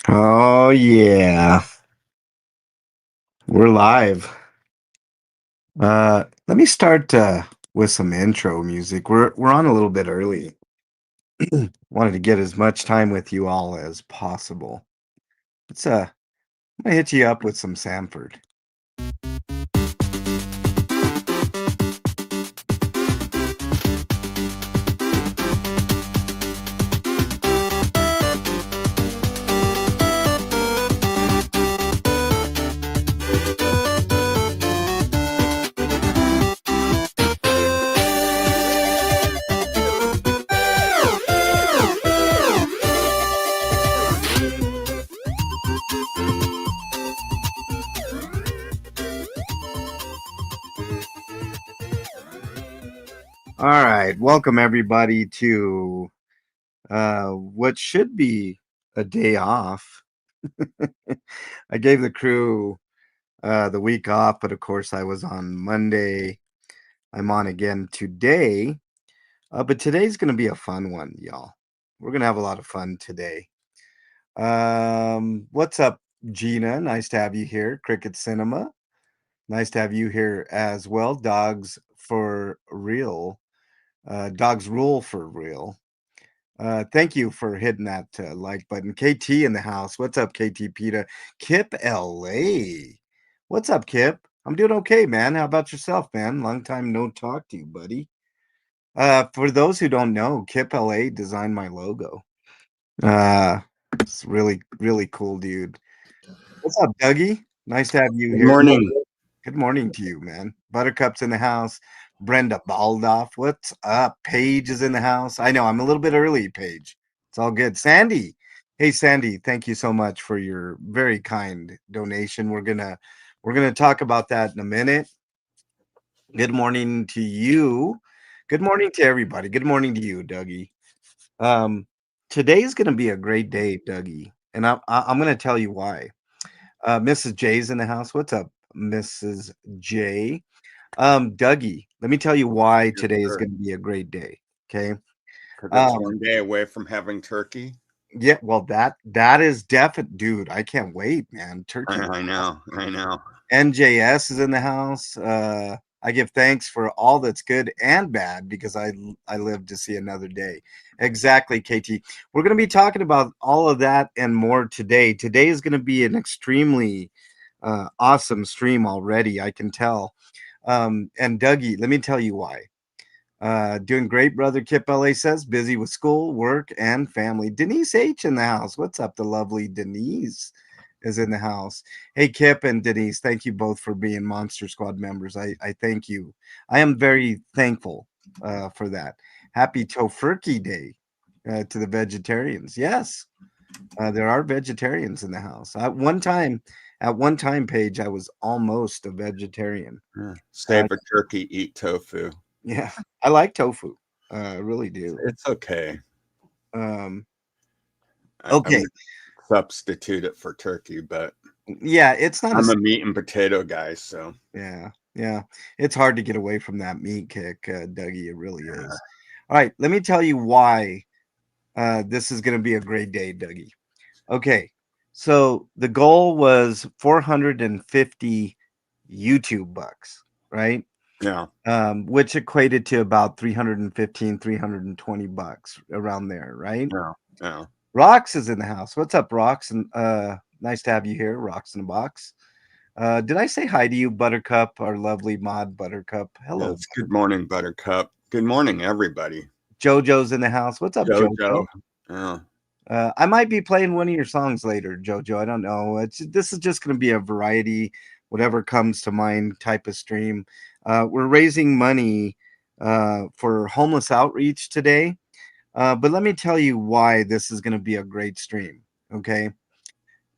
Oh yeah, we're live. Let me start with some intro music. We're on a little bit early. Wanted to get as much time with you all as possible. I'm gonna hit you up with some Sanford. All right, welcome everybody to what should be a day off. I gave the crew the week off, but of course I was on Monday. I'm on again today. But today's going to be a fun one, y'all. We're going to have a lot of fun today. What's up, Gina? Nice to have you here. Cricket Cinema. Nice to have you here as well. Dogs for real. Dogs rule for real. Thank you for hitting that like button. KT in the house. What's up, KT Peta? Kip LA. What's up, Kip? I'm doing okay, man. How about yourself, man? Long time no talk to you, buddy. For those who don't know, Kip LA designed my logo. Uh, it's really cool, dude. What's up, Dougie? Nice to have you Good here. morning. Good morning to you, man. Buttercup's in the house. Brenda Baldoff. What's up? Paige is in the house. I know I'm a little bit early, Paige. It's all good. Sandy. Hey, Sandy, thank you so much for your very kind donation. We're gonna talk about that in a minute. Good morning to you. Good morning to everybody. Good morning to you, Dougie. Um, Today's gonna be a great day, Dougie, and I'm gonna tell you why. Mrs. J's in the house. What's up, Mrs. J? Dougie, let me tell you why Yes, today is sir. gonna be a great day. Okay. Because it's Um, one day away from having turkey. yeah, well that is definite, dude. I can't wait, man. Turkey is I know. I know. NJS is in the house. I give thanks for all that's good and bad because I live to see another day. Exactly, KT. We're going to be talking about all of that and more today. Today is going to be an extremely awesome stream already. I can tell. And Dougie, let me tell you why. Doing great, brother. Kip LA says busy with school, work, and family. Denise H in the house. What's up, the lovely Denise is in the house. Hey, Kip and Denise, thank you both for being Monster Squad members. I thank you. I am very thankful for that. Happy Tofurkey Day to the vegetarians. Yes, there are vegetarians in the house. At one time, Paige, I was almost a vegetarian. Save a turkey, eat tofu. Yeah, I like tofu. I really do. It's okay. Um, I'm okay. going to substitute it for turkey, but Yeah, it's not a I'm a meat and potato guy. So, yeah, yeah. It's hard to get away from that meat kick, Dougie. It really is. All right, let me tell you why this is going to be a great day, Dougie. Okay, so the goal was 450 YouTube bucks, right? yeah. Which equated to about 315, 320 bucks around there, right? Yeah. Yeah. Rox is in the house. What's up, Rox? And nice to have you here, Rox in the box. Did I say hi to you, Buttercup, our lovely mod Buttercup? Hello, Yes. Good Buttercup. morning, Buttercup. Good morning, everybody. Jojo's in the house. What's up, Jojo? Jojo. Yeah. I might be playing one of your songs later, Jojo. I don't know. This is just going to be a variety, whatever comes to mind type of stream. We're raising money for homeless outreach today. But let me tell you why this is going to be a great stream. Okay.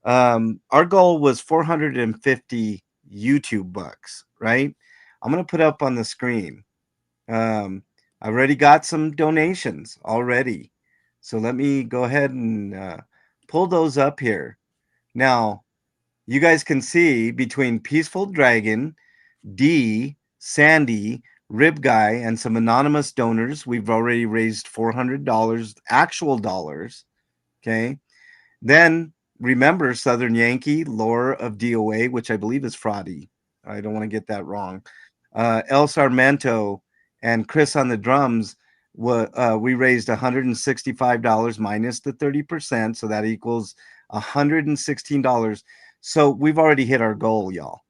Our goal was 450 YouTube bucks, right? I'm going to put up on the screen. I've already got some donations already. So let me go ahead and pull those up here. Now, you guys can see between Peaceful Dragon, D, Sandy, Rib Guy, and some anonymous donors, we've already raised $400, actual dollars. Okay. Then remember Southern Yankee, Lore of DOA, which I believe is Fraudy. I don't want to get that wrong. El Sarmento and Chris on the drums. We raised $165 minus the 30%, so that equals $116. So we've already hit our goal, y'all.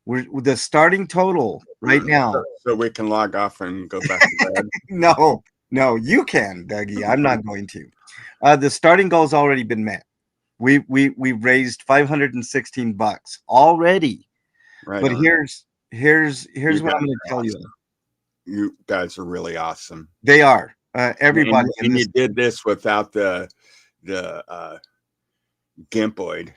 We're the starting total right now. So we can log off and go back to bed. No, you can, Dougie. I'm not going to. The starting goal's already been met. We raised $516 already. Right. But on. here's what I'm guys going to are tell you. awesome. You guys are really awesome. They are. Everybody. And you did this without the Gimpoid.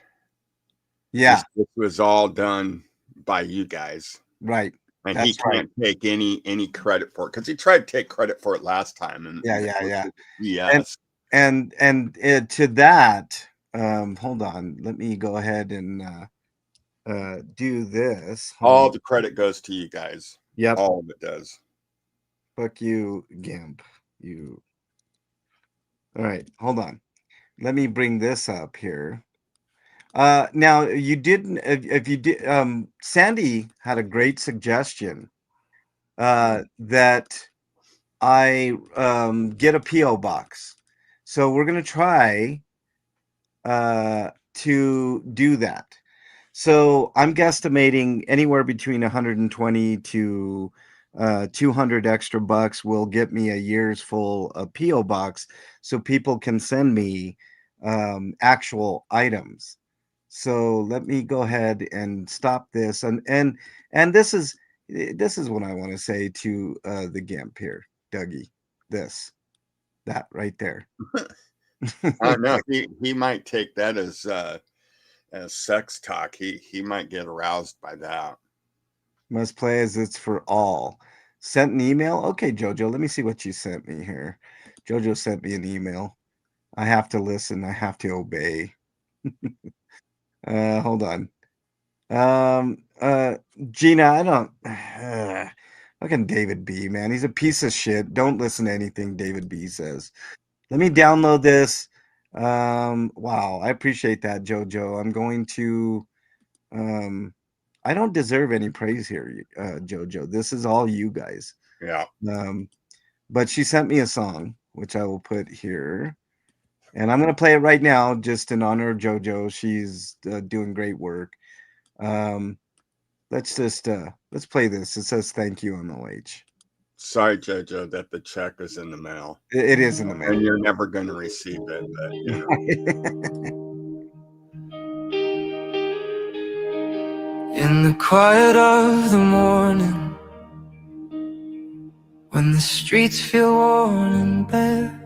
Yeah. This was all done by you guys. Right. And That's he can't take any credit for it because he tried to take credit for it last time. And Yeah. Yes. And to that, hold on. Let me go ahead and do this. All the credit goes to you guys. Yep. All of it does. Fuck you, Gimp. You. All right, hold on. Let me bring this up here. Now you didn't. If you did, Sandy had a great suggestion. That I get a PO box. So we're gonna try to do that. So I'm guesstimating anywhere between 120 to 200 extra bucks will get me a year's full of PO box, so people can send me actual items. So let me go ahead and stop this, and this is what I want to say to the Gimp here, Dougie. That right there. I know he might take that as sex talk. He might get aroused by that. Must play as it's for all. Sent an email. Okay, Jojo, let me see what you sent me here. Jojo sent me an email. I have to listen. I have to obey. Hold on. Gina, I don't. Fucking David B, man. He's a piece of shit. Don't listen to anything David B says. Let me download this. Wow, I appreciate that, Jojo. I'm going to. I don't deserve any praise here, Jojo. This is all you guys. Yeah. But she sent me a song, which I will put here. And I'm going to play it right now just in honor of JoJo. She's doing great work. Let's play this. It says thank you, MLH. Sorry, JoJo, that the check is in the mail. It is in the mail. And you're never going to receive it. But, you know. In the quiet of the morning, when the streets feel worn and bare,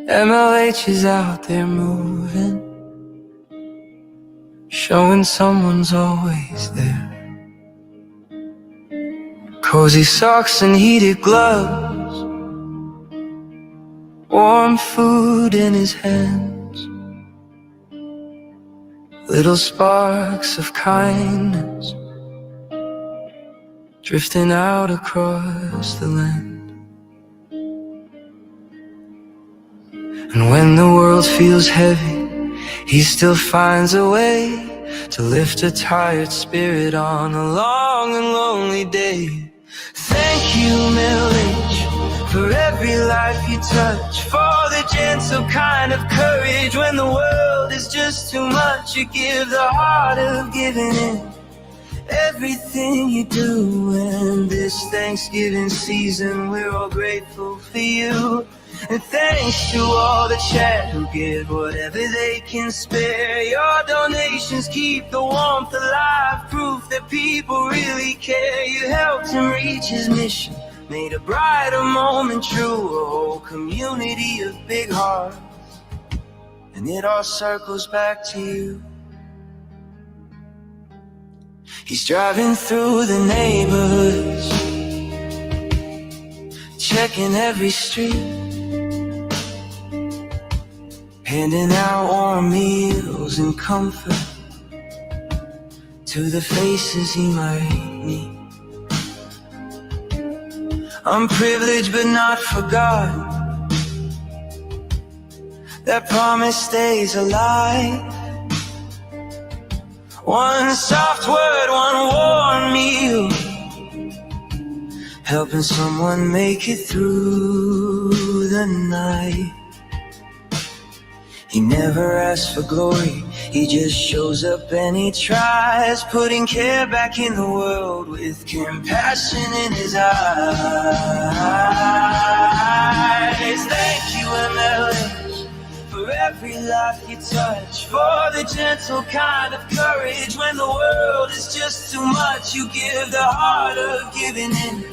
MLH is out there moving, showing someone's always there. Cozy socks and heated gloves, warm food in his hands, little sparks of kindness drifting out across the land. And when the world feels heavy, he still finds a way to lift a tired spirit on a long and lonely day. Thank you, MLH, for every life you touch, for the gentle kind of courage when the world is just too much. You give the heart of giving in everything you do. And this Thanksgiving season, we're all grateful for you. And thanks to all the chat who give whatever they can spare. Your donations keep the warmth alive, proof that people really care. You helped him reach his mission, made a brighter moment true. A whole community of big hearts, and it all circles back to you. He's driving through the neighborhoods, checking every street, handing out warm meals and comfort to the faces he might meet. I'm privileged but not forgotten, that promise stays alive. One soft word, one warm meal, helping someone make it through the night. He never asks for glory, he just shows up and he tries, putting care back in the world with compassion in his eyes. Thank you, MLH, for every life you touch, for the gentle kind of courage when the world is just too much. You give the heart of giving in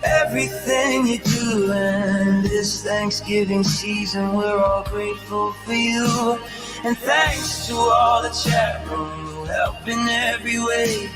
everything you do, and this Thanksgiving season we're all grateful for you. And thanks to all the chat room who help in every way.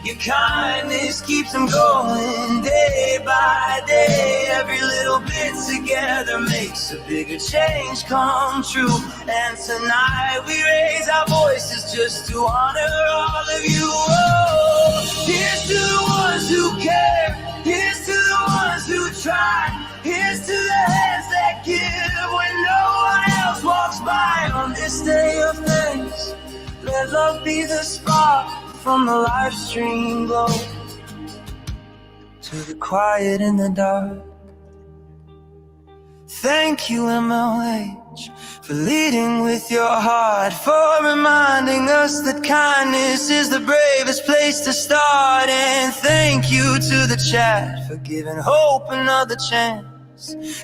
Your kindness keeps them going day by day. Every little bit together makes a bigger change come true. And tonight we raise our voices just to honor all of you. Oh, here's to the ones who care, here's to the ones who try, here's to the hands that give when no one else walks by. On this day of thanks, let love be the spark from the live stream glow to the quiet in the dark. Thank you, MLH, for leading with your heart, for reminding us that kindness is the bravest place to start. And thank you to the chat for giving hope another chance.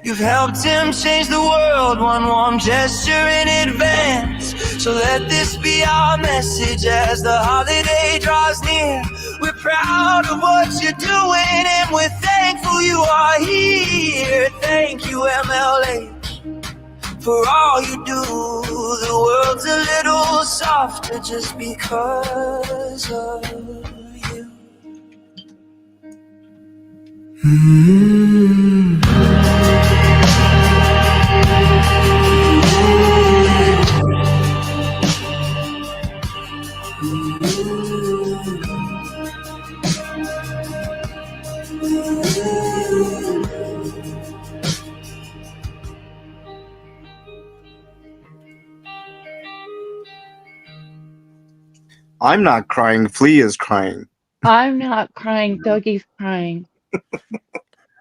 You've helped him change the world, one warm gesture in advance. So let this be our message as the holiday draws near. We're proud of what you're doing and we're thankful you are here. Thank you, MLH, for all you do. The world's a little softer just because of you. I'm not crying. Flea is crying. I'm not crying. Dougie's crying.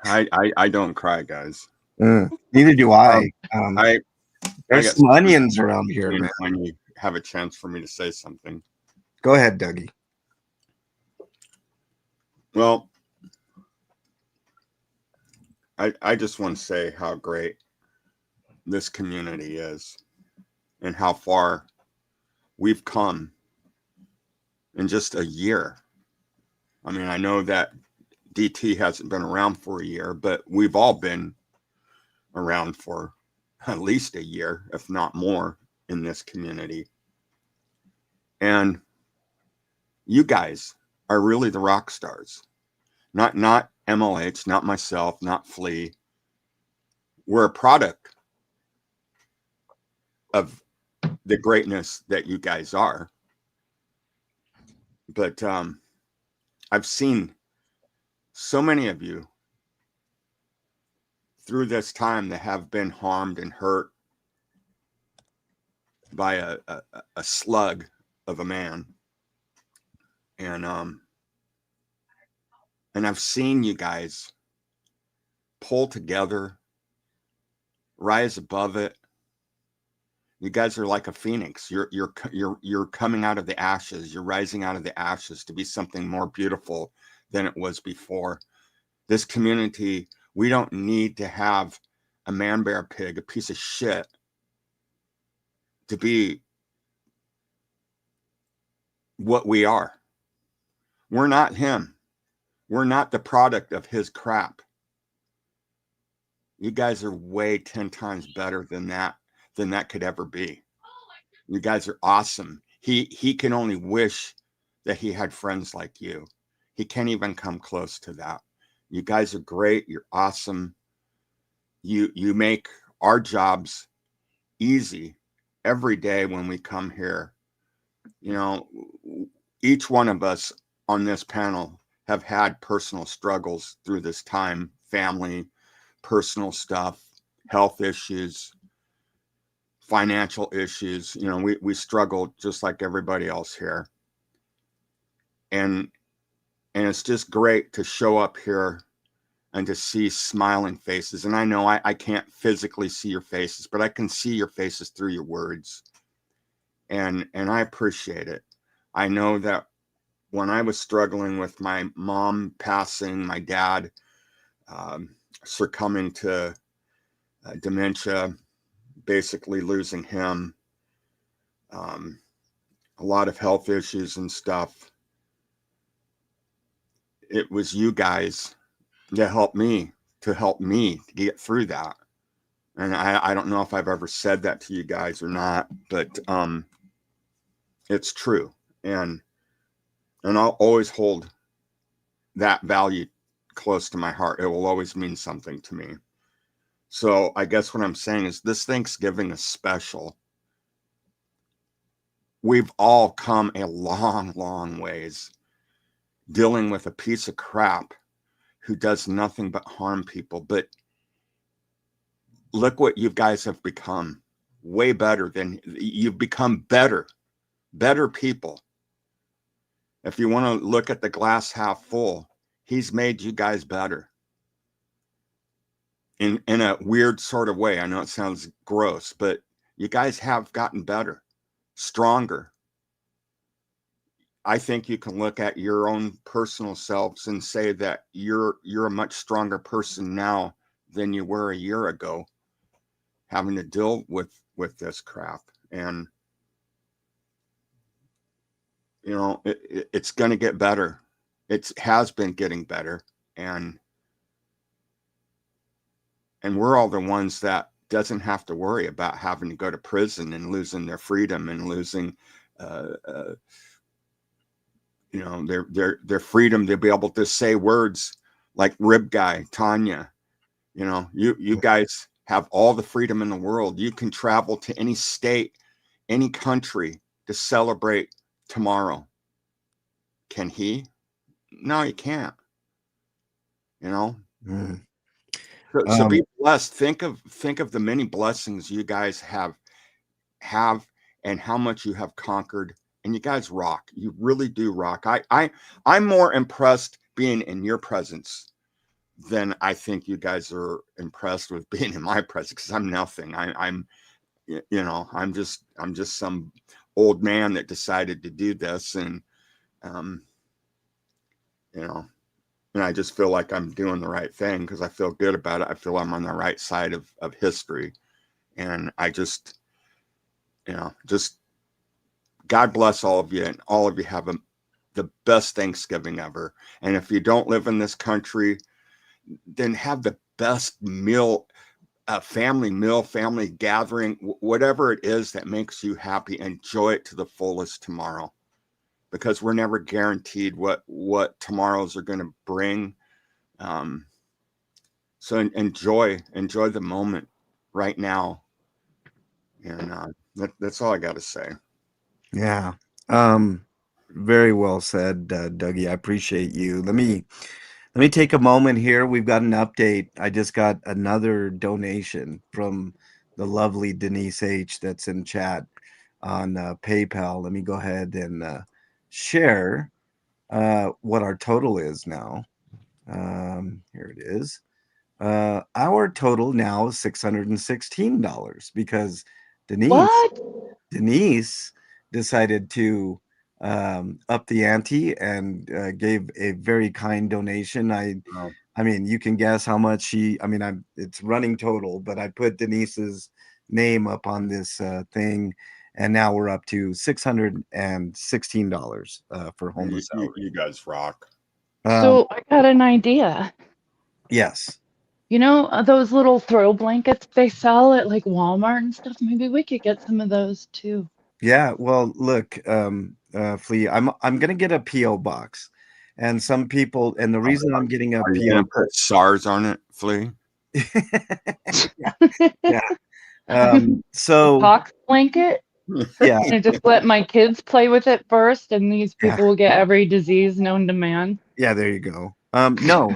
I don't cry, guys. Neither do I. I There's got some onions around here, man. when you have a chance for me to say something. Go ahead, Dougie. Well, I just want to say how great this community is and how far we've come in just a year. I mean, I know that DT hasn't been around for a year, but we've all been around for at least a year, if not more, in this community. And you guys are really the rock stars. Not MLH, not myself, not Flea. We're a product of the greatness that you guys are. But I've seen so many of you through this time that have been harmed and hurt by a slug of a man. And I've seen you guys pull together, rise above it. You guys are like a phoenix. You're coming out of the ashes. You're rising out of the ashes to be something more beautiful than it was before. This community, we don't need to have a man bear pig, a piece of shit, to be what we are. We're not him. We're not the product of his crap. You guys are way 10 times better than that could ever be. You guys are awesome. He can only wish that he had friends like you. He can't even come close to that. You guys are great. You're awesome. You make our jobs easy every day when we come here. You know, each one of us on this panel have had personal struggles through this time, family, personal stuff, health issues, financial issues. You know, we struggle just like everybody else here. And it's just great to show up here and to see smiling faces. And I know I can't physically see your faces, but I can see your faces through your words. And I appreciate it. I know that when I was struggling with my mom passing, my dad succumbing to dementia, basically losing him, a lot of health issues and stuff, it was you guys that helped me to get through that. And I don't know if I've ever said that to you guys or not, but it's true. And I'll always hold that value close to my heart. It will always mean something to me. So I guess what I'm saying is this Thanksgiving is special. We've all come a long, long ways dealing with a piece of crap who does nothing but harm people. But look what you guys have become. Way better than you've become better people. If you want to look at the glass half full, he's made you guys better. In a weird sort of way. I know it sounds gross, but you guys have gotten better, stronger. I think you can look at your own personal selves and say that you're a much stronger person now than you were a year ago, having to deal with this crap. And you know, it's going to get better. It has been getting better, and we're all the ones that doesn't have to worry about having to go to prison and losing their freedom and losing, you know, their freedom to be able to say words like Rib Guy, Tanya. You know, you guys have all the freedom in the world. You can travel to any state, any country to celebrate tomorrow. Can he? No, he can't. You know. Mm. So be blessed. Think of the many blessings you guys have and how much you have conquered. And you guys rock. You really do rock. I'm more impressed being in your presence than I think you guys are impressed with being in my presence, because I'm nothing. I'm you know, I'm just some old man that decided to do this, and you know. And I just feel like I'm doing the right thing because I feel good about it. I feel I'm on the right side of history. And I just, you know, just God bless all of you, and all of you have the best Thanksgiving ever. And if you don't live in this country, then have the best meal, family gathering, whatever it is that makes you happy. Enjoy it to the fullest tomorrow. Because we're never guaranteed what tomorrows are going to bring. So enjoy the moment right now. And that's all I got to say. Yeah. Very well said, Dougie. I appreciate you. Let me take a moment here. We've got an update. I just got another donation from the lovely Denise H. that's in chat on PayPal. Let me go ahead and share what our total is now. Here it is. Our total now is $616 because Denise decided to up the ante and gave a very kind donation. I mean, you can guess how much it's running total, but I put Denise's name up on this thing. And now we're up to $616 for homeless hours. You guys rock. So I got an idea. Yes. You know, those little throw blankets they sell at like Walmart and stuff? Maybe we could get some of those too. Yeah. Well, look, Flea, I'm going to get a P.O. box. And some people, and the reason I'm getting a P.O. box. Put SARS on it, Flea? Yeah. So box blanket? Yeah. And just let my kids play with it first, and these people will get every disease known to man. Yeah, there you go. No,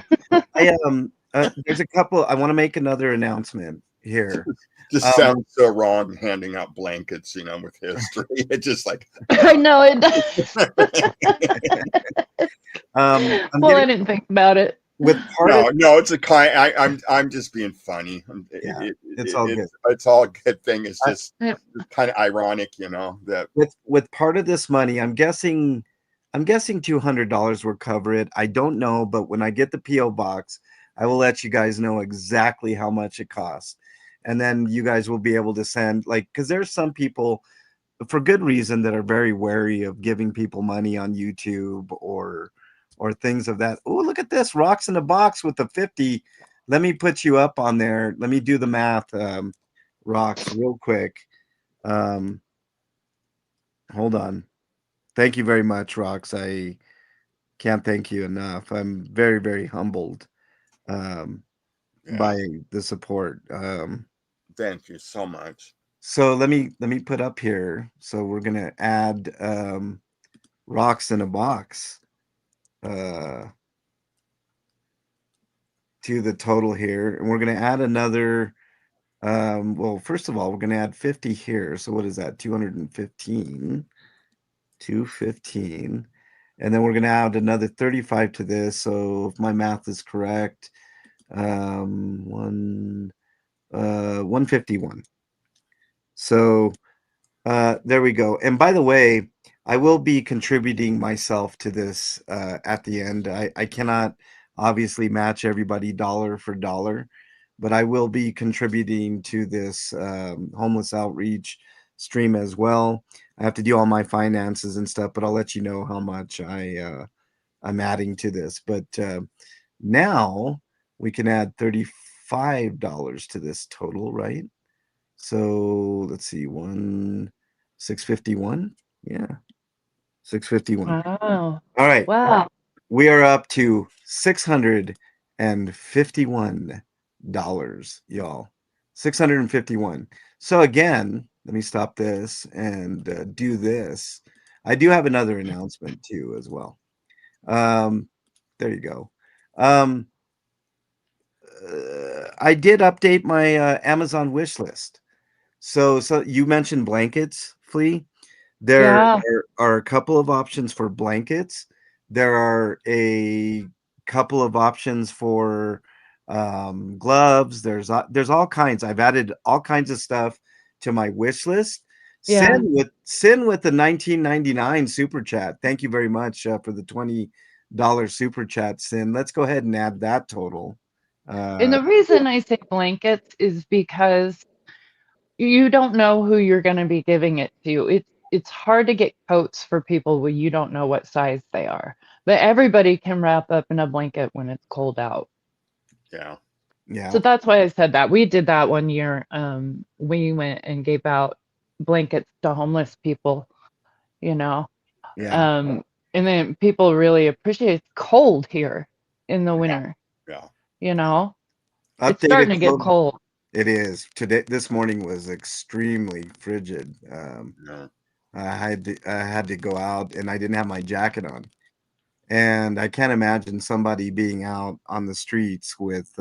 there's a couple. I want to make another announcement here. Just sounds so wrong handing out blankets, with history. It's just like, I know it does. I'm Well, I getting didn't think about it. with part of no, it's a kind. I'm just being funny. Yeah, it's all good. It's all a good thing. It's I- just kind of ironic, that with part of this money, I'm guessing $200 will cover it. I don't know, but when I get the PO box, I will let you guys know exactly how much it costs, and then you guys will be able to send, like, because there's some people, for good reason, that are very wary of giving people money on YouTube or things of that. Oh, look at this, rocks in a box with the 50. Let me put you up on there. Let me do the math, rocks, real quick. Hold on. Thank you very much, Rocks. I can't thank you enough. I'm very, very humbled by the support. Thank you so much. So let me put up here. So we're gonna add rocks in a box to the total here, and we're gonna add another. Well, first of all, we're gonna add 50 here. So what is that? 215. 215. And then we're going to add another 35 to this. So if my math is correct, 151. So there we go. And by the way, I will be contributing myself to this at the end. I cannot obviously match everybody dollar for dollar, but I will be contributing to this homeless outreach stream as well. I have to do all my finances and stuff, but I'll let you know how much I'm adding to this. But now we can add $35 to this total, right? So let's see, 651. Yeah, 651. Wow. All right, Wow. we are up to $651, y'all. 651. So again, let me stop this and do this. I do have another announcement too as well. There you go. I did update my Amazon wish list. So you mentioned blankets, Flea. There Yeah. are a couple of options for blankets. There are a couple of options for gloves. There's all kinds. I've added all kinds of stuff to my wish list. Yeah. Sin with the 1999 super chat. Thank you very much for the $20 super chat, Sin. Let's go ahead and add that total. And the reason I say blankets is because you don't know who you're going to be giving it to. It's hard to get coats for people when you don't know what size they are. But everybody can wrap up in a blanket when it's cold out. Yeah. Yeah. So that's why I said that. We did that one year. We went and gave out blankets to homeless people, Yeah. And then people really appreciate it's cold here in the winter. Yeah. It's starting to get code- cold. It is. This morning was extremely frigid. Yeah. I had to go out and I didn't have my jacket on. And I can't imagine somebody being out on the streets with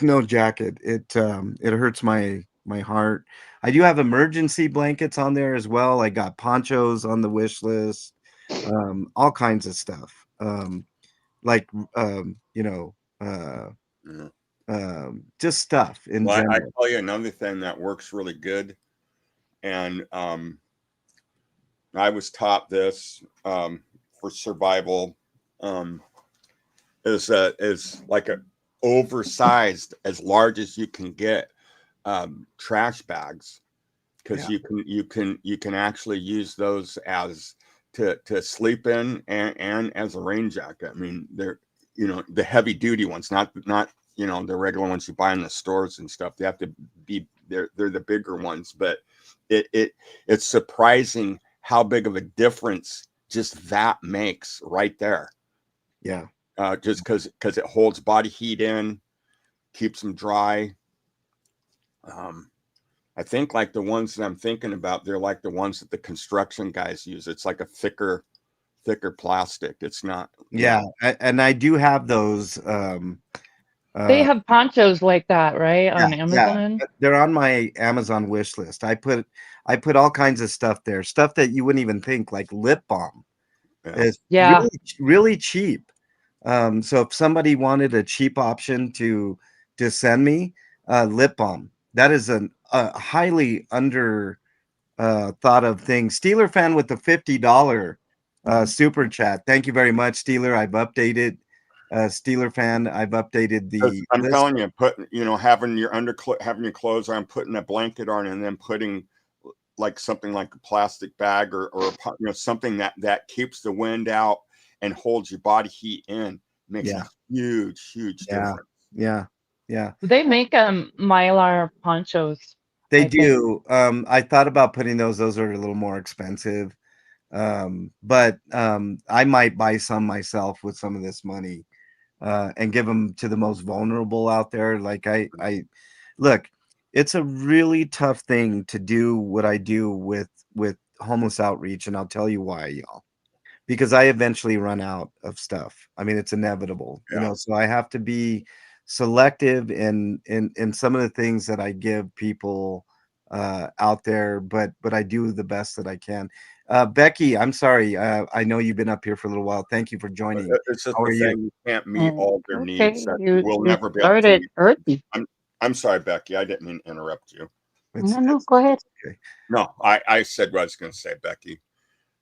no jacket. It hurts my heart. I do have emergency blankets on there as well. I got ponchos on the wish list. All kinds of stuff. Just stuff in general. I tell you another thing that works really good, and I was taught this for survival. Is like a oversized, as large as you can get, trash bags, because you can actually use those as to sleep in and as a rain jacket. I mean, they're the heavy duty ones, not the regular ones you buy in the stores and stuff. They have to be they're the bigger ones, but it's surprising how big of a difference just that makes right there. Yeah. Just because it holds body heat in, keeps them dry. I think like the ones that I'm thinking about, they're like the ones that the construction guys use. It's like a thicker plastic. It's not. Yeah, and I do have those. They Uh, have ponchos like that, right? yeah, On yeah, Amazon. they're on my Amazon wish list. I put all kinds of stuff there, stuff that you wouldn't even think, like lip balm. Yeah. It's Yeah. really cheap. So if somebody wanted a cheap option to send me lip balm, that is a highly under thought of thing. Steeler fan with the $50 super chat. Thank you very much, Steeler. I've updated Steeler fan. I've updated 'Cause the I'm list. telling you, having your having your clothes on, putting a blanket on, and then putting like something like a plastic bag or something that keeps the wind out and holds your body heat in makes Yeah, a huge yeah, difference. yeah, yeah. They make Mylar ponchos, They I think. do. I thought about putting those. Those are a little more expensive. But I might buy some myself with some of this money and give them to the most vulnerable out there. Like I look, it's a really tough thing to do what I do with homeless outreach, and I'll tell you why, y'all. Because I eventually run out of stuff. I mean, it's inevitable, you Yeah. know. So I have to be selective in some of the things that I give people out there, but I do the best that I can. Becky, I'm sorry. I know you've been up here for a little while. Thank you for joining. It's just How the are you? thing, you can't meet Mm, all their needs. okay, That we'll you never be able to started meet. early. I'm sorry, Becky. I didn't mean to interrupt you. No, no, go ahead. It's okay. No, I said what I was going to say, Becky.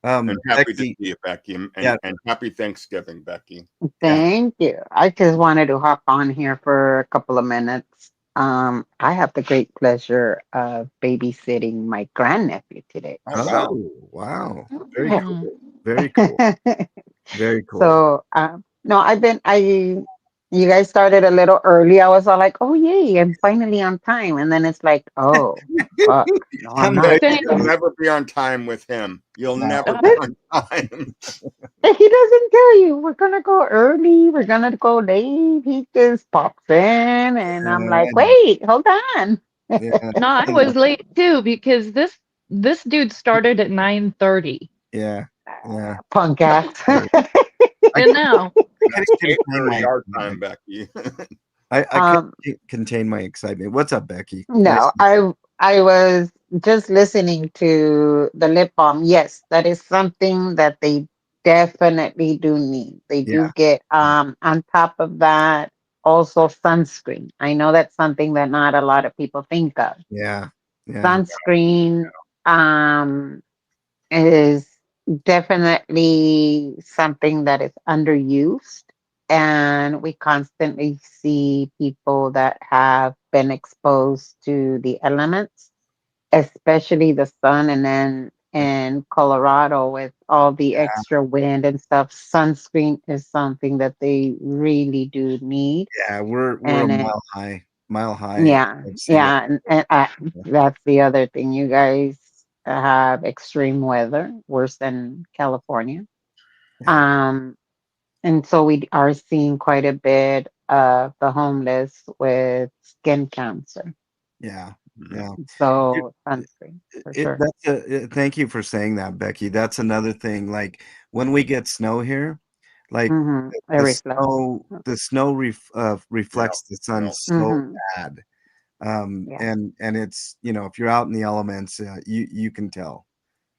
And happy to see Becky, you, Becky, yeah, and happy Thanksgiving, Becky. yeah, Thank you. I just wanted to hop on here for a couple of minutes. I have the great pleasure of babysitting my grandnephew today. Oh wow. oh wow, very Mm. cool, very cool, very cool. So, no, you guys started a little early. I was all like, oh, yay, I'm finally on time. And then it's like, oh, fuck, no, I'm I'm not. very You'll Same. never be on time with him. You'll never wow. be Uh, on time. He doesn't tell you we're gonna go early, we're gonna go late. He just pops in, and I'm I like, know. wait, hold on. Yeah, no, I I know. was late too because this dude started at 9:30. Yeah, yeah. Punk ass. I And now, That's couldn't contain 8:30 my our time, excitement. Becky. I couldn't um, contain my excitement. What's up, Becky? Nice. no, I was just listening to the lip balm. Yes, that is something that they definitely do need. They Yeah, do get on top of that also sunscreen. I know that's something that not a lot of people think of. yeah, yeah, Sunscreen um is definitely something that is underused. And we constantly see people that have been exposed to the elements, especially the sun. And then in Colorado, with all the extra wind and stuff, sunscreen is something that they really do need. yeah. We're a And it, mile high yeah, of sea level. yeah, that's the other thing. You guys have extreme weather, worse than California. Yeah, Um, and so we are seeing quite a bit of the homeless with skin cancer. yeah, Mhm. yeah. It, So sunscreen for sure. thank you for saying that, Becky. That's another thing. Like when we get snow here, like It reflects. the snow Yeah, reflects the sun yeah. so Hmm. bad. Yeah. And it's, you know, if you're out in the elements, you can tell.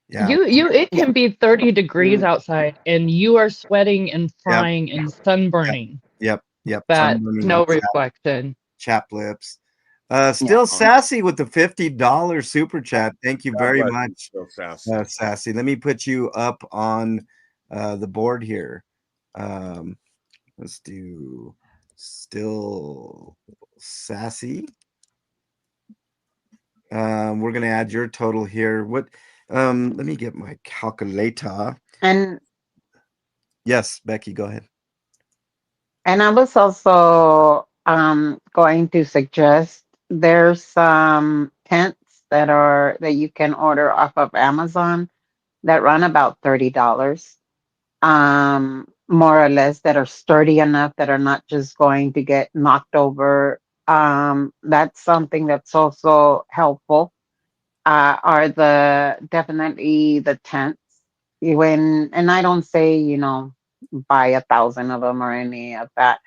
Yeah, it Yeah. can be 30 degrees Mm. outside and you are sweating and yep, frying and yep, sunburning. yep. That Sunburning, snow reflection. chap lips. Yeah. Still Um, sassy with the $50 super chat. Thank you God very bless you, much, so sassy. Sassy. Let me put you up on the board here. Um, let's do still sassy. We're gonna add your total here. What? Let me get my calculator. And Yes, Becky, go ahead. I was also going to suggest there's some tents that you can order off of Amazon that run about $30, more or less, that are sturdy enough, that are not just going to get knocked over. That's something that's also helpful. Are the definitely the tents. And I don't say, buy 1,000 of them or any of that.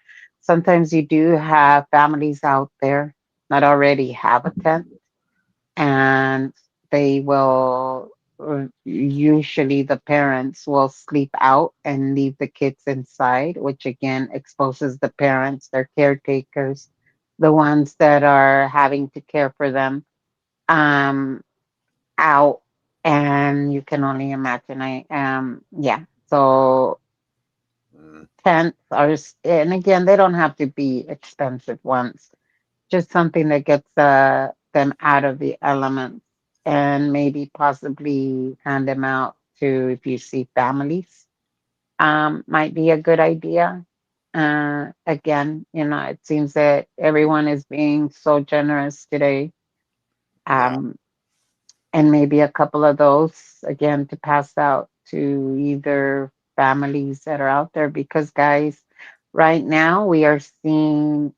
sometimes you do have families out there that already have a tent, and they will usually the parents will sleep out and leave the kids inside, which again exposes the parents, their caretakers, the ones that are having to care for them, um out. And you can only imagine. I Yeah, so Mm, tents are and again, they don't have to be expensive ones, just something that gets them out of the elements, and maybe possibly hand them out to, if you see families, might be a good idea. Again, it seems that everyone is being so generous today. yeah. Um, and maybe a couple of those again to pass out to either families that are out there, because guys, right now we are seeing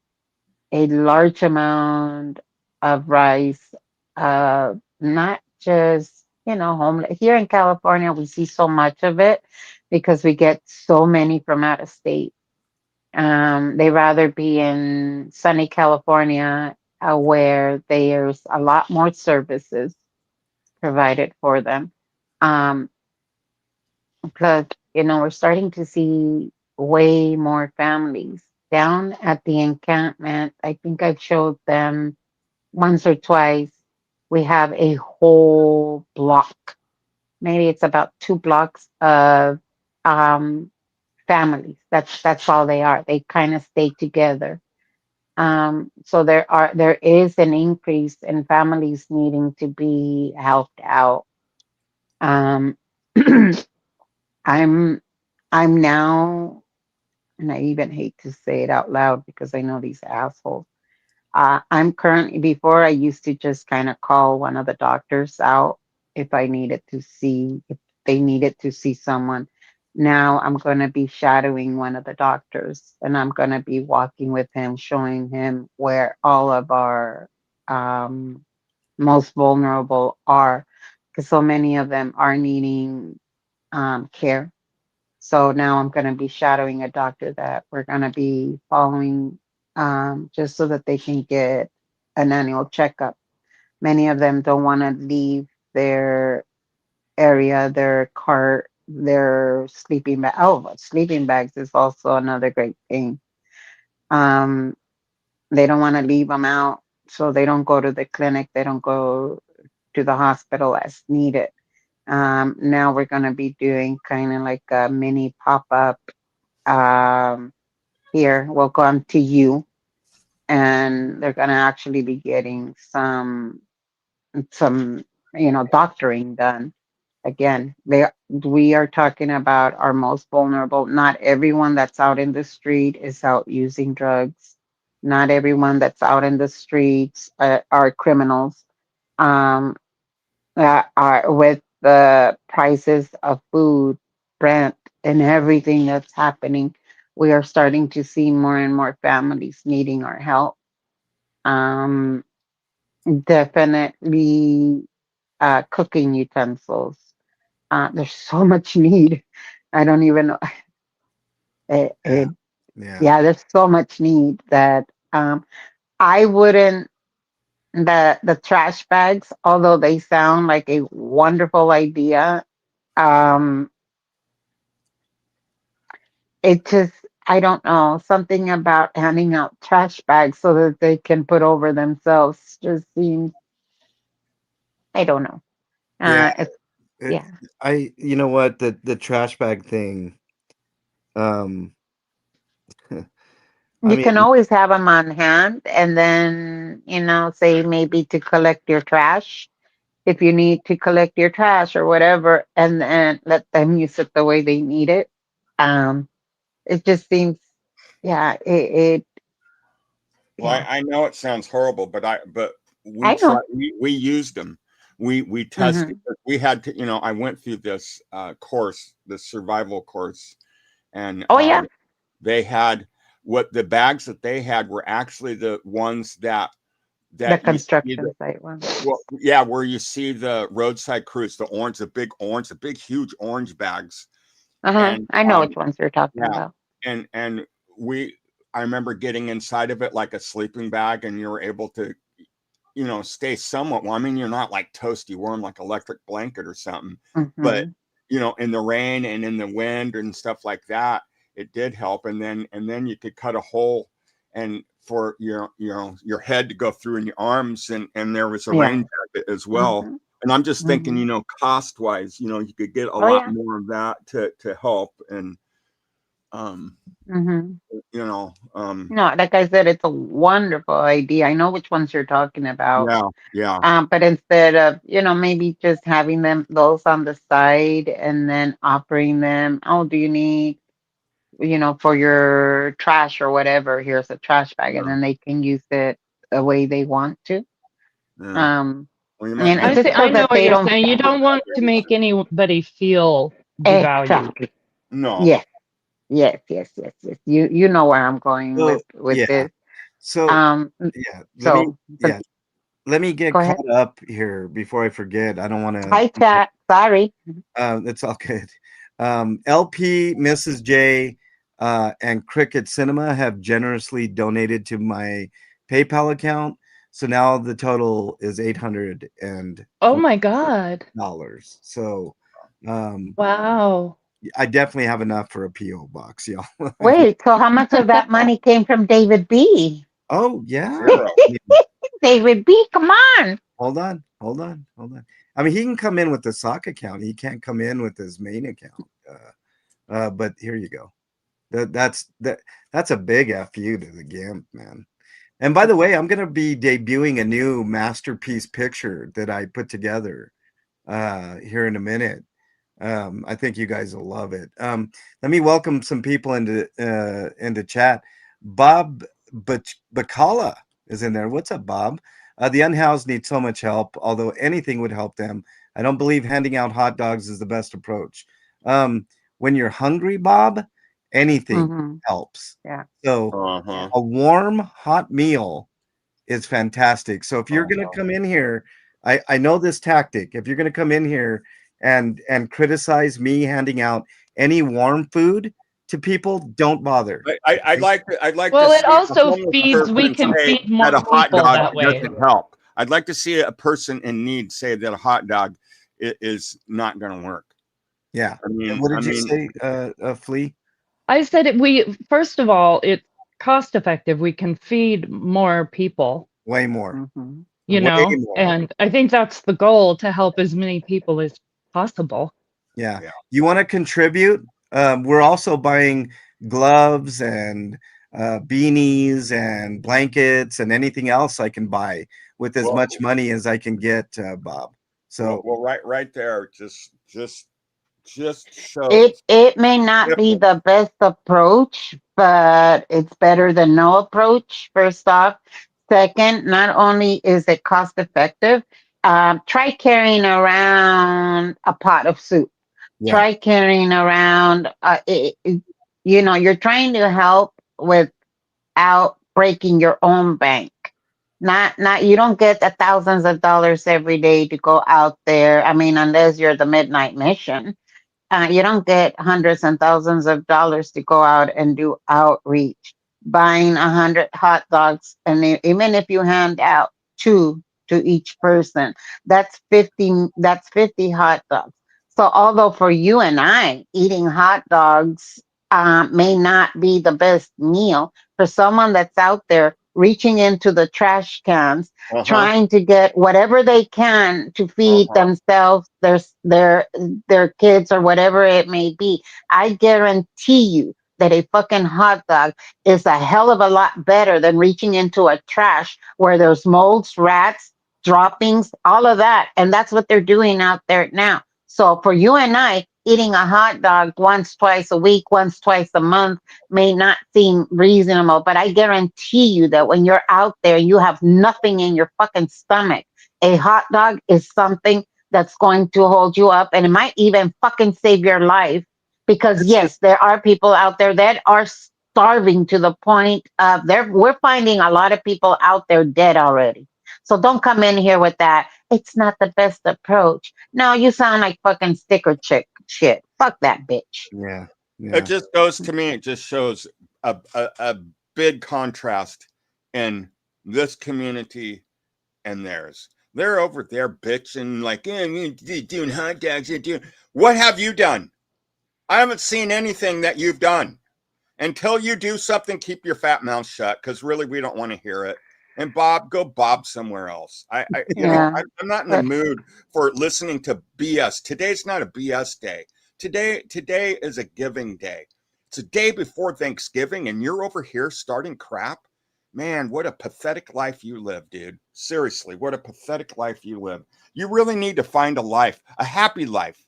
a large amount of rise, not just homeless here in California. We see so much of it because we get so many from out of state. They rather be in sunny California, where there's a lot more services provided for them. Um, Plus, we're starting to see way more families down at the encampment. I think I've showed them once or twice. We have a whole block, maybe it's about 2 blocks of um, families. That's all they are. They kind of stay together. So there is an increase in families needing to be helped out. Um, I'm I'm now, and I even hate to say it out loud because I know these assholes. I'm currently, before I used to just kind of call one of the doctors out if they needed to see someone. Now I'm going to be shadowing one of the doctors, and I'm going to be walking with him, showing him where all of our um, most vulnerable are, because so many of them are needing care. So now I'm going to be shadowing a doctor that we're going to be following, just so that they can get an annual checkup. Many of them don't want to leave their area, their cart, their sleeping bag. Oh, sleeping bags is also another great thing. Um, they don't want to leave them out, so they don't go to the clinic. They don't go to the hospital as needed. Now we're going to be doing kind of like a mini pop up, um, here. Welcome to you. And they're going to actually be getting some doctoring done. Again, we are talking about our most vulnerable. Not everyone that's out in the street is out using drugs. Not everyone that's out in the streets are criminals. Um, are with the prices of food, rent, and everything that's happening, we are starting to see more and more families needing our help. Um, Definitely cooking utensils. There's so much need. I don't even know. It, Yeah. it, Yeah. yeah, there's so much need that I wouldn't. The trash bags, although they sound like a wonderful idea, um, it just, I don't know, something about handing out trash bags so that they can put over themselves just seems, I don't know. Yeah. It's, It, yeah. you know what, the trash bag thing. Um, I You mean, can always have them on hand, and then, say maybe to collect your trash, if you need to collect your trash or whatever, and then let them use it the way they need it. Um, it just seems, yeah, Well, yeah, I know it sounds horrible, but we I try know. we used them. We tested. Hmm. We had to, I went through this course, the survival course, and Oh, yeah, they had what the bags that they had were actually the ones the that you see the, construction site one. well, yeah, where you see the roadside crews, the orange, the big huge orange bags, Uh-huh. and I know which ones you're talking yeah, about. and we I remember getting inside of it like a sleeping bag, and you were able to, stay somewhat warm. I mean, you're not like toasty warm, like electric blanket or something, but Mhm. in the rain and in the wind and stuff like that, it did help. And then you could cut a hole and for your head to go through in your arms, and there was a Yeah. rain jacket as well. Mhm. And I'm just thinking, Mhm. cost wise, you could get a Oh lot yeah. more of that to help. And um, Mhm. you know, um, No, like I said, it's a wonderful idea. I know which ones you're talking about. yeah, yeah, But instead of, maybe just having them those on the side and then offering them, oh, do you need, for your trash or whatever, here's a trash bag, and yeah, then they can use it the way they want to. yeah. Um, Well, you might and make just it I so know that what they you're don't saying. You don't want to make anybody feel devalued. exactly. no. Yes, yes, yes, yes, yes. You know where I'm going So with yeah. this. So Um, yeah. so but Let me get go ahead. caught up here before I forget. I don't want to. Hi, chat. Sorry. It's all good. LP, Mrs. J, and Cricket Cinema have generously donated to my PayPal account. So now the total is Oh $840. my God. So um, Wow. I definitely have enough for a PO box, y'all. Wait, so how much of that money came from David B? Oh yeah. Zero. I mean, David B, come on. hold on. I mean, he can come in with the sock account. He can't come in with his main account. But here you go. That's a big fu to the GIMP, man. And by the way, I'm gonna be debuting a new masterpiece picture that I put together here in a minute. I think you guys will love it. Let me welcome some people into chat. Bob Bacala is in there. What's up, Bob? The unhoused need so much help, although anything would help them. I don't believe handing out hot dogs is the best approach. When you're hungry, Bob, anything Hmm. helps. Yeah. So Uh-huh. a warm, hot meal is fantastic. So if you're going to Uh-huh. come in here, I know this tactic. If you're going to come in here and criticize me handing out any warm food to people, don't bother. I'd like to Well, it see a also homeless feeds, we person can say feed more that a hot people dog that way. doesn't help. I'd like to see a person in need say that a hot dog is not going to work. Yeah. I And mean, what I did you mean, say, Flea? I said first of all, it's cost effective. We can feed more people, Way more. Hmm. Way more. and I think that's the goal, to help as many people as possible. Yeah. Yeah. You want to contribute? We're also buying gloves and beanies and blankets and anything else I can buy with as Well, much money as I can get, Bob. So well, right there, just It shows. it may not be the best approach, but it's better than no approach. First off, second, not only is it cost effective, try carrying around a pot of soup. yeah, Try carrying around. You're trying to help without breaking your own bank. Not you don't get the thousands of dollars every day to go out there. I mean, unless you're the midnight mission, you don't get hundreds and thousands of dollars to go out and do outreach. Buying 100 hot dogs, and even if you hand out two to each person, that's 50. That's 50 hot dogs. So, although for you and I, eating hot dogs may not be the best meal, for someone that's out there reaching into the trash cans, Uh-huh. trying to get whatever they can to feed Uh-huh. themselves, their kids, or whatever it may be, I guarantee you that a fucking hot dog is a hell of a lot better than reaching into a trash where there's molds, rats, droppings, all of that. And that's what they're doing out there now. So for you and I, eating a hot dog once, twice a week, once, twice a month may not seem reasonable, but I guarantee you that when you're out there, you have nothing in your fucking stomach. A hot dog is something that's going to hold you up, and it might even fucking save your life, because this is yes, there are people out there that are starving to the point of we're finding a lot of people out there dead already. So don't come in here with that. It's not the best approach. No, you sound like fucking sticker chick shit. Fuck that bitch. yeah, It yeah, just goes to me. It just shows a big contrast in this community and theirs. They're over there bitching like, doing hot dogs. What have you done? I haven't seen anything that you've done. Until you do something, keep your fat mouth shut, because really we don't want to hear it. And Bob, go Bob somewhere else. I'm not in the mood for listening to BS. Today's not a BS day. Today is a giving day. It's a day before Thanksgiving, and you're over here starting crap. Man, what a pathetic life you live, dude. Seriously, what a pathetic life you live. You really need to find a life, a happy life.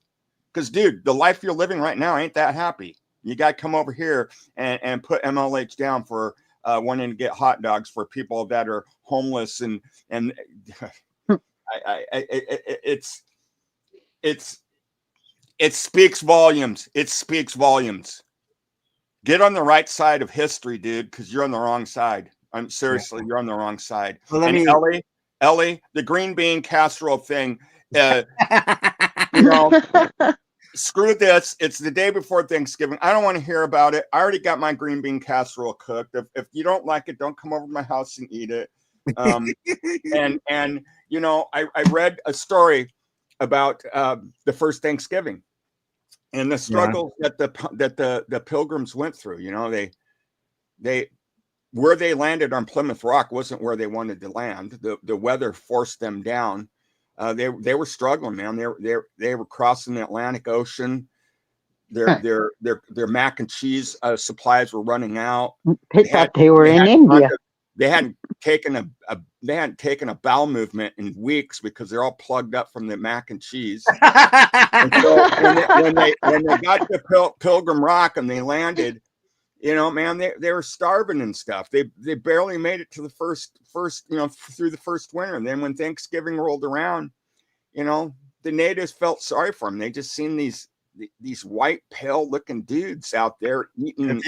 Because, dude, the life you're living right now ain't that happy. You got to come over here and put MLH down for wanting to get hot dogs for people that are homeless, and it speaks volumes. It speaks volumes. Get on the right side of history, dude, because you're on the wrong side. I'm seriously, you're on the wrong side. Well, Ellie, the green bean casserole thing, screw this. It's the day before Thanksgiving. I don't want to hear about it. I already got my green bean casserole cooked. If you don't like it, don't come over to my house and eat it. And I read a story about the first Thanksgiving and the struggles that the Pilgrims went through. They where they landed on Plymouth Rock wasn't where they wanted to land. The weather forced them down. They were struggling, man. They were crossing the Atlantic Ocean. Their mac and cheese supplies were running out. They were in India. They hadn't taken a bowel movement in weeks because they're all plugged up from the mac and cheese. And so when they got to Pilgrim Rock and they landed, man, they were starving and stuff. They barely made it to the first through the first winter. And then when Thanksgiving rolled around, the natives felt sorry for them. They just seen these white, pale looking dudes out there eating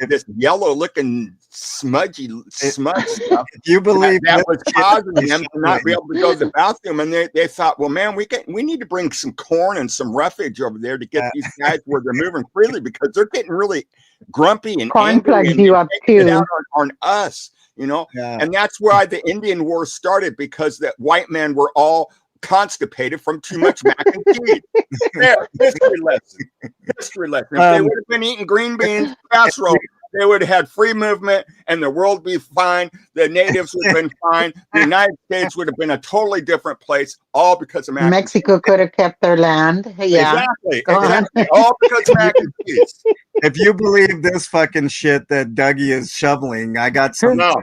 this yellow looking smudge stuff. If you believe that was causing them to not be able to go to the bathroom, and they thought, well, man, we need to bring some corn and some roughage over there to get these guys where they're moving freely, because they're getting really grumpy and corn angry plugs and you up too out on us, and that's why the Indian War started, because that white men were all constipated from too much mac and cheese. There, history lesson. If they would have been eating green beans casserole, they would have had free movement and the world would be fine. The natives would have been fine. The United States would have been a totally different place, all because of mac Mexico could have kept their land. Yeah. Exactly. All because of mac and cheese. If you believe this fucking shit that Dougie is shoveling, I got some. No.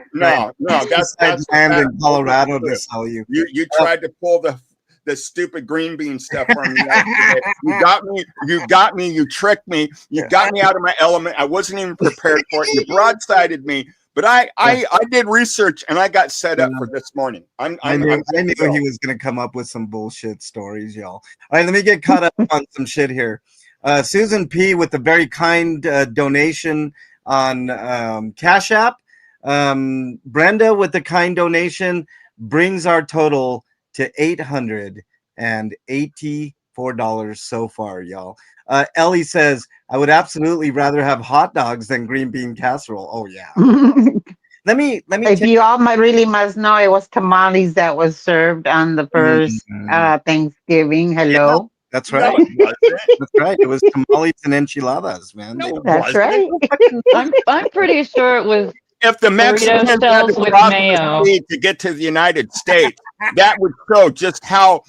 That's land in Colorado to sell you. You tried to pull the stupid green bean stuff from me. You got me, you tricked me, you got me out of my element. I wasn't even prepared for it. You broadsided me, but I did research and I got set up for this morning. I knew he was going to come up with some bullshit stories, y'all. All right, let me get caught up on some shit here. Susan P with a very kind donation on Cash App. Brenda with the kind donation brings our total to $884 so far, y'all. Ellie says, I would absolutely rather have hot dogs than green bean casserole. Oh yeah. let me if you all really must know, it was tamales that was served on the first Thanksgiving. Hello. Yeah, that's right. That's right. It was tamales and enchiladas, man. That's right. I'm pretty sure it was. If the Mexicans had to cross the sea to get to the United States, that would show just how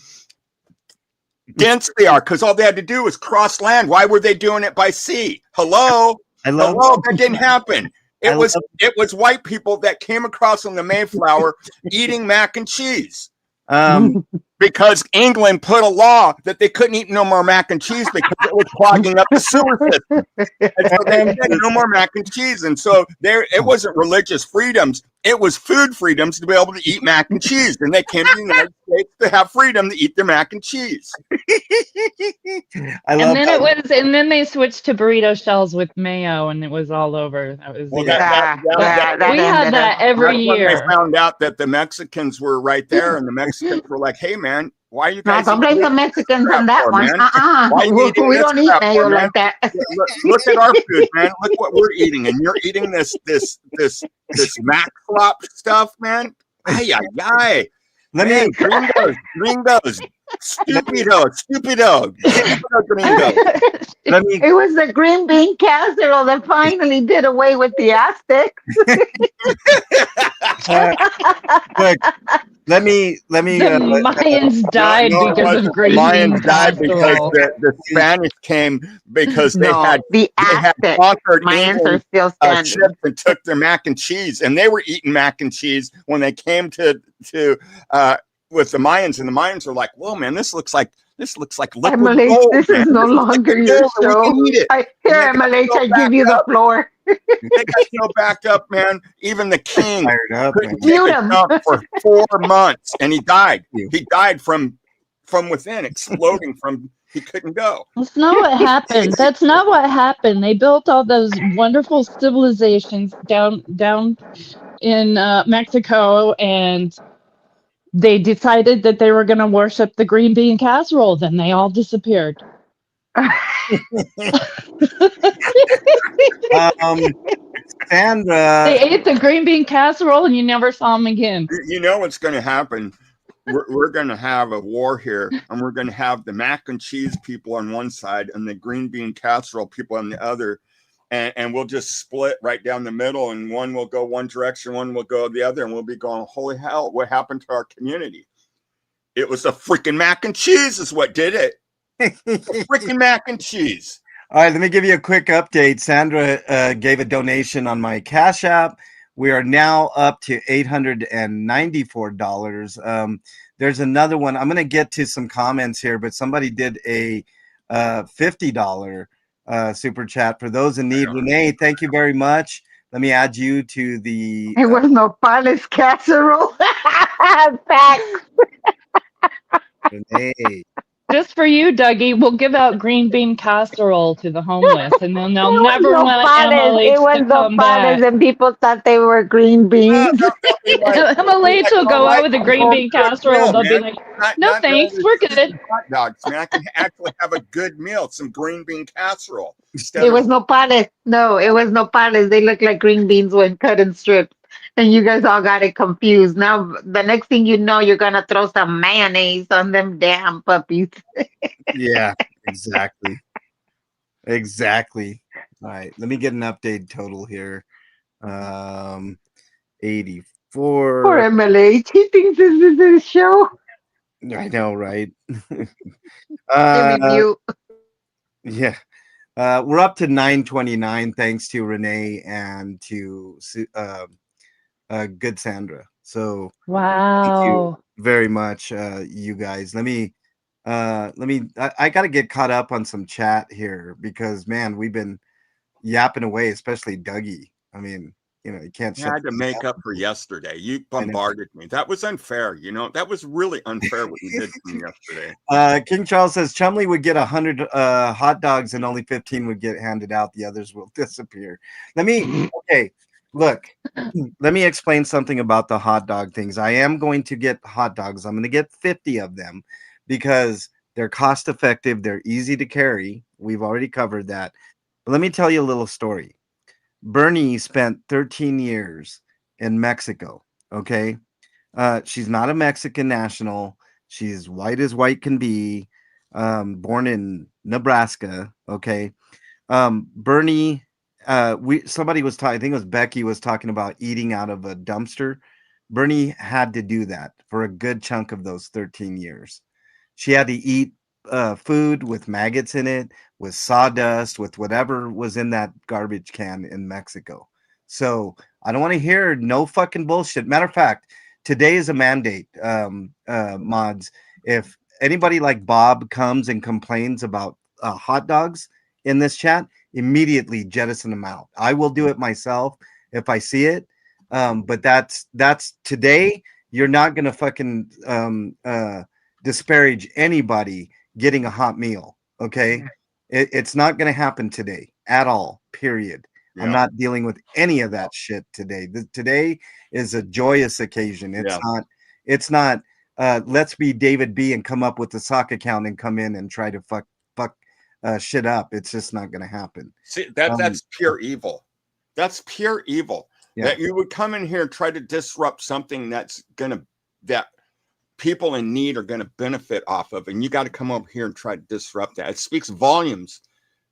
dense they are, because all they had to do was cross land. Why were they doing it by sea? Hello? That didn't happen. It was white people that came across on the Mayflower eating mac and cheese. Because England put a law that they couldn't eat no more mac and cheese because it was clogging up the sewer system. And so they said no more mac and cheese. And so it wasn't religious freedoms. It was food freedoms to be able to eat mac and cheese. And they came to the United States to have freedom to eat their mac and cheese. And then they switched to burrito shells with mayo, and it was all over. That was we had that every year. I found out that the Mexicans were right there, and the Mexicans were like, "Hey, man, Why you No, guys? don't blame the Mexicans on that for, one. man? Why you eating We this don't eat crap mayo for, man? like that. Look at our food, man. Look what we're eating, and you're eating this Mac flop stuff, man. Ay ay ay. Let Man, me gringos, stupido, gringo. let me It was the green bean casserole that finally did away with the Aztecs. look, let me The Mayans died No, it because wasn't. of green Lions bean died because casserole. the Spanish came because they No, had the had Aztecs. conquered Mayans are England still standing. ships and took their mac and cheese, and they were eating mac and cheese when they came to with the Mayans, and the Mayans were like, "Whoa, man, this looks like liquid Emily, gold. this Man. is no This is longer liquid your gold, and we show. can eat it." Here, And they got Emily, so I give backed you the up. floor. They got so backed up, man. Even the king fired up. couldn't Man. take Mute a him. dump for 4 months, and he died. You. He died from within, exploding from. He couldn't go. That's not what happened. That's not what happened. They built all those wonderful civilizations down in Mexico, and they decided that they were going to worship the green bean casserole. Then they all disappeared. Sandra, They ate the green bean casserole, and you never saw them again. You know what's going to happen? We're going to have a war here, and we're going to have the mac and cheese people on one side and the green bean casserole people on the other, and we'll just split right down the middle, and one will go one direction, one will go the other, and we'll be going, holy hell, what happened to our community? It was the freaking mac and cheese is what did it. The freaking mac and cheese. all right, let me give you a quick update. Sandra gave a donation on my Cash App. We are now up to $894. There's another one. I'm going to get to some comments here, but somebody did a $50 super chat for those in need. Renee, thank you very much. Let me add you to the. It was no palace casserole. Facts. Renee. Just for you, Dougie, we'll give out green bean casserole to the homeless, and then they'll It was never no want palace. Emily It was to no come palace, back. and people thought they were green beans. Emily will go out with the green bean casserole. They'll be like, "No, thanks, we're good." Hot dogs, man. I can actually have a good meal, some green bean casserole. It was no palace. No, it was no palace. They look like green beans when cut in strips. And you guys all got it confused. Now, the next thing you know, you're going to throw some mayonnaise on them damn puppies. Yeah, exactly. Exactly. All right, let me get an update total here. 84. Poor Emily. She thinks this is a show. I know, right? They review. Yeah. We're up to 929 thanks to Renee and to Good Sandra. So thank you Wow. very much, you guys. I got to get caught up on some chat here because man, we've been yapping away, especially Dougie. I mean, you can't I had to things make down. up for yesterday. You bombarded me. That was unfair. That was really unfair what you did to me yesterday. King Charles says Chumley would get 100 hot dogs and only 15 would get handed out. The others will disappear. Okay, look, let me explain something about the hot dog things. I am going to get hot dogs. I'm going to get 50 of them because they're cost effective. They're easy to carry. We've already covered that. But let me tell you a little story. Bernie spent 13 years in Mexico. Okay. She's not a Mexican national. She's white as white can be. Born in Nebraska. Okay. Bernie, somebody was talking, I think it was Becky was talking about eating out of a dumpster. Bernie had to do that for a good chunk of those 13 years. She had to eat food with maggots in it, with sawdust, with whatever was in that garbage can in Mexico. So I don't want to hear no fucking bullshit. Matter of fact, today is a mandate, mods. If anybody like Bob comes and complains about hot dogs in this chat, immediately jettison them out. I will do it myself if I see it. But that's today. You're not gonna fucking disparage anybody getting a hot meal. Okay, it's not gonna happen today at all. Period. Yeah. I'm not dealing with any of that shit today. Today is a joyous occasion. It's not let's be David B and come up with a sock account and come in and try to fuck shit up. It's just not going to happen. See, Um, that's pure evil. That's pure evil. Yeah. That you would come in here and try to disrupt something that people in need are gonna benefit off of, and you got to come over here and try to disrupt that. It speaks volumes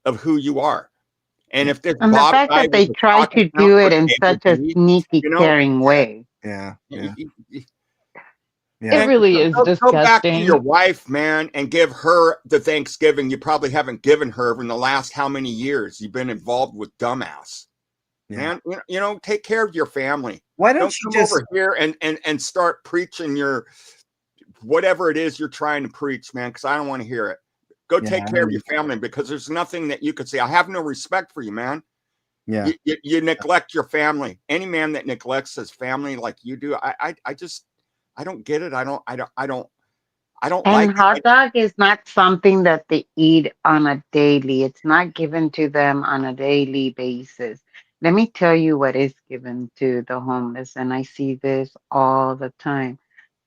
of who you are. And if this And the Bob fact guy that they was a try sock to account do for it in David such a B, sneaky, you know, caring way. yeah. y- y- y- Yeah. It really is go back to disgusting. your wife, man, and give her the Thanksgiving you probably haven't given her in the last how many years you've been involved with dumbass. Yeah. Man, take care of your family. Why Don't don't you come just over here and start preaching your whatever it is you're trying to preach, man, because I don't want to hear it. Go Yeah, take I care of know. your family, because there's nothing that you could say. I have no respect for you, man. yeah. You neglect your family. Any man that neglects his family like you do, I don't get it. I don't like And hot it. dog is not something that they eat on a daily. It's not given to them on a daily basis. Let me tell you what is given to the homeless, and I see this all the time.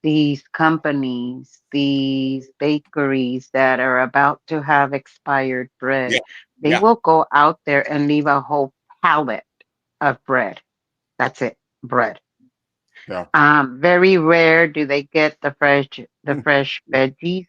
These companies, these bakeries that are about to have expired bread, Yeah, they yeah, will go out there and leave a whole pallet of bread. That's it, bread. yeah. Very rare do they get the fresh veggies,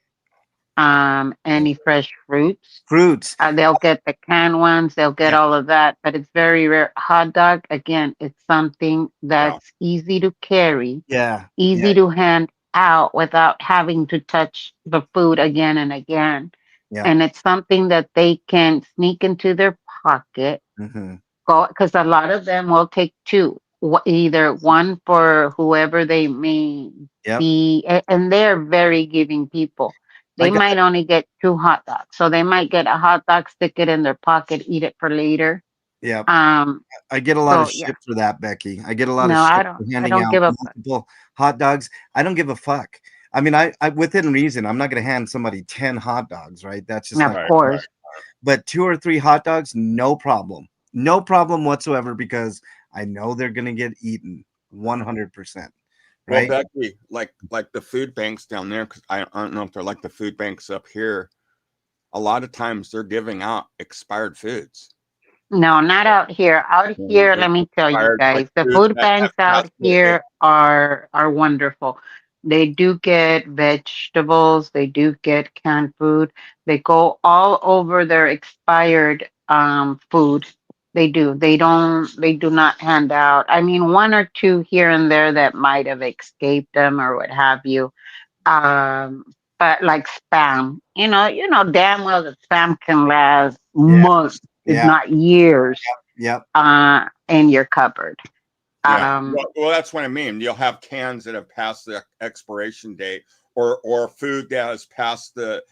any fresh fruits. Fruits. They'll get the canned ones, they'll get Yeah. all of that, but it's very rare. Hot dog, again, it's something Yeah. that's easy to carry, Yeah. easy Yeah. to hand out without having to touch the food again and again. Yeah. And it's something that they can sneak into their pocket, hmm go, because a lot of them will take two, either one for whoever they may Yep. be, and they're very giving people. I They got. might only get two hot dogs, so they might get a hot dog, stick it in their pocket, eat it for later. Yeah. Um, I get a lot of so yeah, shit for that, Becky. I get a lot of no, I shit don't, for I handing don't out give a fuck. multiple hot dogs. I don't give a fuck. I mean, I within reason, I'm not going to hand somebody 10 hot dogs, right? That's just Of not. Right, course, But 2 or 3 hot dogs, no problem. No problem whatsoever because I know they're going to get eaten 100%. Well, Right? Becky, like the food banks down there, because I don't know if they're like the food banks up here. A lot of times they're giving out expired foods. no, not out here. Out here, let me tell you Expired like guys, the food food that banks out has here are wonderful. They do get vegetables, they do get canned food. They go all over their expired food. They do. They do not hand out. I mean, one or two here and there that might have escaped them or what have you. Um, but like spam, you know damn well that spam can last Yeah. months, if Yeah. not years, Yep. in your cupboard. Yeah. Um, Well, that's what I mean. You'll have cans that have passed the expiration date, or food that has passed the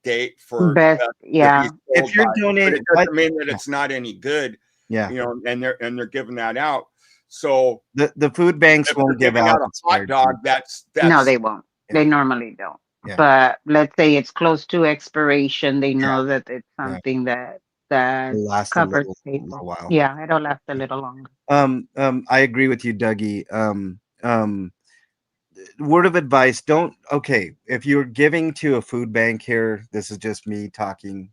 date for best, to be yeah. sold If you're by. But donating, it doesn't mean that it's not any good, yeah. and they're giving that out. So The food banks if they're won't give giving out out a hot expired dog, food. that's No, they won't. Yeah. They normally don't. Yeah. But let's say it's close to expiration. They Yeah. know that it's Yeah. something that It'll last a covers little people. while. Yeah, it'll last a little longer. I agree with you, Dougie. Word of advice, don't if you're giving to a food bank here, this is just me talking.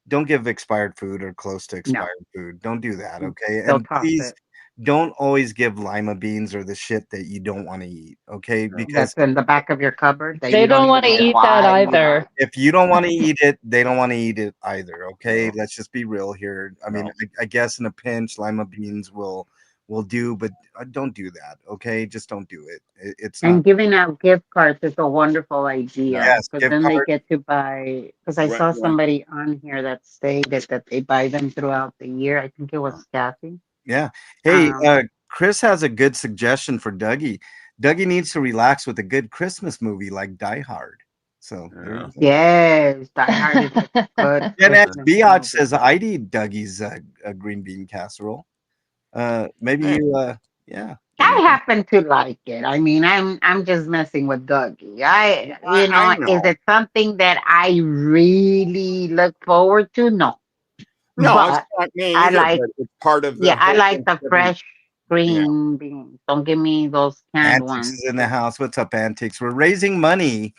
Don't give expired food or close to No, expired food. Don't do that, okay? they'll And toss please it. don't always give lima beans or the shit that you don't want to eat, okay? Because That's in the back of your cupboard that They you don't don't want even to know eat that why. either. if you don't want to eat it, they don't want to eat it either, okay? No. Let's just be real here. I mean, No. I guess in a pinch, lima beans will do, but don't do that, okay? Just don't do it. It's not. And giving out gift cards is a wonderful idea Yes, because gift then they card. get to buy. Because I When, saw when, somebody on here that stated that they buy them throughout the year. I think it was Kathy. Yeah. Hey, Um, Chris has a good suggestion for Dougie. Dougie needs to relax with a good Christmas movie like Die Hard. So there yeah. you go. yes, Die Hard is a good And as Christmas Biatch movie. says, I'd eat Dougie's green bean casserole. Maybe Hey. you, yeah. I happen to like it. I mean, I'm just messing with Dougie. I Is know. it something that I really look forward to? No, No, it's but not me I either. like, But it's part of the yeah, I whole like the Thanksgiving. fresh green beans. Don't give me those canned Antiques ones. is in the house. What's up, Antiques? We're raising money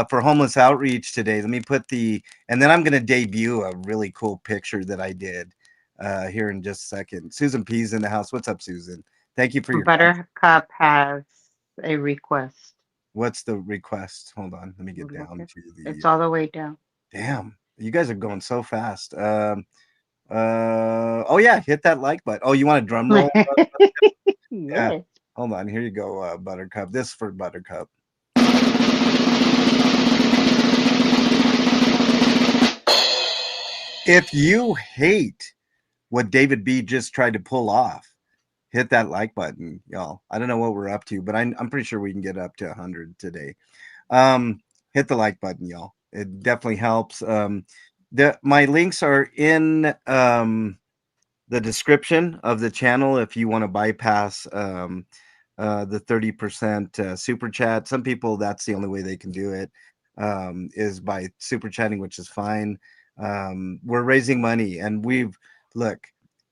for homeless outreach today. Let me put and then I'm going to debut a really cool picture that I did here in just a second. Susan P's in the house. What's up, Susan? Thank you for your contribution. Buttercup has a request. What's the request? Hold on. Let me get Look down at- to It's the. all the way down. Damn, you guys are going so fast. Oh yeah, hit that like button. Oh, you want a drum roll? Yeah. Yes. Hold on. Here you go, Buttercup. This for Buttercup. If you hate what David B just tried to pull off, hit that like button, y'all. I don't know what we're up to, but I'm pretty sure we can get up to 100 today. Hit the like button, y'all. It definitely helps. My links are in the description of the channel if you want to bypass the 30% super chat. Some people, that's the only way they can do it, is by super chatting, which is fine. We're raising money, and we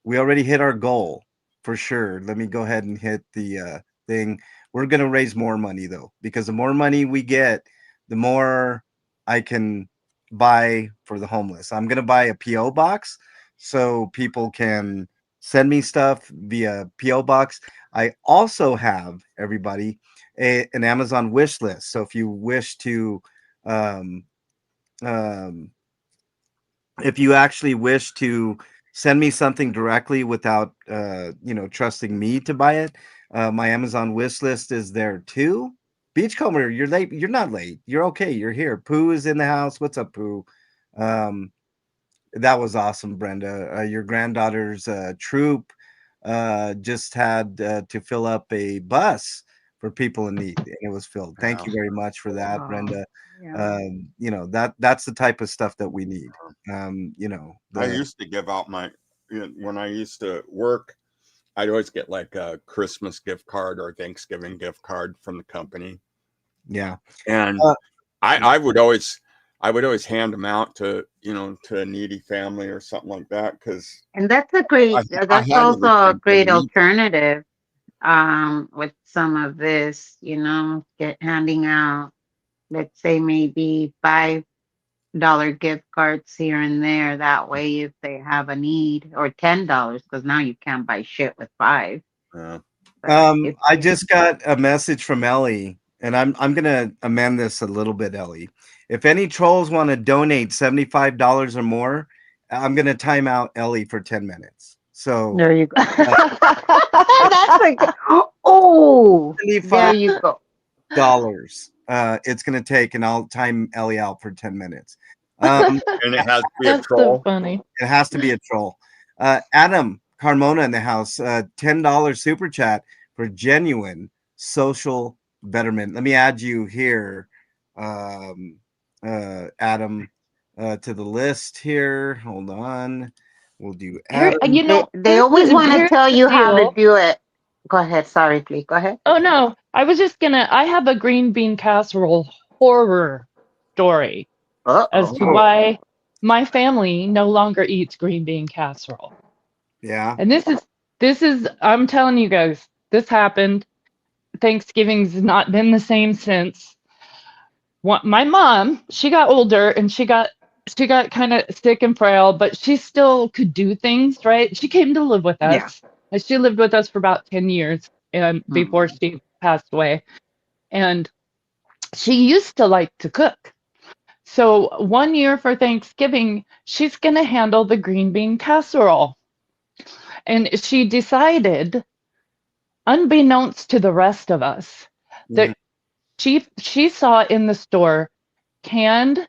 already hit our goal for sure. Let me go ahead and hit the thing. We're going to raise more money though, because the more money we get, the more I can buy for the homeless. I'm going to buy a PO box so people can send me stuff via PO box. I also have, everybody, an Amazon wish list. So if you wish to um, um, if you actually wish to send me something directly without trusting me to buy it, my Amazon wish list is there too. Beachcomber, you're late. You're not late. You're okay. You're here. Pooh is in the house. What's up, Pooh? That was awesome, Brenda. Your granddaughter's troop just had to fill up a bus for people in need, and it was filled. Thank you very much for that, Wow. Brenda. Yeah. That's the type of stuff that we need. I used to give out when I used to work, I'd always get like a Christmas gift card or a Thanksgiving gift card from the company. Yeah. And I would always hand them out to a needy family or something like that, because And that's a great, that's had also a everything great I need. alternative with some of this, handing out, let's say maybe $5 gift cards here and there. That way, if they have a need, or $10, because now you can't buy shit with 5. But if I just got a message from Ellie, and I'm gonna amend this a little bit, Ellie. If any trolls want to donate $75 or more, I'm gonna time out Ellie for 10 minutes. So there you go. That's like, oh, there you go. $75 it's gonna take, and I'll time Ellie out for 10 minutes. And it has to be a That's troll. so funny. It has to be a troll. Adam Carmona in the house, $10 super chat for genuine social betterment. Let me add you here, Adam, to the list here. Hold on. We'll do Here, Adam. They always want to here's tell the you how to deal. do it. Go ahead. Sorry, please. Go ahead. Oh no, I was just gonna. I have a green bean casserole horror story as to why my family no longer eats green bean casserole. Yeah. And this is. I'm telling you guys, this happened. Thanksgiving's not been the same since. My mom, she got older and she got kind of sick and frail, but she still could do things, right? She came to live with Yeah. us. And she lived with us for about 10 years before she passed away. And she used to like to cook. So one year for Thanksgiving, she's going to handle the green bean casserole. And she decided, unbeknownst to the rest of us, that she saw in the store canned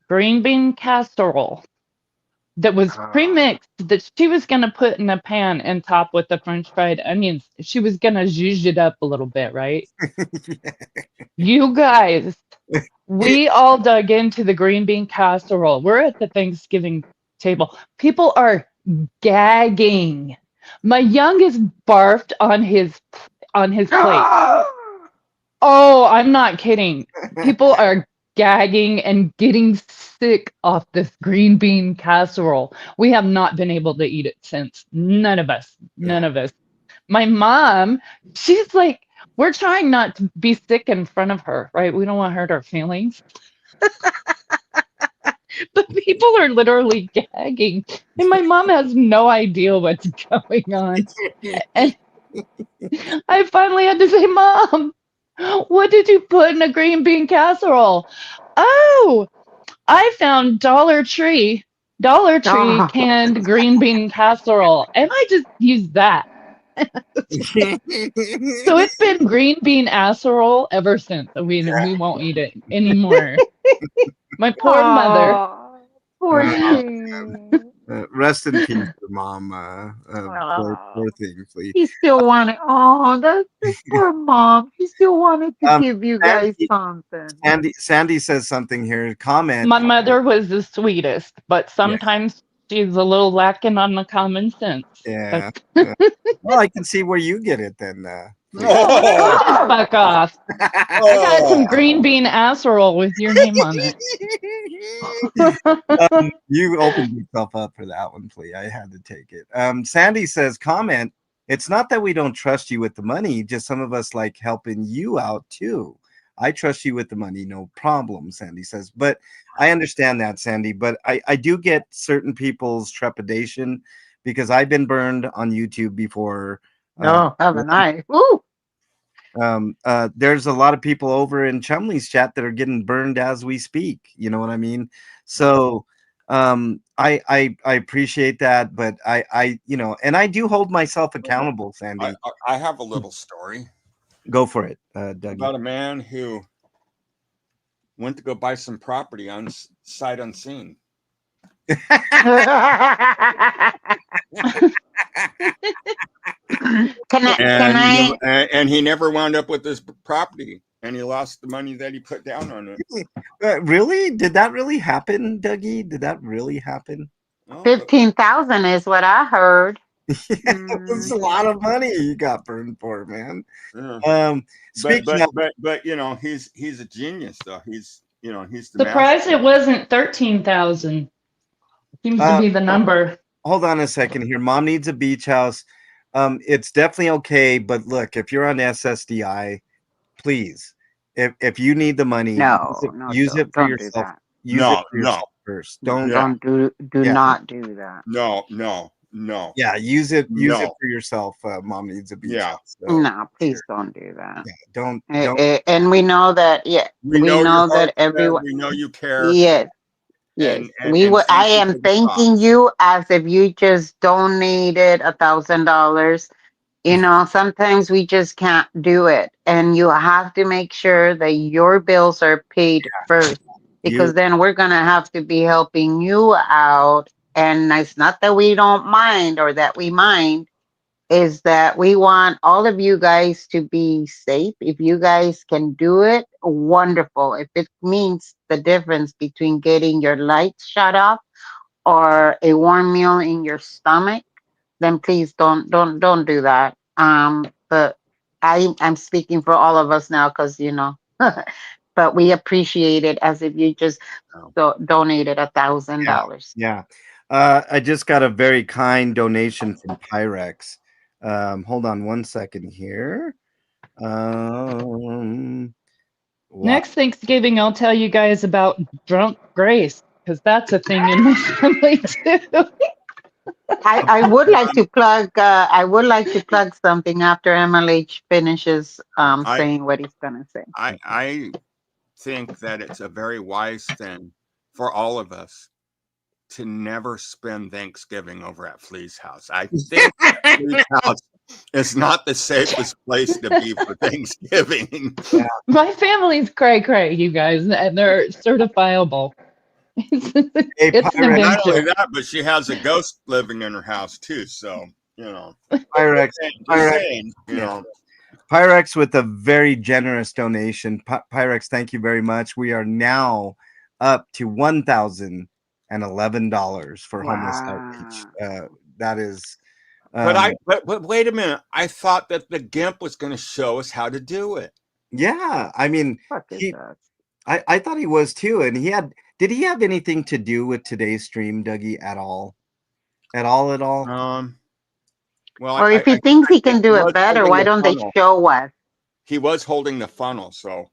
green bean casserole that was pre-mixed that she was going to put in a pan and top with the french fried onions. She was going to zhuzh it up a little bit, right? You guys, we all dug into the green bean casserole. We're at the Thanksgiving table. People are gagging. My youngest barfed on his plate. Oh, I'm not kidding. People are gagging and getting sick off this green bean casserole. We have not been able to eat it since. None of us. my mom, she's like, we're trying not to be sick in front of her, right? We don't want to hurt her feelings. But people are literally gagging, and my mom has no idea what's going on. And I finally had to say, Mom, what did you put in a green bean casserole? Oh, I found Dollar Tree Oh. canned green bean casserole, and I just used that. So it's been green bean casserole ever since. We won't eat it anymore. My poor mother. Oh, poor thing. Rest in peace, your mom. Oh, Poor thing, Flea. he still wanted. Oh, that's this poor mom. He still wanted to Um, give you guys Sandy, something. Sandy says something here. Comment. My mother was the sweetest, but Yeah, sometimes she's a little lacking on the common sense. yeah. That's Well, I can see where you get it then. Flea. Oh, fuck off. I got some green bean casserole with your name on it. You opened yourself up for that one, Flea. I had to take it. Sandy says, comment. It's not that we don't trust you with the money, just some of us like helping you out too. I trust you with the money, no problem, Sandy says. But I understand that, Sandy. But I do get certain people's trepidation because I've been burned on YouTube before. No, haven't I? Ooh. There's a lot of people over in Chumley's chat that are getting burned as we speak. You know what I mean? So I appreciate that, but I and I do hold myself accountable, Sandy. I have a little story Go for it, Dougie. about a man who went to go buy some property on sight unseen. And he never wound up with this property, and he lost the money that he put down on it. Really? Did that really happen, Dougie? Did that really happen? Oh, 15,000 is what I heard. That's a lot of money you got burned for, man. yeah. Speaking of, but he's a genius though. He's the Surprised it wasn't 13,000. Seems to be the number. hold on a second here. Mom needs a beach house. It's definitely okay, but look, if you're on SSDI, please, if you need the money, use it for yourself. Do that. Use it for yourself first. Don't do Yeah. not do that. No. Yeah, use it No. for yourself. Mom needs a beach Yeah. house. So, No, please don't do that. yeah, don't And we know that. Yeah, We we know, know your that heart's there. everyone. We know you care. Yes, yes. And We would. I thank you am for the thought. thanking you as if you just donated $1,000. You know, sometimes we just can't do it, and you have to make sure that your bills are paid first, because then we're gonna have to be helping you out. And it's not that we don't mind or that we mind, is that we want all of you guys to be safe. If you guys can do it, wonderful. If it means the difference between getting your lights shut off or a warm meal in your stomach, then please don't do that. But I'm speaking for all of us now, because but we appreciate it as if you just donated $1,000. Yeah. I just got a very kind donation from Pyrex. Hold on one second here. Next Thanksgiving, I'll tell you guys about Drunk Grace, because that's a thing in my family too. I would like to plug. I would like to plug something after MLH finishes saying what he's gonna say. I think that it's a very wise thing for all of us to never spend Thanksgiving over at Flea's house. I think Flea's house is not the safest place to be for Thanksgiving. My family's cray, you guys, and they're certifiable. It's an Not only adventure. that, but she has a ghost living in her house too. So Pyrex, Pyrex, with a very generous donation. Pyrex, thank you very much. We are now up to $1,011 for homeless outreach. That is. But wait a minute. I thought that the GIMP was going to show us how to do it. Yeah, I mean, I thought he was too, and did he have anything to do with today's stream, Dougie, at all? At all? Well, Or if he thinks he can do he it was better, holding why the don't they funnel. show us? He was holding the funnel, so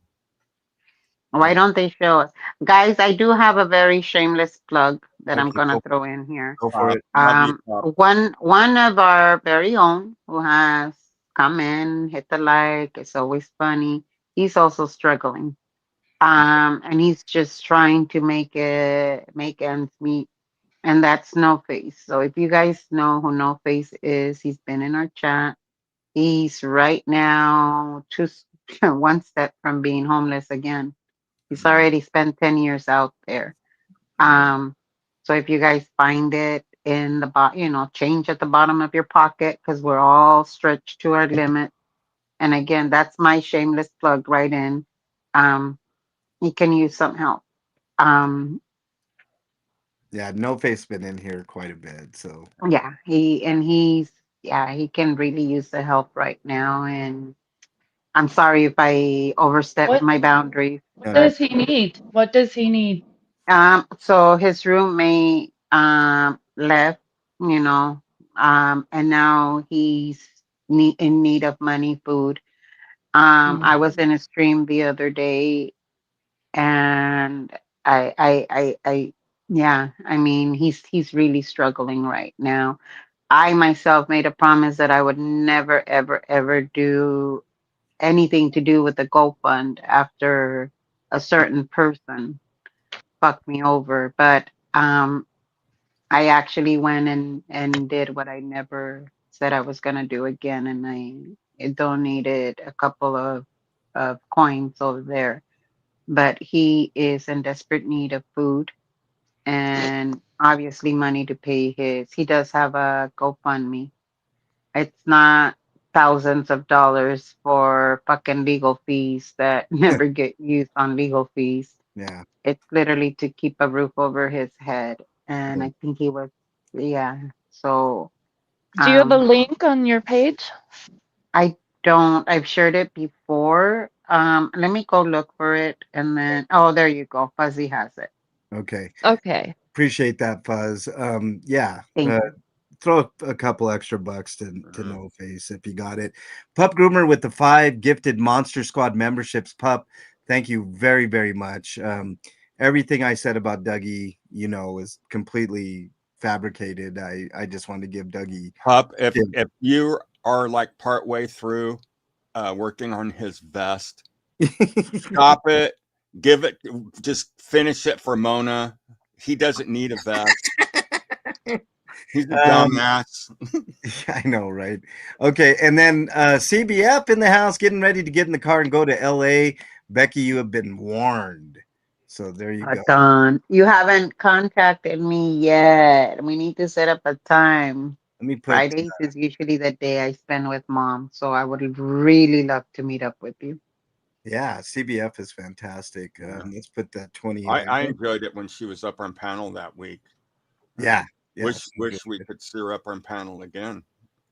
Why don't they show us? Guys, I do have a very shameless plug that I'm Okay, gonna throw in here. go for it. love you, One of our very own who has come in, hit the like, it's always funny. He's also struggling. And he's just trying to make ends meet. And that's No Face. So if you guys know who No Face is, he's been in our chat. He's right now just one step from being homeless again. He's already spent 10 years out there. Um, so if you guys find it in the change at the bottom of your pocket, because we're all stretched to our limit. And again, that's my shameless plug right in. Um, you can use some help. Um, Yeah, No Face been in here quite a bit, so yeah, he can really use the help right now. And I'm sorry if I overstepped What my boundaries, what but does he need? What does he need? so his roommate left, and now he's in need of money, food. I was in a stream the other day, and I yeah, I mean, he's really struggling right now. I myself made a promise that I would never, ever, ever do anything to do with the GoFund after a certain person fucked me over. But I actually went and did what I never said I was gonna do again, and I donated a couple of coins over there. But he is in desperate need of food and obviously money to pay his. He does have a GoFundMe. It's not thousands of dollars for fucking legal fees that never get used on legal fees. yeah. It's literally to keep a roof over his head. And I think he was, yeah. So Do you have a um, link on your page? I don't, I've shared it before. Let me go look for it. And then, oh, there you go. Fuzzy has it. Okay. Okay. Appreciate that, Fuzz. Yeah. Thank you. Throw a couple extra bucks to Mhm. No Face if you got it. Pup Groomer with the 5 gifted Monster Squad memberships. Pup, thank you very, very much. Everything I said about Dougie, is completely fabricated. I just wanted to give Dougie. Pup. If Yeah. you are like partway through working on his vest, stop it. Give it. Just finish it for Mona. He doesn't need a vest. He's a dumbass. I know, right? Okay, and then CBF in the house, getting ready to get in the car and go to LA. Becky, you have been warned. So there you go. Don, you haven't contacted me yet. We need to set up a time. Let me put Fridays is usually the day I spend with mom, so I would really love to meet up with you. yeah, CBF is fantastic. Yeah. Let's put that 20. I enjoyed it when she was up on panel that week. Yeah. Wish we could see her up on panel again.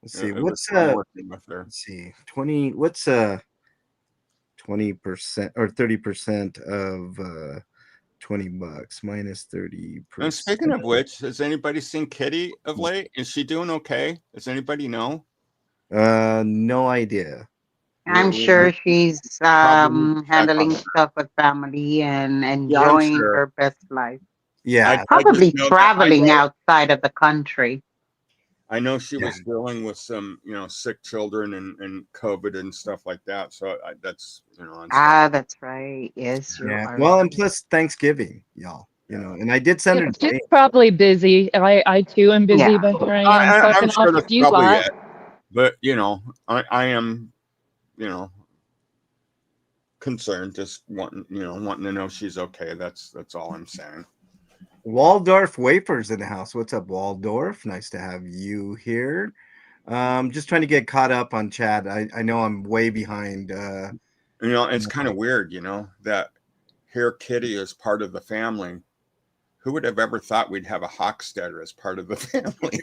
Let's see. It was What's fun working with her. let's see. 20 what's 20% or 30% of $20 minus 30%. And speaking of which, has anybody seen Kitty of late? Is she doing okay? Does anybody know? No idea. I'm sure she's Probably check on handling her. stuff with family and Yeah, I'm enjoying sure. her best life. Yeah. I just Probably know that- traveling outside of the country. I know she was dealing with some, sick children and COVID and stuff like that. So that's, That's right. Yes, you Yeah. are. Well, and right. plus Thanksgiving, y'all. And I did send her. She's probably busy. I too am busy, Yeah. but here I am I'm sucking sure off that's a few probably lot. it. But I am, concerned, just wanting to know she's okay. That's all I'm saying. Waldorf Wafers in the house. What's up, Waldorf? Nice to have you here. Just trying to get caught up on chat. I know I'm way behind. It's kind of weird, that here Kitty is part of the family. Who would have ever thought we'd have a Hochstetter as part of the family?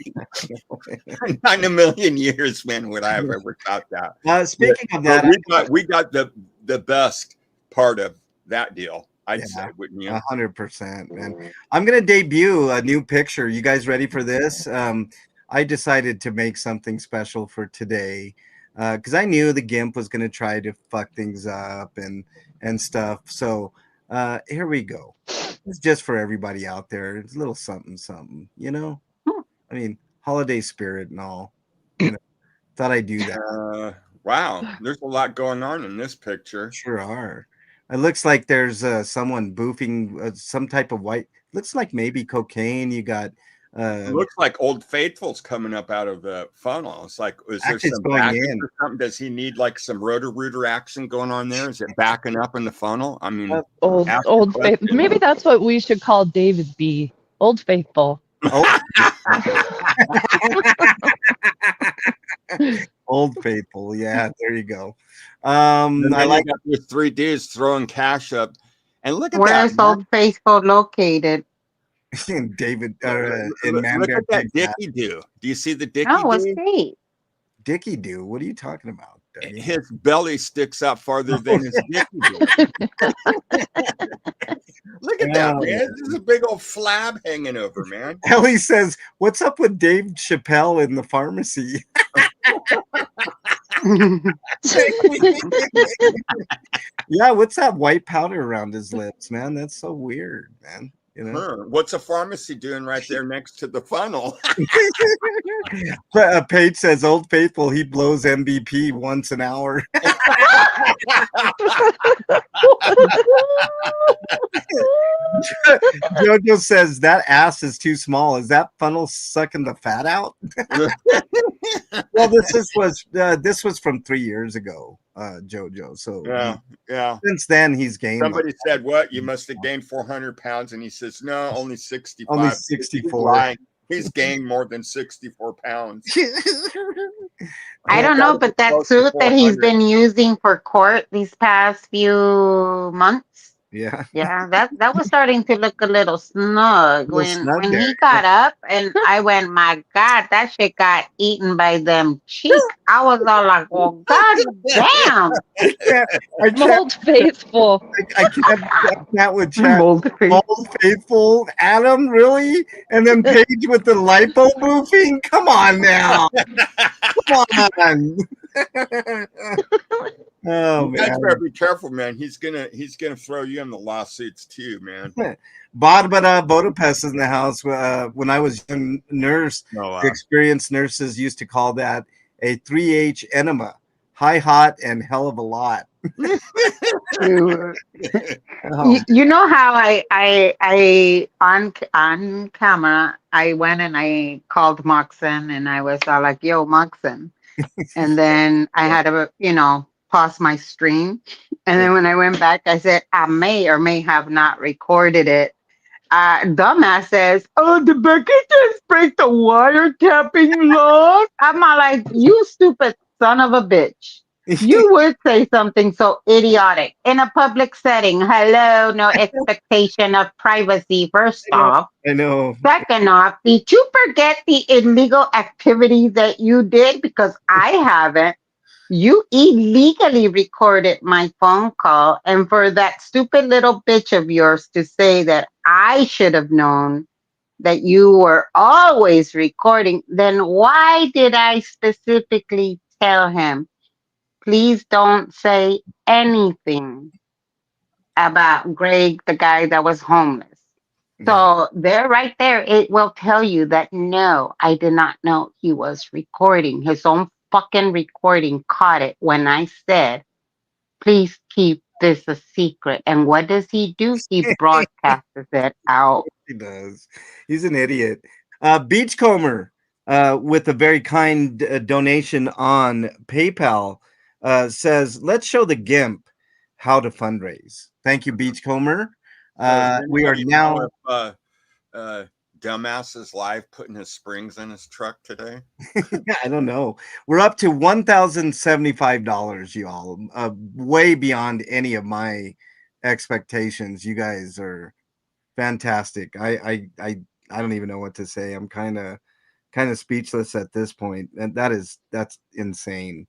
Not in a million years, man, would I have ever thought that. Speaking of But that, we got the best part of that deal. I'd say, wouldn't you? 100%, man. I'm gonna debut a new picture. You guys ready for this? I decided to make something special for today because I knew the GIMP was going to try to fuck things up and stuff. So here we go. It's just for everybody out there. It's a little something, something, you know? Hmm. I mean, holiday spirit and all. You know, thought I'd do that. Wow, there's a lot going on in this picture. Sure are. It looks like there's someone boofing some type of white. Looks like maybe cocaine. You got. It looks like Old Faithful's coming up out of the funnel. It's like, is there Actually, it's some going baggage in. or something? Does he need like some rotor-rooter action going on there? Is it backing up in the funnel? I mean, Old ask the Old Faithful. question. Maybe that's what we should call David B. Old Faithful. Oh, Old Faithful. Yeah, there you go. And I then like you got these three dudes throwing cash up. And look at Where that. is Old Faithful located? David in Look Manbear at that Texas. Dicky do. Do you see the Dicky Oh, what do? state? Dicky do. What are you talking about, Dougie? His belly sticks out farther than his Dicky do. Look at that, Oh, man. This is a big old flab hanging over, man. Ellie says, "What's up with Dave Chappelle in the pharmacy?" Yeah, what's that white powder around his lips, man? That's so weird, man. You know. Huh. What's a pharmacy doing right there next to the funnel? Paige says, "Old Faithful, he blows MVP once an hour." Jojo says that ass is too small. Is that funnel sucking the fat out? Well, this was from 3 years ago, Jojo. So yeah. since then he's gained Somebody said, "What? You must have gained 400 pounds," and he says, "No, only 65." only He's 64. lying. He's gained more than 64 pounds. I don't know, but that Close to suit that he's 400. been using for court these past few months, Yeah. yeah, that was starting to look a little snug Little snug when there. he got up, and I went, my God, that shit got eaten by them cheeks. I was all like, "Oh God damn!" I can't. Old Faithful. I can't with chat. Mold face. Old Faithful, Adam, really? And then Paige with the lipo boofing? Come on now. Come on. Oh You guys man. better be careful, man. He's gonna throw you in the lawsuits too, man. Barbara Budapest is in the house. When I was a young nurse, No, the experienced nurses used to call that a 3H enema. High, hot, and hell of a lot. You, Oh, you know how I on camera I went and I called Moxon and I was all like, "Yo, Moxon," and then I had to pause my stream, and then when I went back, I said I may or may have not recorded it. Dumbass says, "Oh, the bucket just break the wiretapping laws." I'm all like, "You stupid son of a bitch." You would say something so idiotic in a public setting. Hello, no expectation of privacy, first off. I know. Second off, did you forget the illegal activities that you did? Because I haven't. You illegally recorded my phone call, and for that stupid little bitch of yours to say that I should have known that you were always recording, then why did I specifically tell him? Please don't say anything about Greg, the guy that was homeless. So there, right there, it will tell you that no, I did not know he was recording. His own fucking recording caught it when I said, "Please keep this a secret." And what does he do? He broadcasts it out. He does. He's an idiot. Beachcomber, with a very kind donation on PayPal, says, "Let's show the GIMP how to fundraise." Thank you, Beachcomber. We are now. Dumbass is live putting his springs in his truck today. I don't know. We're up to $1,075, y'all. Way beyond any of my expectations. You guys are fantastic. I don't even know what to say. I'm kind of speechless at this point, and that's insane.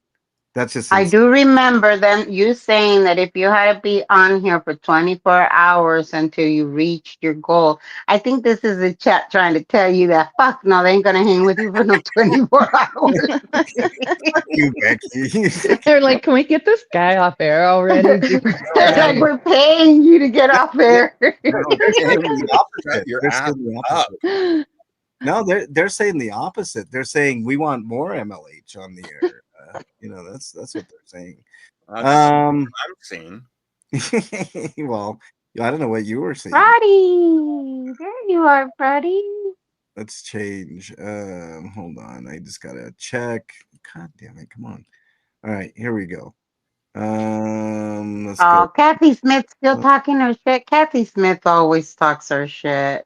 That's just I insane. do remember them you saying that if you had to be on here for 24 hours until you reached your goal. I think this is a chat trying to tell you that fuck no, they ain't gonna hang with you for no 24 hours. You, Becky. They're like, can we get this guy off air already? Jesus It's like Christ. we're paying you to get off there. No, They're saying you the shut opposite. your They're ass saying the up. opposite. No, they're saying the opposite. They're saying we want more MLH on the air. That's what they're saying. That's what Um, I'm seeing. well, I don't know what you were saying. Freddie, there you are, Freddie. Let's change. Hold on. I just gotta check. God damn it! Come on. All right, here we go. Let's go. Oh, Kathy Smith's still talking her shit. Kathy Smith always talks her shit,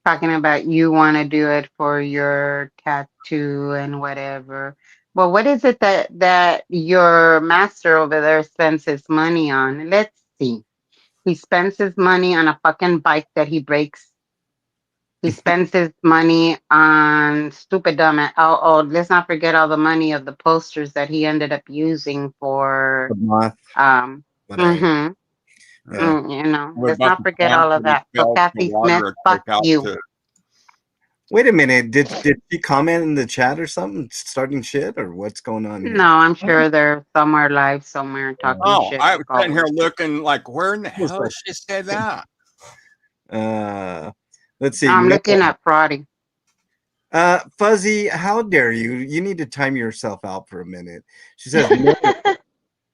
talking about you want to do it for your tattoo and whatever. Well, what is it that your master over there spends his money on? Let's see. He spends his money on a fucking bike that he breaks. He spends his money on stupid dumb. Let's not forget all the money of the posters that he ended up using for The moth, um. but hmm yeah. What let's about not the forget plant all of that he that. So sells the Kathy Smith, water to fuck take out you. to? Wait a minute. Did she comment in the chat or something, starting shit, or what's going on No, here? I'm sure they're somewhere live somewhere talking Oh, shit I like was sitting here always. looking like, where in the What's hell did she say that? Let's see. I'm looking at Friday. Fuzzy, how dare you? You need to time yourself out for a minute. She says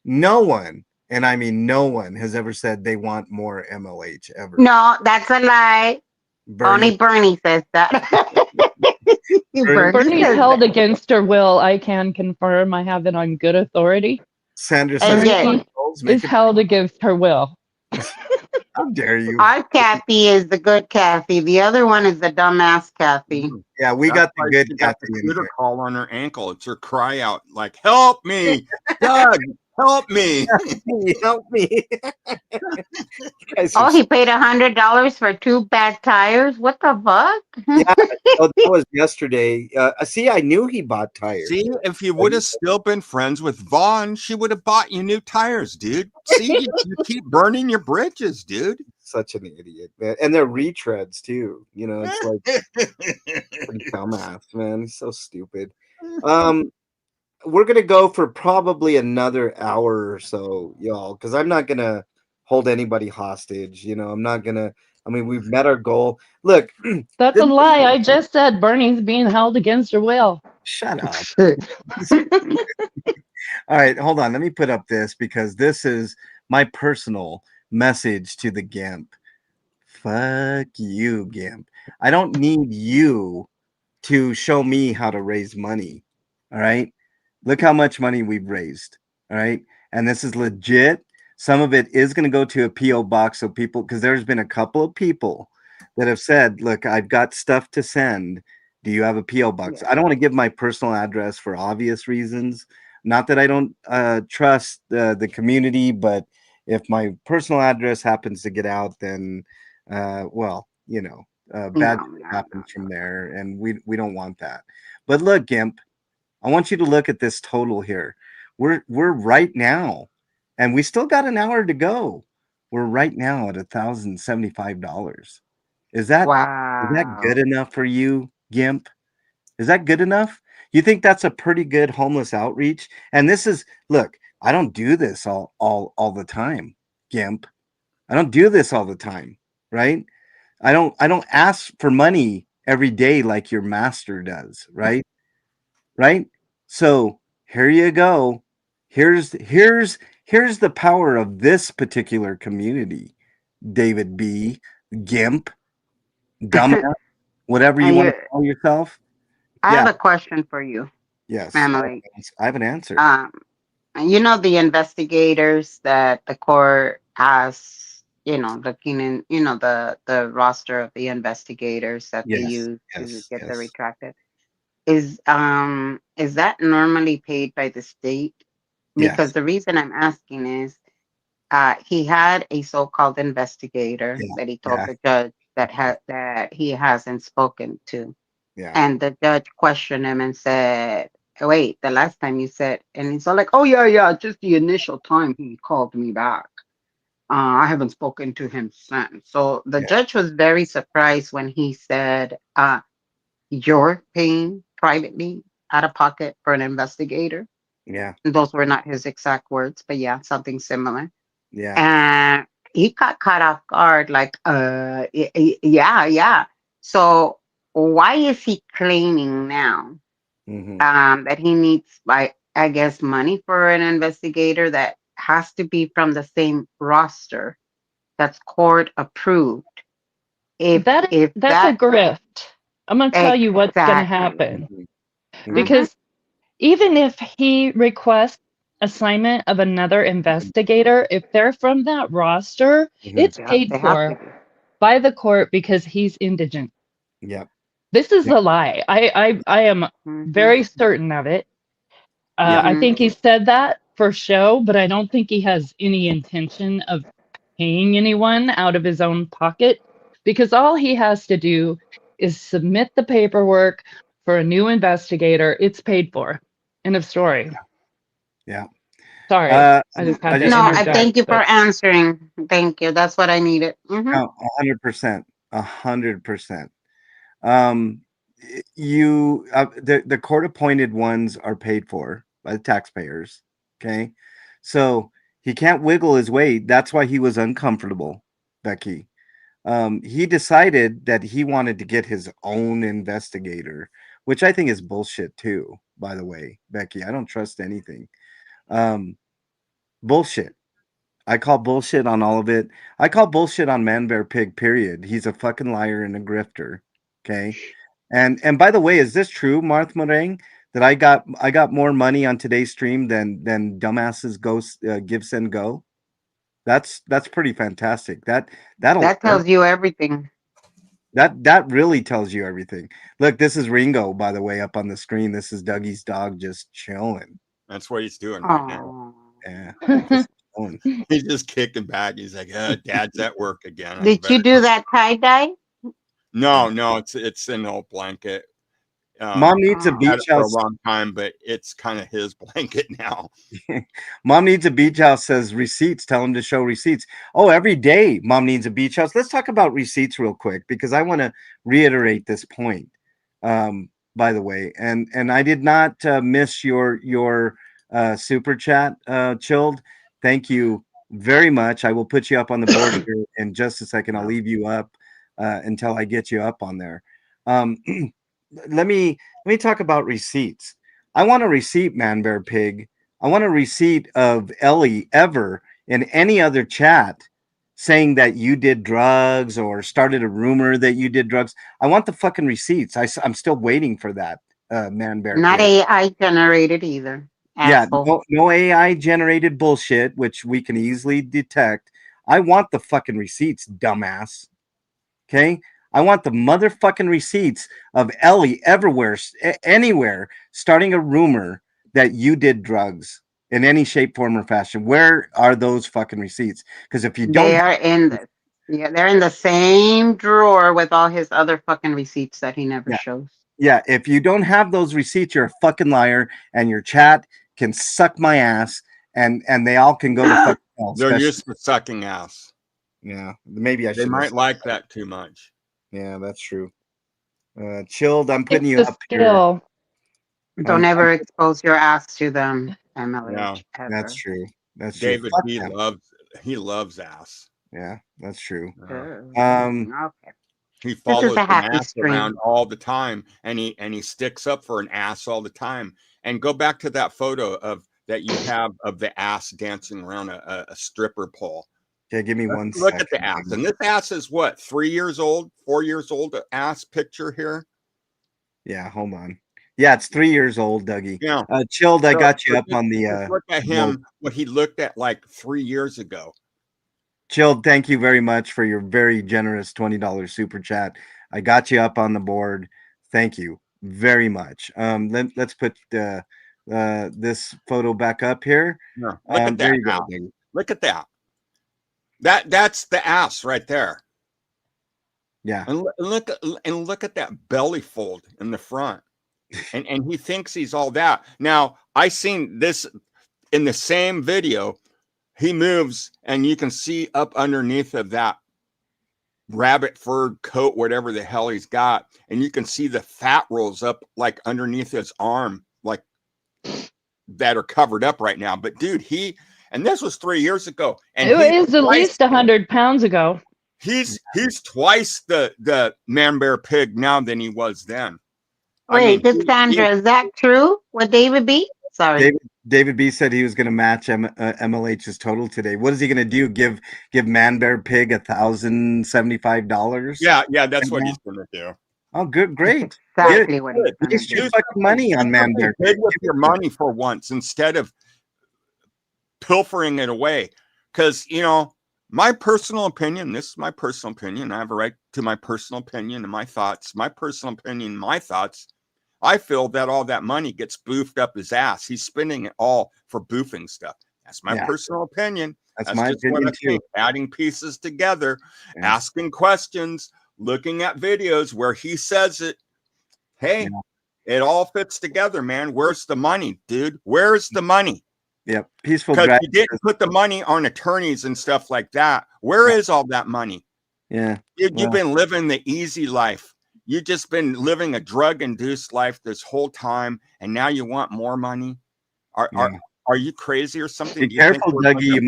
no one, and I mean no one, has ever said they want more MLH ever. No, that's a lie. Bernie, Only Bernie says that. Bernie Bernie's says held that. against her will. I can confirm. I have it on good authority. Sandra And says, yet, Bernie make is it. held against her will. How dare you? our Kathy is the good Kathy. The other one is the dumbass Kathy. Yeah, we That's got the why good she got Kathy the in computer here. call on her ankle. It's her cry out, like, help me, Doug, help me. Help me. Guys are Oh, he paid $100 for 2 bad tires. What the fuck? yeah, oh, that was yesterday. See, I knew he bought tires. See, if you would have still been friends with Vaughn, she would have bought you new tires, dude. See, you keep burning your bridges, dude. Such an idiot, man. And they're retreads too. It's like pretty dumbass, man. He's so stupid. We're gonna go for probably another hour or so, y'all, because I'm not gonna hold anybody hostage. I'm not gonna. I mean, we've met our goal. Look, That's a lie. I just said Bernie's being held against her will. shut up. All right, hold on. Let me put up this because this is my personal message to the GIMP. Fuck you, GIMP. I don't need you to show me how to raise money. All right. Look how much money we've raised. All right. And this is legit. Some of it is going to go to a P.O. box. So people, because there's been a couple of people that have said, look, I've got stuff to send. Do you have a P.O. box? Yeah. I don't want to give my personal address for obvious reasons. Not that I don't trust the community, but if my personal address happens to get out, then, well, bad No, no, happens no. from there, and we don't want that. But look, Gimp, I want you to look at this total here. We're right now, and we still got an hour to go. We're right now at $1,075. Is that good Wow. enough for you, Gimp? Is that good enough? You think that's a pretty good homeless outreach? And this is look, I don't do this all the time, Gimp. I don't do this all the time, right? I don't ask for money every day like your master does, right? Right? So here you go. Here's the power of this particular community, David B, Gimp, dumbass, whatever you And want to you, call yourself. I have Yeah, a question for you, yes. Emily. I have an answer. Um, and you know the investigators that the court has, looking in, the roster of the investigators that they Yes, use to yes, get the yes, retracted. Is that normally paid by the state? Because yes. the reason I'm asking is he had a so-called investigator Yeah, that he told yeah, the judge that he hasn't spoken to. yeah. And the judge questioned him and said, wait, the last time you said, and he's all like, oh yeah, just the initial time he called me back. I haven't spoken to him since. So the Yeah. judge was very surprised when he said, you're paying privately out of pocket for an investigator. Yeah. Those were not his exact words, but yeah, something similar. Yeah. And he got caught off guard, like, yeah. So why is he claiming now Hmm. that he needs, like, I guess, money for an investigator that has to be from the same roster that's court approved? If That's a that grift. I'm going to tell you what's going to exactly, happen. Hmm. Mhm. Because even if he requests assignment of another investigator, if they're from that roster, Hmm. it's Yeah, paid they have to for be. by the court because he's indigent. Yep. This is Yeah. a lie. I am Mhm. very certain of it. Yeah. I Mhm. think he said that for show, but I don't think he has any intention of paying anyone out of his own pocket because all he has to do is submit the paperwork for a new investigator. It's paid for. End of story. Yeah. Sorry, Uh, I just I had to just No, want to I say, thank interject. you for But answering. Thank you. That's what I needed. no, 100%, 100%. Um, the court appointed ones are paid for by the taxpayers. Okay, so he can't wiggle his way. That's why he was uncomfortable, Becky. He decided that he wanted to get his own investigator, which I think is bullshit too. By the way, Becky, I don't trust anything. Um, Bullshit. I call bullshit on all of it. I call bullshit on Man Bear Pig. Period. He's a fucking liar and a grifter. Okay. And by the way, is this true, Marth Morang, that I got more money on today's stream than dumbasses go give send go? That's pretty fantastic. That'll That tells you everything. that really tells you everything. Look, this is Ringo, by the way, up on the screen. This is Dougie's dog just chilling. That's what he's doing right now. Oh, Yeah, I just chilling. He's just kicking back. He's like, Dad's at work again. I did you better do that tie dye? No, it's an old blanket. Mom needs a Oh, Had it beach for a house. long time, but it's kind of his blanket now. Mom needs a beach house says receipts. Tell him to show receipts. Oh, every day mom needs a beach house. Let's talk about receipts real quick because I want to reiterate this point. By the way, and I did not miss your super chat, chilled. Thank you very much. I will put you up on the board here in just a second. I'll leave you up until I get you up on there. Um, let me talk about receipts. I want a receipt, Man Bear Pig. I want a receipt of Ellie ever in any other chat saying that you did drugs or started a rumor that you did drugs. I want the fucking receipts. I'm still waiting for that, Man Bear not Pig. AI generated either, Yeah, asshole. no AI generated bullshit, which we can easily detect. I want the fucking receipts, dumbass. Okay. I want the motherfucking receipts of Ellie everywhere, anywhere, starting a rumor that you did drugs in any shape, form, or fashion. Where are those fucking receipts? Because if you don't, They are in the Yeah, they're in the same drawer with all his other fucking receipts that he never yeah, shows. yeah, if you don't have those receipts, you're a fucking liar, and your chat can suck my ass, and they all can go to fucking hell. They're Especially, used to sucking ass. yeah, maybe I They should. might like that too much. Yeah, that's true. Chilled. I'm putting it's you a up here. skill. Don't ever expose your ass to them, Emily. Yeah, That's Ever. true. That's true. David, Fuck them. he loves ass. Yeah, that's true. Okay. He This is follows a an happy ass around stream. all the time, and he sticks up for an ass all the time. And go back to that photo of that you have of the ass dancing around a stripper pole. Okay, give me one Look second. at the ass, and this ass is what, 3 years old, 4 years old? Ass picture here. Yeah, hold on. Yeah, it's 3 years old, Dougie. Yeah, Chilled. I so, got you so up on the just look at board. him. What he looked at like 3 years ago. Chilled. Thank you very much for your very generous $20 super chat. I got you up on the board. Thank you very much. Let's put this photo back up here. Yeah, look at There that you go, ass. Dougie. Look at that. That's the ass right there. Yeah. And look at that belly fold in the front. and he thinks he's all that. Now, I seen this in the same video. He moves, and you can see up underneath of that rabbit fur coat, whatever the hell he's got, and you can see the fat rolls up like underneath his arm, like that are covered up right now. But dude, and this was 3 years ago, and It he was at least 100 pounds ago. he's twice the man bear pig now than he was then. Wait, Cassandra, is that true? What David B? Sorry. David B said he was going to match MLH's total today. What is he going to do? Give Man Bear Pig $1,075? Yeah, that's what he's going to do. Oh, good, great. Exactly what he's Get gonna your do. fucking money on Man Bear Big Pig. with your money for once instead of pilfering it away. Because my personal opinion. This is my personal opinion. I have a right to my personal opinion and my thoughts. My personal opinion, my thoughts. I feel that all that money gets boofed up his ass. He's spending it all for boofing stuff. That's my personal opinion. That's my just what opinion I too. think. Adding pieces together, Yeah. asking questions, looking at videos where he says it. Hey, it all fits together, man. Where's the money, dude? Where's the money? Yep. Peaceful Because Dragon. you didn't put the money on attorneys and stuff like that. Where is all that money? Yeah. Dude, you've been living the easy life. You've just been living a drug-induced life this whole time, and now you want more money. Are you crazy or something? Be careful, Dougie.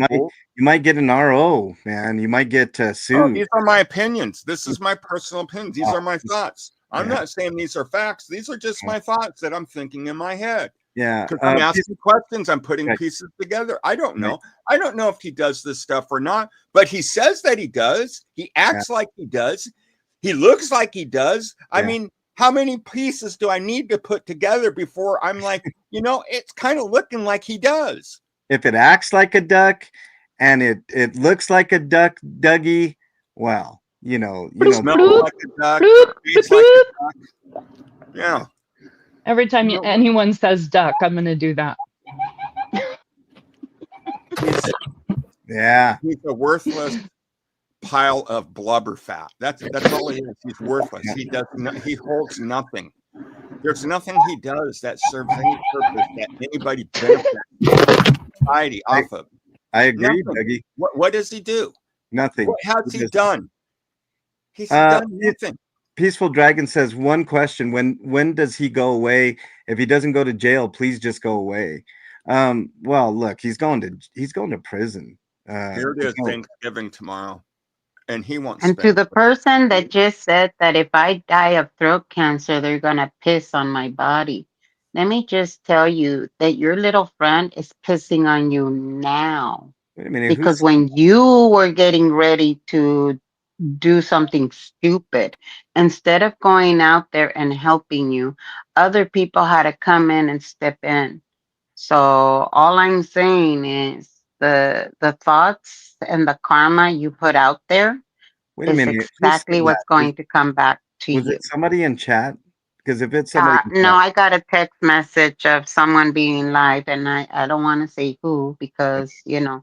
You might get an RO, man. You might get sued. These are my opinions. This is my personal opinion. These are my thoughts. I'm not saying these are facts. These are just my thoughts that I'm thinking in my head. Yeah. Because I'm asking questions. I'm putting pieces together. I don't know. I don't know if he does this stuff or not, but he says that he does. He acts like he does. He looks like he does. I mean, how many pieces do I need to put together before I'm like, it's kind of looking like he does. If it acts like a duck and it looks like a duck, Dougie, well, smells like a duck, tastes like a duck. Yeah. Every time anyone says duck, I'm going to do that. He's a worthless pile of blubber fat. That's all he is. He's worthless. He holds nothing. There's nothing he does that serves any purpose that anybody benefits society off of. I agree, Dougie. What does he do? Nothing. What has he done? He's done nothing. Peaceful Dragon says, one question: when does he go away? If he doesn't go to jail, please just go away. Well, look, he's going to prison. Here it is, Thanksgiving tomorrow, and he wants. And to the person that just said that if I die of throat cancer, they're gonna piss on my body. Let me just tell you that your little friend is pissing on you now. Wait a minute, because when you were getting ready to do something stupid, instead of going out there and helping you, other people had to come in and step in. So all I'm saying is the thoughts and the karma you put out there is exactly what's going to come back to you. Was it somebody in chat? Because if it's somebody no, I got a text message of someone being live, and I don't want to say who because I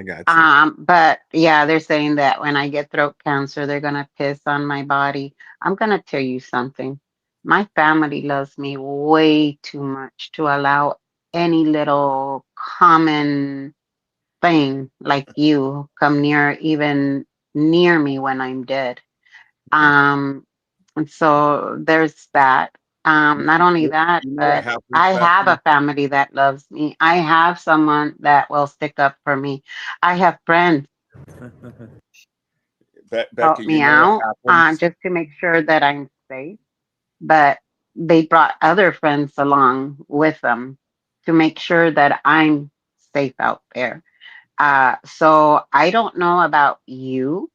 got you. But yeah, they're saying that when I get throat cancer, they're gonna piss on my body. I'm gonna tell you something. My family loves me way too much to allow any little common thing like you come even near me when I'm dead. And so there's that. Not only that, but I have a family that loves me. I have someone that will stick up for me. I have friends help me out just to make sure that I'm safe. But they brought other friends along with them to make sure that I'm safe out there. So I don't know about you,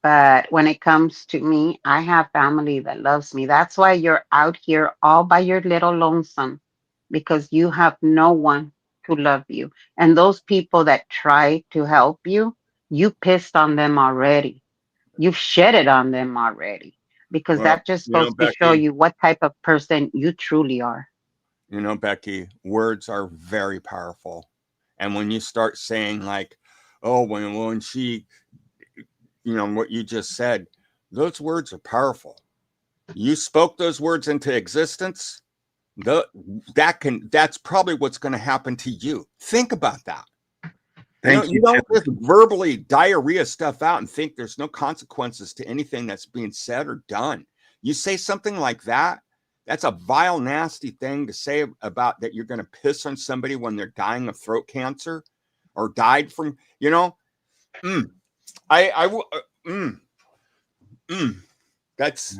but when it comes to me, I have family that loves me. That's why you're out here all by your little lonesome, because you have no one to love you. And those people that try to help you, you pissed on them already. You've shedded on them already, because that's just supposed to show you what type of person you truly are. Becky, words are very powerful. And when you start saying like, oh, when she, what you just said, those words are powerful. You spoke those words into existence. that's probably what's going to happen to you. Think about that. Thank You don't just verbally diarrhea stuff out and think there's no consequences to anything that's being said or done. You say something like that, that's a vile, nasty thing to say about that you're going to piss on somebody when they're dying of throat cancer or died from, that's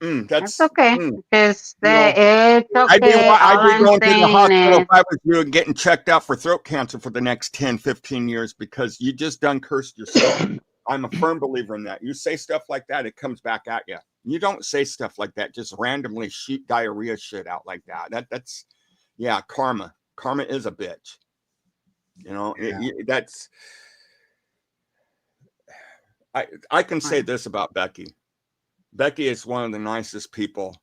That's okay. It's I'd okay. All be I'm going to the saying hospital is, if I was you and getting checked out for throat cancer for the next 10, 15 years because you just done cursed yourself. I'm a firm believer in that. You say stuff like that, it comes back at you. You don't say stuff like that, just randomly shoot diarrhea shit out like that. That's karma. Karma is a bitch. That's I can say this about Becky. Becky is one of the nicest people.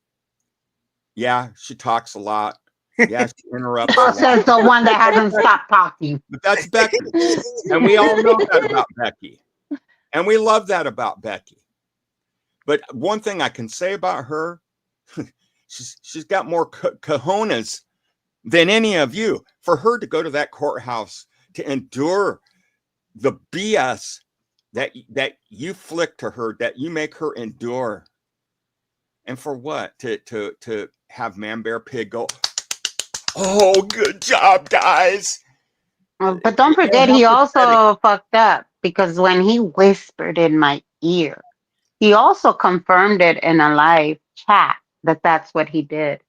Yeah, she talks a lot. Yeah, she interrupts a lot. says the one that hasn't stopped talking. But that's Becky. And we all know that about Becky. And we love that about Becky. But one thing I can say about her, she's got more cojones than any of you. For her to go to that courthouse to endure the BS that you flick to her, that you make her endure. And for what? To have Man Bear Pig go, oh, good job, guys. But don't forget, he also fucked up because when he whispered in my ear, he also confirmed it in a live chat that that's what he did.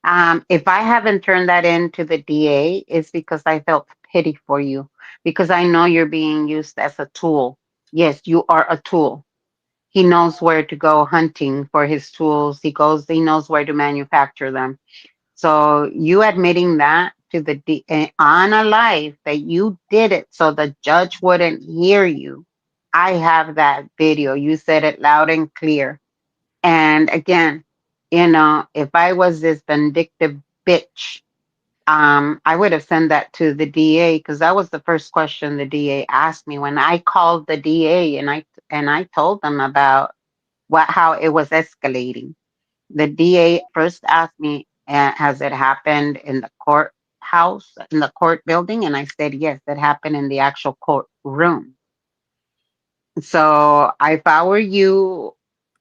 If I haven't turned that into the DA, it's because I felt pity for you, because I know you're being used as a tool. Yes, you are a tool. He knows where to go hunting for his tools. He knows where to manufacture them. So you admitting that to the on a live that you did it so the judge wouldn't hear you. I have that video. You said it loud and clear. And again, if I was this vindictive bitch, I would have sent that to the DA because that was the first question the DA asked me when I called the DA and I told them about how it was escalating. The DA first asked me, has it happened in the courthouse, in the court building? And I said, yes, it happened in the actual courtroom. So if I were you,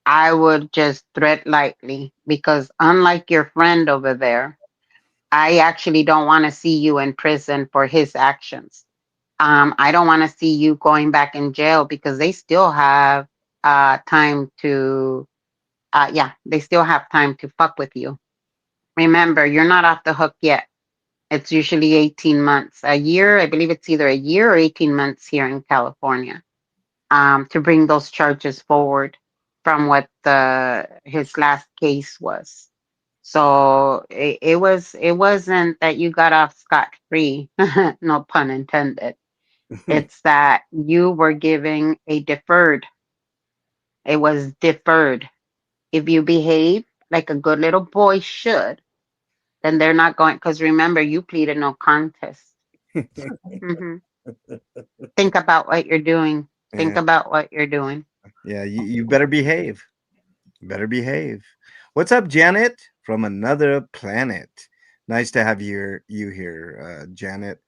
I would just tread lightly because unlike your friend over there, I actually don't want to see you in prison for his actions. I don't want to see you going back in jail because they still have time to, they still have time to fuck with you. Remember, you're not off the hook yet. It's usually 18 months, a year. I believe it's either a year or 18 months here in California to bring those charges forward from what his last case was. So it wasn't that you got off scot-free, no pun intended. It's that you were giving a deferred. It was deferred. If you behave like a good little boy should, then they're not going, because remember, you pleaded no contest. Mm-hmm. Think about what you're doing. Think about what you're doing. Yeah, you better behave. Better behave. What's up, Janet? From another planet. Nice to have you here, Janet.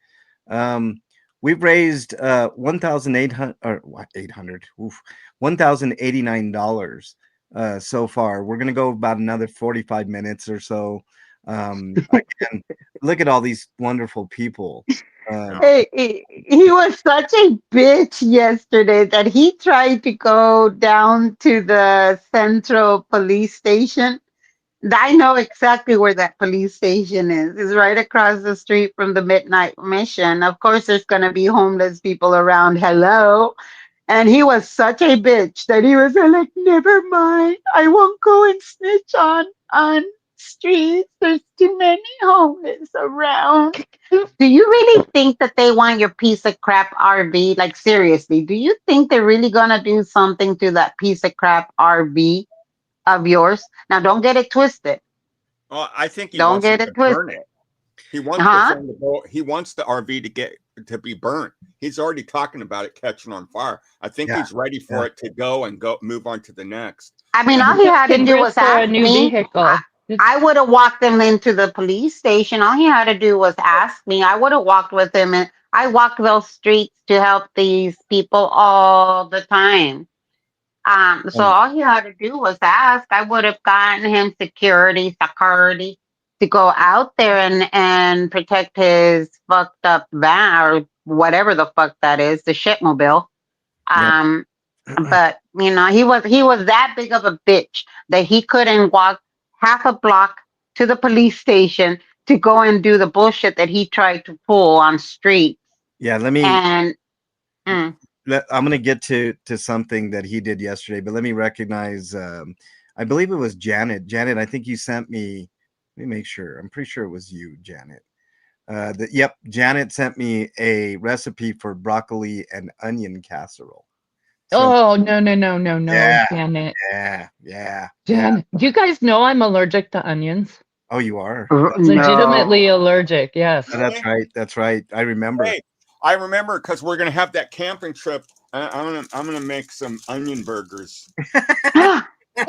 We've raised $1,089 so far. We're gonna go about another 45 minutes or so. Again, look at all these wonderful people. He was such a bitch yesterday that he tried to go down to the Central Police Station. I know exactly where that police station is. It's right across the street from the Midnight Mission. Of course, there's going to be homeless people around. Hello. And he was such a bitch that he was like, never mind. I won't go and snitch on streets. There's too many homeless around. Do you really think that they want your piece of crap RV? Like, seriously, do you think they're really going to do something to that piece of crap RV of yours? Now, don't get it twisted. Oh, I think he don't wants get to it twisted. burn it. He wants he wants the RV to be burnt. He's already talking about it catching on fire. I think he's ready for it to go move on to the next. I mean, all he had to do was a new vehicle. I would have walked him into the police station. All he had to do was ask me. I would have walked with him, and I walk those streets to help these people all the time. So Um, all he had to do was ask. I would have gotten him security to go out there and protect his fucked up van or whatever the fuck that is, the shitmobile. yeah. Um, but he was that big of a bitch that he couldn't walk half a block to the police station to go and do the bullshit that he tried to pull on streets. Yeah, let me And mm, I'm gonna get to something that he did yesterday, but let me recognize. I believe it was Janet. Janet, I think you sent me. Let me make sure. I'm pretty sure it was you, Janet. Yep, Janet sent me a recipe for broccoli and onion casserole. So Oh, no, no, no, no, no, yeah, Janet. yeah. Janet, do you guys know I'm allergic to onions? Oh, you are. Legitimately no, allergic, yes. Oh, that's right. That's right. I remember. Hey, I remember because we're gonna have that camping trip. I'm gonna make some onion burgers. he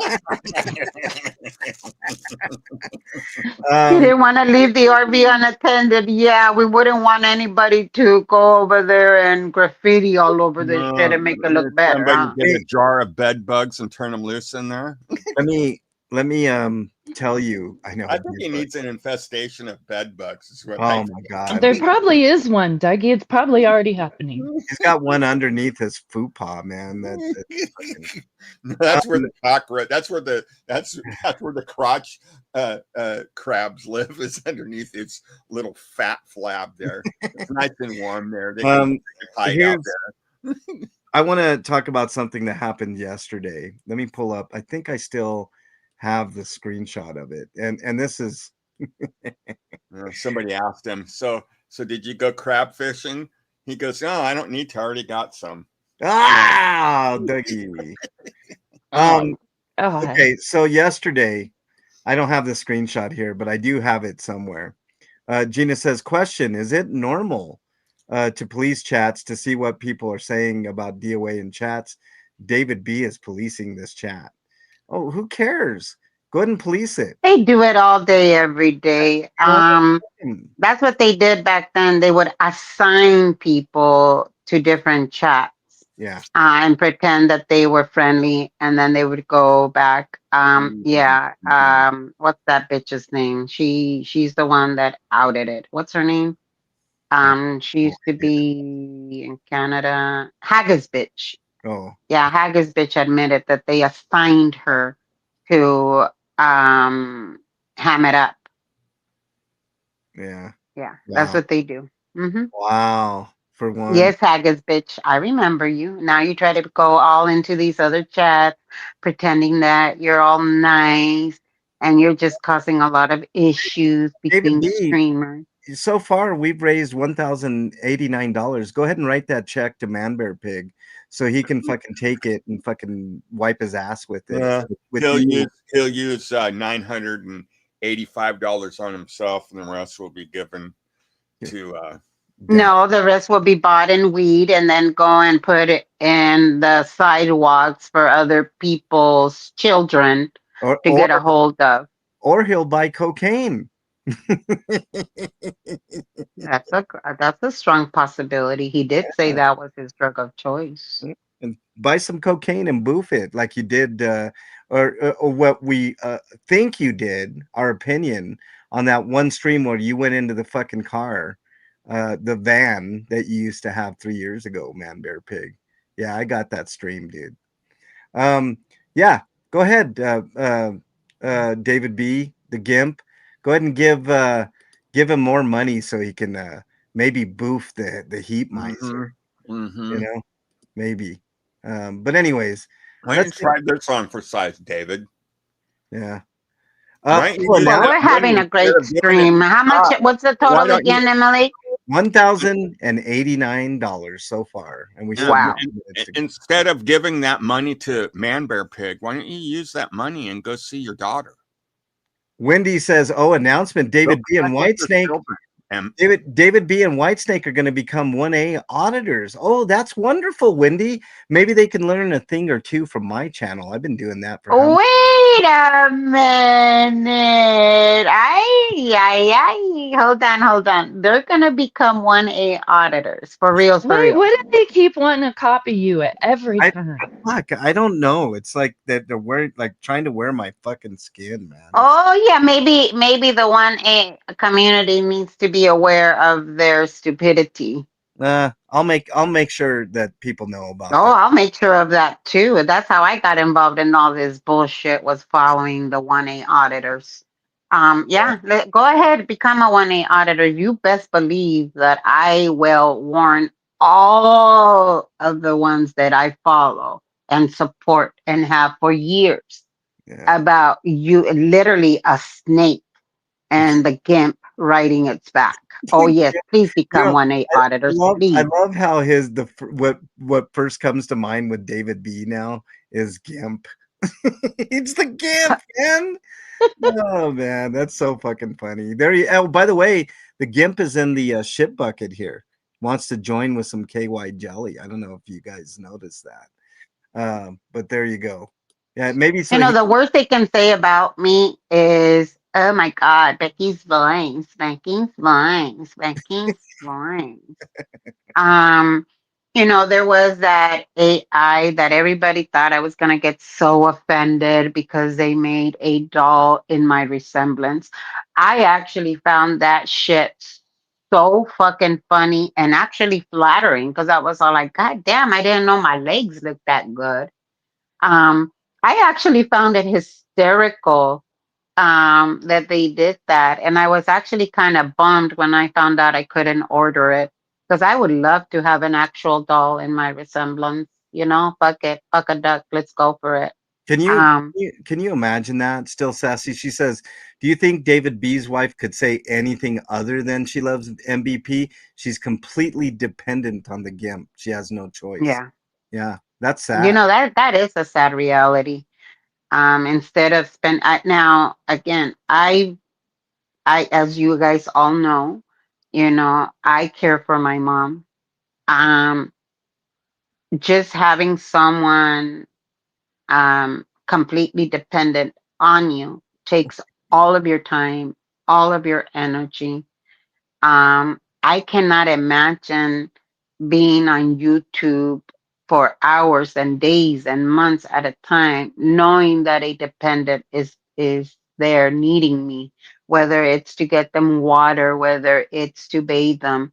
didn't want to leave the RV unattended. Yeah, we wouldn't want anybody to go over there and graffiti all over the shit and make it look better. Somebody Huh? get a jar of bed bugs and turn them loose in there. let me tell you. I know. I think he needs an infestation of bed bugs. Is what Oh my God. There probably is one, Dougie. It's probably already happening. He's got one underneath his fupa, man. That's where the cockroach. That's where the crotch crabs live. Is underneath its little fat flab there. It's nice and warm there. They can hide out there. I want to talk about something that happened yesterday. Let me pull up. I think I still have the screenshot of it, and this is. Somebody asked him, so did you go crab fishing? He goes, no, I don't need to. I already got some. Dougie. Okay, so yesterday, I don't have the screenshot here, but I do have it somewhere. Gina says, question, is it normal to police chats to see what people are saying about DOA in chats? David B is policing this chat. Oh, who cares? Go ahead and police it. They do it all day, every day. That's what they did back then. They would assign people to different chats. Yeah. And pretend that they were friendly, and then they would go back. Yeah. What's that bitch's name? She's the one that outed it. What's her name? She used to be in Canada. Haggis bitch. Oh. Yeah, Haggis bitch admitted that they assigned her to ham it up. Yeah. Yeah, that's what they do. Mm-hmm. Wow. For one. Yes, Haggis bitch. I remember you. Now you try to go all into these other chats, pretending that you're all nice, and you're just causing a lot of issues between streamers. So far, we've raised $1,089. Go ahead and write that check to Man Bear Pig, so he can fucking take it and fucking wipe his ass with it. He'll use $985 on himself, and the rest will be given to. No, the rest will be bought in weed and then go and put it in the sidewalks for other people's children to get a hold of. Or he'll buy cocaine. That's a strong possibility. He did say that was his drug of choice. And buy some cocaine and boof it like you did, or what we think you did, our opinion, on that one stream where you went into the fucking car. The van that you used to have 3 years ago, Man Bear Pig. Yeah, I got that stream, dude. Yeah, go ahead, David B, the Gimp. Go ahead and give him more money so he can maybe boof the heat miser. Mm-hmm. You know, maybe. But anyways, why don't you try this on for size, David? Yeah. We're having a great stream. How much? What's the total again, Emily? $1,089 so far, and we wow. Instead of giving that money to Man Bear Pig, why don't you use that money and go see your daughter? Wendy says, "Oh, announcement: David B and Whitesnake. David B and Whitesnake are going to become 1A auditors. Oh, that's wonderful, Wendy. Maybe they can learn a thing or two from my channel. I've been doing that for. Wait a minute. ay, ay. Hold on. They're gonna become 1A auditors for real, for Why real. do they keep wanting to copy you at every I time? fuck. I don't know. It's like that they're wearing like trying to wear my fucking skin, man. Oh yeah, maybe the 1A community needs to be aware of their stupidity. I'll make sure that people know about Oh, that. I'll make sure of that too. That's how I got involved in all this bullshit, was following the 1A auditors. Yeah, go ahead, become a 1A auditor. You best believe that I will warn all of the ones that I follow and support and have for years Yeah. about you, literally a snake and the GIMP riding its back. Oh yes, please You become know, 1A I auditors, I please. love how what first comes to mind with David B now is GIMP. It's the GIMP, man. Oh man, that's so fucking funny. Oh, by the way, the GIMP is in the shit bucket here. Wants to join with some KY jelly. I don't know if you guys noticed that. But there you go. Yeah, maybe You so know, he the worst they can say about me is, oh my God, Becky's voice, Becky's voice, Becky's voice. Um, there was that AI that everybody thought I was going to get so offended because they made a doll in my resemblance. I actually found that shit so fucking funny and actually flattering, because I was all like, God damn, I didn't know my legs looked that good. Um, I actually found it hysterical that they did that. And I was actually kind of bummed when I found out I couldn't order it, because I would love to have an actual doll in my resemblance. Fuck it, fuck a duck, let's go for it. can you can Um, you can you imagine that? Still sassy. She says, "Do you think David B's wife could say anything other than she loves MVP? She's completely dependent on the GIMP. She has no choice." yeah, Yeah, that's sad. that is a sad reality. Instead of now again, as you guys all know, I care for my mom. Um, just having someone completely dependent on you takes all of your time, all of your energy. I cannot imagine being on YouTube for hours and days and months at a time, knowing that a dependent is there needing me, whether it's to get them water, whether it's to bathe them,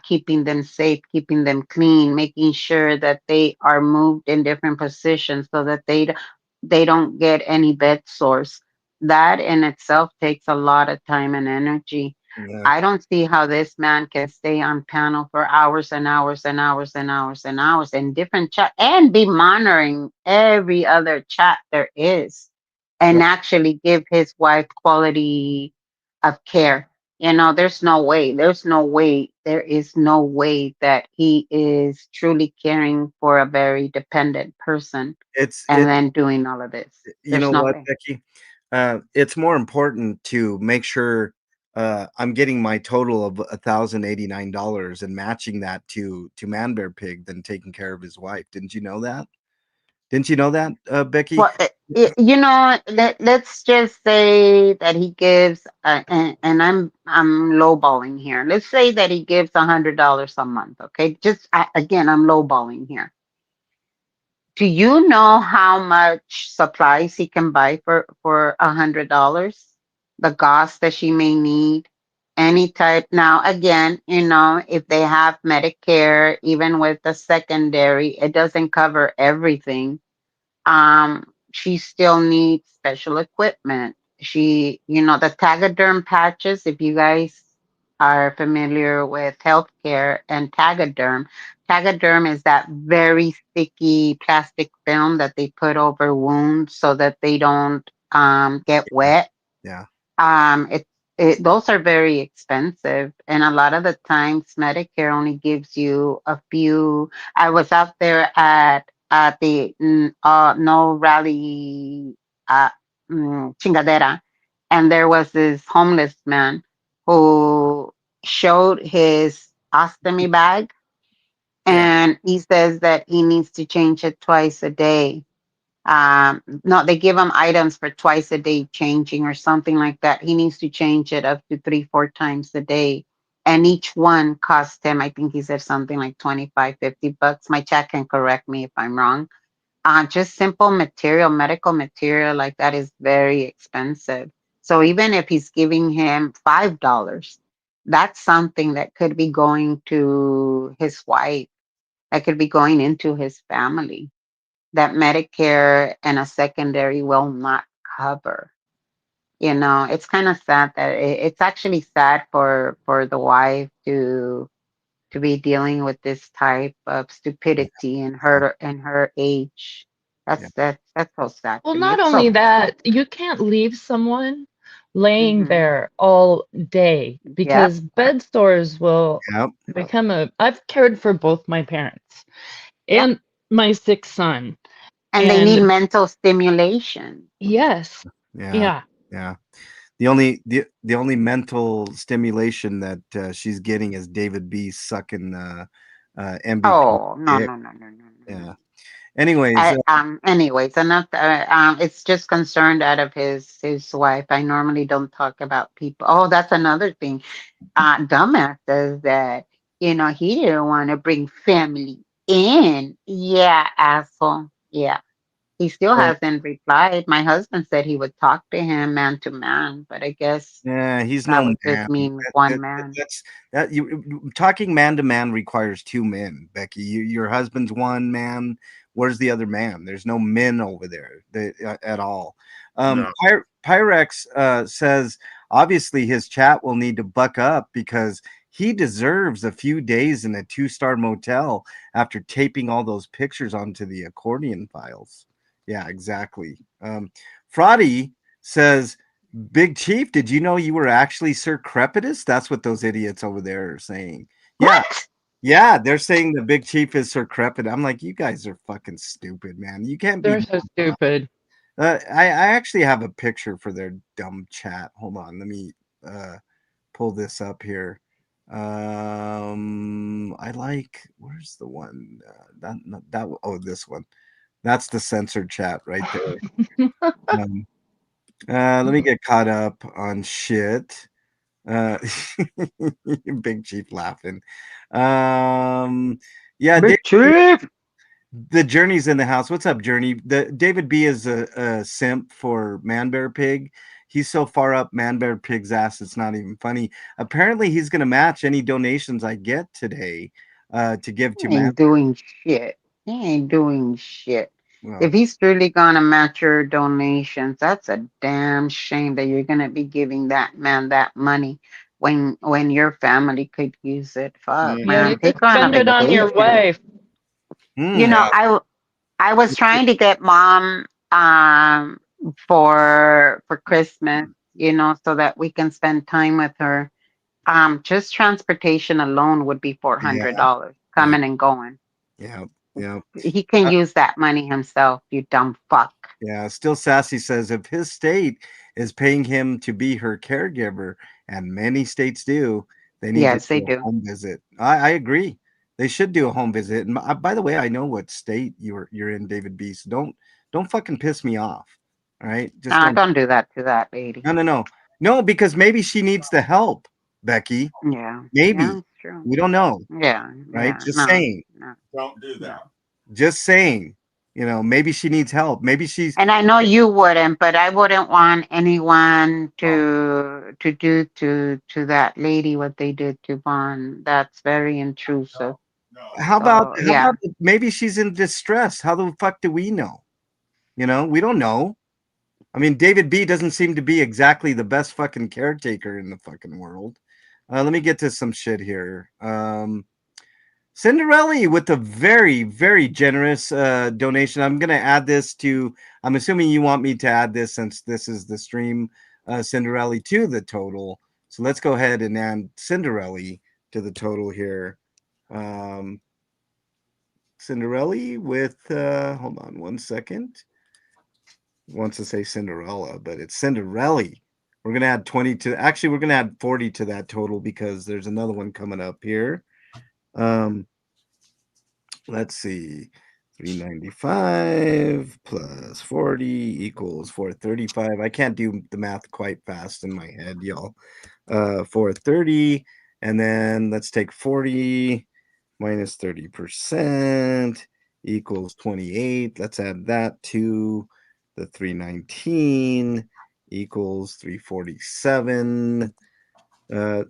keeping them safe, keeping them clean, making sure that they are moved in different positions so that they don't get any bed sores. That in itself takes a lot of time and energy. Yeah. I don't see how this man can stay on panel for hours and hours and hours and hours and hours in different chat and be monitoring every other chat there is, and Right. actually give his wife quality of care. There's no way. There is no way that he is truly caring for a very dependent person It's and it. then doing all of this. You There's know no what, way. Becky? It's more important to make sure I'm getting my total of $1,089 and matching that to Man Bear Pig than taking care of his wife. Didn't you know that? Didn't you know that, Becky? Well, let's just say that he gives, and I'm lowballing here. Let's say that he gives $100 a month. Okay, again, I'm lowballing here. Do you know how much supplies he can buy for $100? The gas that she may need, any type. Now, again, if they have Medicare, even with the secondary, it doesn't cover everything. She still needs special equipment. The Tagaderm patches, if you guys are familiar with healthcare and Tagaderm is that very sticky plastic film that they put over wounds so that they don't get wet. Yeah. Those are very expensive, and a lot of the times Medicare only gives you a few. I was out there at the no rally uh, chingadera, and there was this homeless man who showed his ostomy bag, Yeah. and he says that he needs to change it twice a day. No, they give him items for twice a day changing or something like that. He needs to change it up to 3, 4 times a day. And each one cost him, I think he said something like 25, $50. My chat can correct me if I'm wrong. Just simple material, medical material like that is very expensive. So even if he's giving him $5, that's something that could be going to his wife, that could be going into his family, that Medicare and a secondary will not cover. You know, it's kind of sad that it's actually sad for the wife to be dealing with this type of stupidity in her age. Yeah. That's so sad Well, to me. not It's only so that, you can't leave someone laying hmm there all day yep. because bed sores will Yep. become a. I've cared for both my parents Yep. and my sick son. And they need And mental stimulation. yes, Yeah. yeah, Yeah. The only mental stimulation that she's getting is David B sucking MVP Oh no dick. no no no no no no. Yeah. Anyways, Anyways, enough. It's just concerned out of his wife. I normally don't talk about people. Oh, that's another thing. Dumbass says that he didn't want to bring family in. Yeah, asshole. Yeah, he still oh, hasn't replied. My husband said he would talk to him man to man, but I guess yeah, he's that no would just man. mean one That, man. that's that you talking man to man requires two men, Becky. Your husband's one man. Where's the other man? There's no men over there at all. No. Pyrex says obviously his chat will need to buck up because he deserves a few days in a 2-star motel after taping all those pictures onto the accordion files. Yeah, exactly. Frotty says, Big Chief, did you know you were actually Sir Crepidus? That's what those idiots over there are saying. Yeah, What? yeah, they're saying the Big Chief is Sir Crepidus. I'm like, you guys are fucking stupid, man. You can't they're be. so stupid. I actually have a picture for their dumb chat. Hold on, let me pull this up here. I like. Where's the one? Oh, this one. That's the censored chat right there. Um, let me get caught up on shit. Uh, Big Chief laughing. Yeah, Big Chief. the Journey's in the house. What's up, Journey? The David B is a simp for Man Bear Pig. He's so far up Man Bear Pig's ass, it's not even funny. Apparently, he's gonna match any donations I get today to give to He Man. ain't doing shit. He ain't doing shit. If Well, he's truly gonna match your donations, that's a damn shame that you're gonna be giving that man that money when your family could use it. Fuck, Yeah, Mm-hmm. you man, could take her on a spend it on your vacation. wife. You mm, know, Yeah. I was trying to get mom for Christmas, so that we can spend time with her. Just transportation alone would be yeah, $400 yeah, coming and going. yeah, yeah. He can use that money himself, you dumb fuck. Yeah, still sassy says if his state is paying him to be her caregiver, and many states do, they need to Yes, they do a do. home visit. I agree. They should do a home visit. And by the way, I know what state you're in, David B. So don't fucking piss me off. All right, just Nah, don't. don't do that to that lady. No, because maybe she needs the help, Becky. Yeah, yeah, Maybe it's true. we don't know, Yeah, right? yeah, Just no, saying. no, Don't do no. that. Just saying. Maybe she needs help. Maybe she's And I know you wouldn't, but I wouldn't want anyone Oh, to do to that lady what they did to Vaughn. That's very intrusive. no, no. So how yeah. about maybe she's in distress? How the fuck do we know? We don't know. I mean, David B doesn't seem to be exactly the best fucking caretaker in the fucking world. Let me get to some shit here. Cinderella with a very, very generous donation. I'm going to add this to, I'm assuming you want me to add this since this is the stream, Cinderella to the total. So let's go ahead and add Cinderella to the total here. Cinderella with, hold on one second. Wants to say Cinderella, but it's Cinderella. We're gonna add 20 to actually we're gonna add 40 to that total because there's another one coming up here. Um let's see. 395 plus 40 equals 435. I can't do the math quite fast in my head, y'all. 430, and then let's take 40 minus 30% equals 28. Let's add that to the 319 equals 347.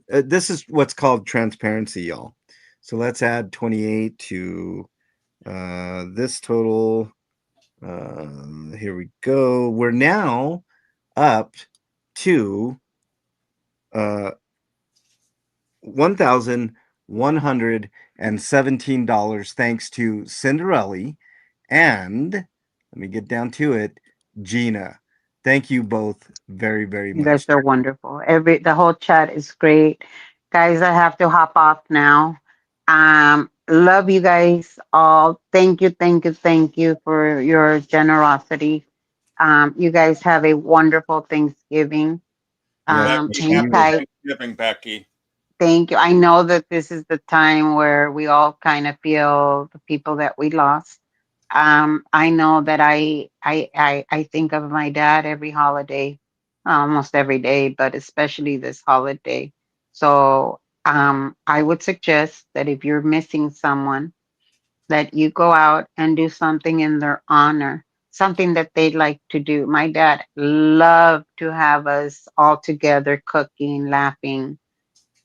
This is what's called transparency, y'all. So let's add 28 to this total. Here we go. We're now up to $1,117 thanks to Cinderella and let me get down to it, Gina. Thank you both very, very You guys much. are wonderful. The whole chat is great. Guys, I have to hop off now. Love you guys all. Thank you, thank you, thank you for your generosity. You guys have a wonderful Thanksgiving. Yes, Becky, thank Hang happy you. tight. Thanksgiving, Becky. Thank you. I know that this is the time where we all kind of feel the people that we lost. I know that I think of my dad every holiday, almost every day, but especially this holiday. So I would suggest that if you're missing someone, that you go out and do something in their honor, something that they'd like to do. My dad loved to have us all together cooking, laughing.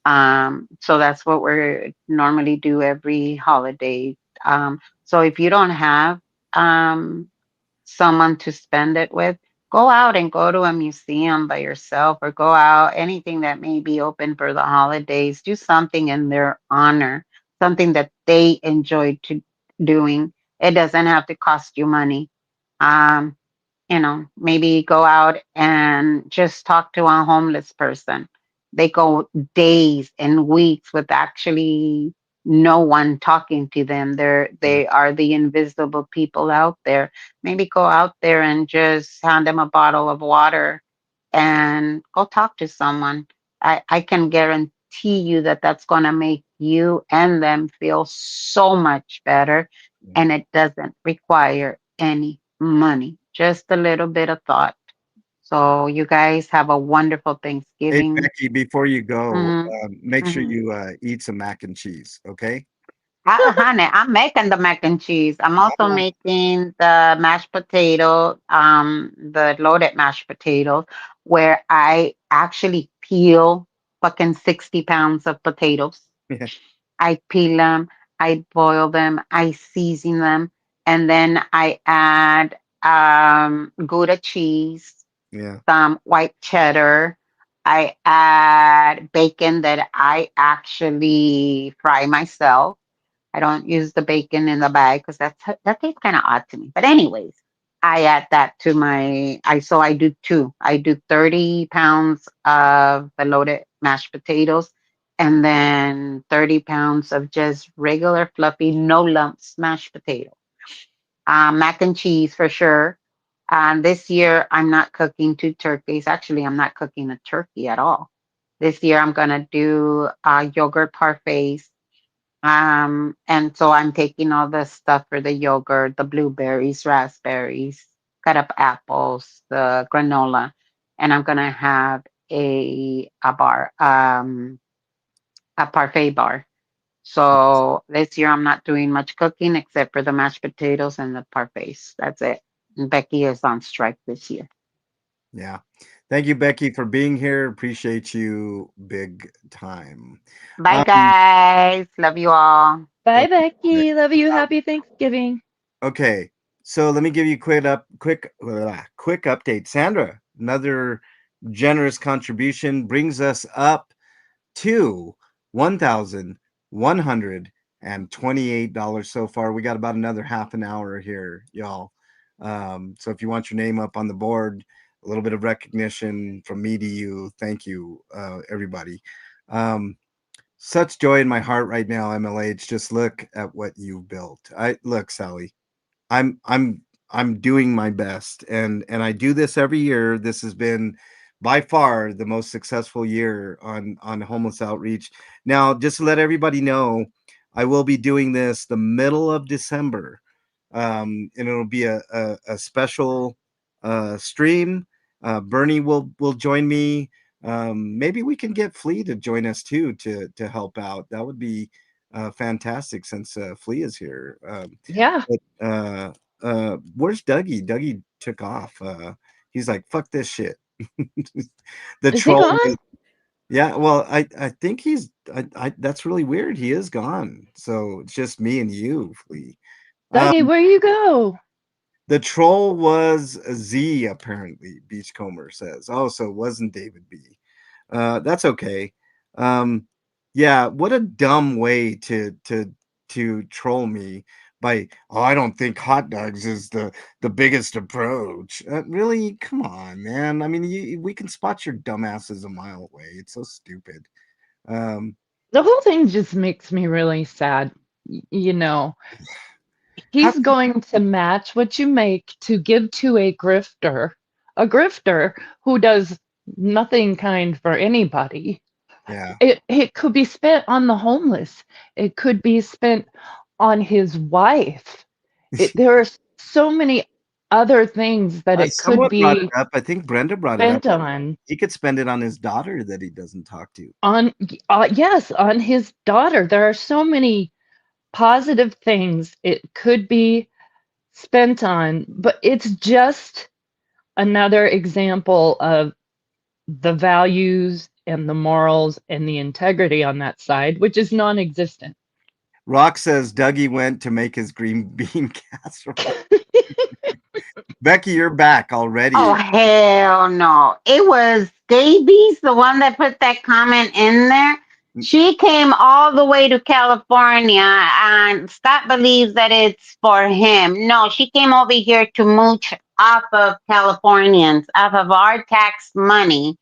So that's what we normally do every holiday. So if you don't have um, someone to spend it with, go out and go to a museum by yourself or go out, anything that may be open for the holidays. Do something in their honor, something that they enjoy to doing. It doesn't have to cost you money. Um, maybe go out and just talk to a homeless person. They go days and weeks with actually no one talking to them. Yeah. They are the invisible people out there. Maybe go out there and just hand them a bottle of water and go talk to someone. I can guarantee you that that's going to make you and them feel so much better. And it doesn't require any money, just a little bit of thought. So, you guys have a wonderful Hey, Thanksgiving. Becky, before you go, Hmm. make sure Hmm. you eat some mac and cheese, okay? Honey, I'm making the mac and cheese. I'm also Ah, making the mashed potato, the loaded mashed potatoes, where I actually peel fucking 60 pounds of potatoes. yeah, I peel them, I boil them, I season them, and then I add Gouda cheese, yeah, some white cheddar. I add bacon that I actually fry myself. I don't use the bacon in the bag because that tastes kind of odd to me. But anyways, I add that to I do two. I do 30 pounds of the loaded mashed potatoes and then 30 pounds of just regular fluffy, no lumps mashed potato. Mac and cheese for sure. This year I'm not cooking two turkeys. Actually, I'm not cooking a turkey at all. This year I'm gonna do yogurt parfaits, and so I'm taking all the stuff for the yogurt, the blueberries, raspberries, cut up apples, the granola, and I'm gonna have a bar, a parfait bar. So this year I'm not doing much cooking except for the mashed potatoes and the parfaits. That's it. And Becky is on strike this year. yeah. Thank you, Becky, for being here. Appreciate you big time. Bye Um, guys. Love you all. Bye, okay. Becky. Love you. Happy Thanksgiving. Okay, so let me give you a quick update. Sandra, another generous contribution brings us up to $1,128 so far. We got about another half an hour here, y'all. So if you want your name up on the board, a little bit of recognition from me to you. Thank you, everybody. Um, Such joy in my heart right now, MLH. Just look at what you've built. I look, Sally. I'm I'm I'm doing my best, and I do this every year. This has been by far the most successful year on homeless outreach. Now, just to let everybody know, I will be doing this the middle of December. and it'll be a special stream. Bernie will join me. Maybe we can get Flea to join us too to help out. That would be fantastic since Flea is here. Yeah. But where's Dougie? Dougie took off. He's like, fuck this shit. The Is he troll. gone? Yeah, well, I think I that's really weird. He is gone. So it's just me and you, Flea. Dougie, Um, where you go? the troll was a Z, apparently, Beachcomber says. Oh, so it wasn't David B. That's okay. Um, yeah, what a dumb way to troll me by, oh, I don't think hot dogs is the biggest approach. Really? Come on, man. I mean, we can spot your dumbasses a mile away. It's so stupid. Um, The whole thing just makes me really sad. You know, how he's going to match what you make to give to a grifter who does nothing kind for anybody. yeah. It could be spent on the homeless. It could be spent on his wife. There are so many other things that it could Someone brought be it up. I think Brenda brought it up. spent on. He could spend it on his daughter that he doesn't talk to. On yes, on his daughter. There are so many positive things it could be spent on, but it's just another example of the values and the morals and the integrity on that side, which is non-existent. Rock says Dougie went to make his green bean casserole. Becky, you're back already. Oh hell no! It was Scabies, the one that put that comment in there. She came all the way to California, and Scott believes that it's for him. No, she came over here to mooch off of Californians, off of our tax money.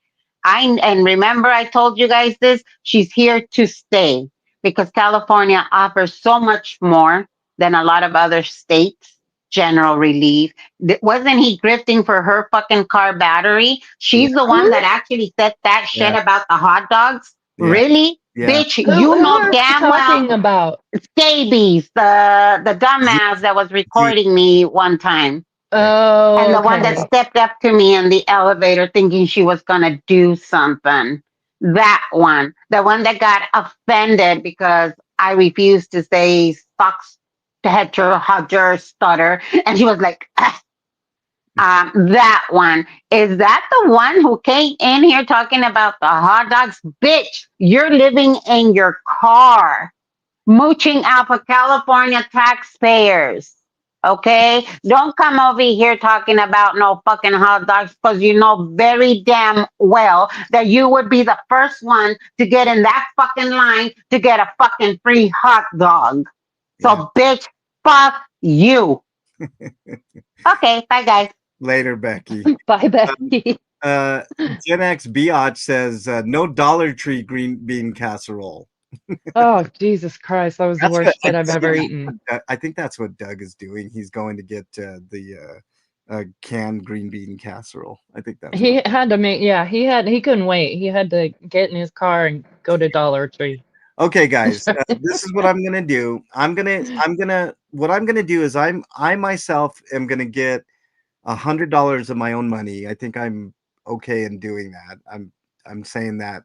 And remember, I told you guys this. She's here to stay because California offers so much more than a lot of other states. General relief. Wasn't he grifting for her fucking car battery? She's the one Who that actually said that shit Yeah. about the hot dogs. Yeah. Really? Yeah. Bitch, who you know are we damn well talking about? Scabies, the dumbass that was recording me one time. And Oh, the one that okay. stepped up to me in the elevator thinking she was gonna do something. That one. The one that got offended because I refused to say socks to Hedger, Hodger, stutter. And she was like, "Ah." That one. Is that the one who came in here talking about the hot dogs? Bitch, you're living in your car, mooching out for California taxpayers. Okay? Don't come over here talking about no fucking hot dogs because you know very damn well that you would be the first one to get in that fucking line to get a fucking free hot dog. So, bitch, fuck you. Okay, bye, guys. Later, Becky. Bye, Becky. Gen X Biatch says no Dollar Tree green bean casserole. Oh, Jesus Christ. That was the That's worst shit I've ever yeah, eaten. I think that's what Doug is doing. He's going to get the canned green bean casserole. I think that's He had to make, yeah, he couldn't wait. He had to get in his car and go to Dollar Tree. okay, guys. This is what I'm gonna do. What I'm gonna do is I myself am gonna get $100 of my own money. I think I'm okay in doing that. I'm saying that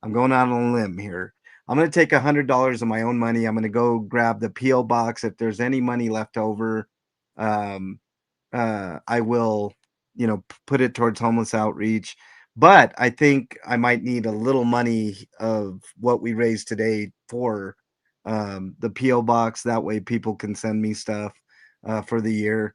I'm going out on a limb here. I'm going to take $100 of my own money. I'm going to go grab the PO box. If there's any money left over, I will, put it towards homeless outreach. But I think I might need a little money of what we raised today for the PO box. That way, people can send me stuff for the year.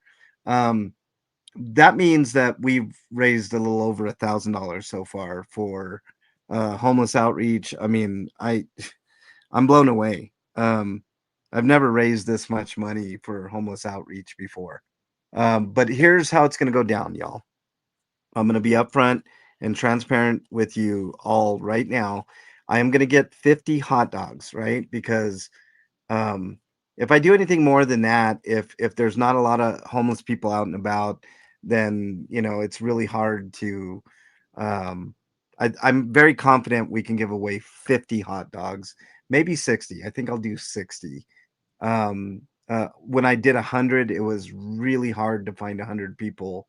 That means that we've raised a little over $1,000 so far for homeless outreach. I mean, I'm blown away. I've never raised this much money for homeless outreach before. But here's how it's going to go down, y'all. I'm going to be upfront and transparent with you all right now. I am going to get 50 hot dogs, right? Because if I do anything more than that, if there's not a lot of homeless people out and about, then it's really hard to. I'm very confident we can give away 50 hot dogs, maybe 60. I think I'll do 60. when I did 100, it was really hard to find 100 people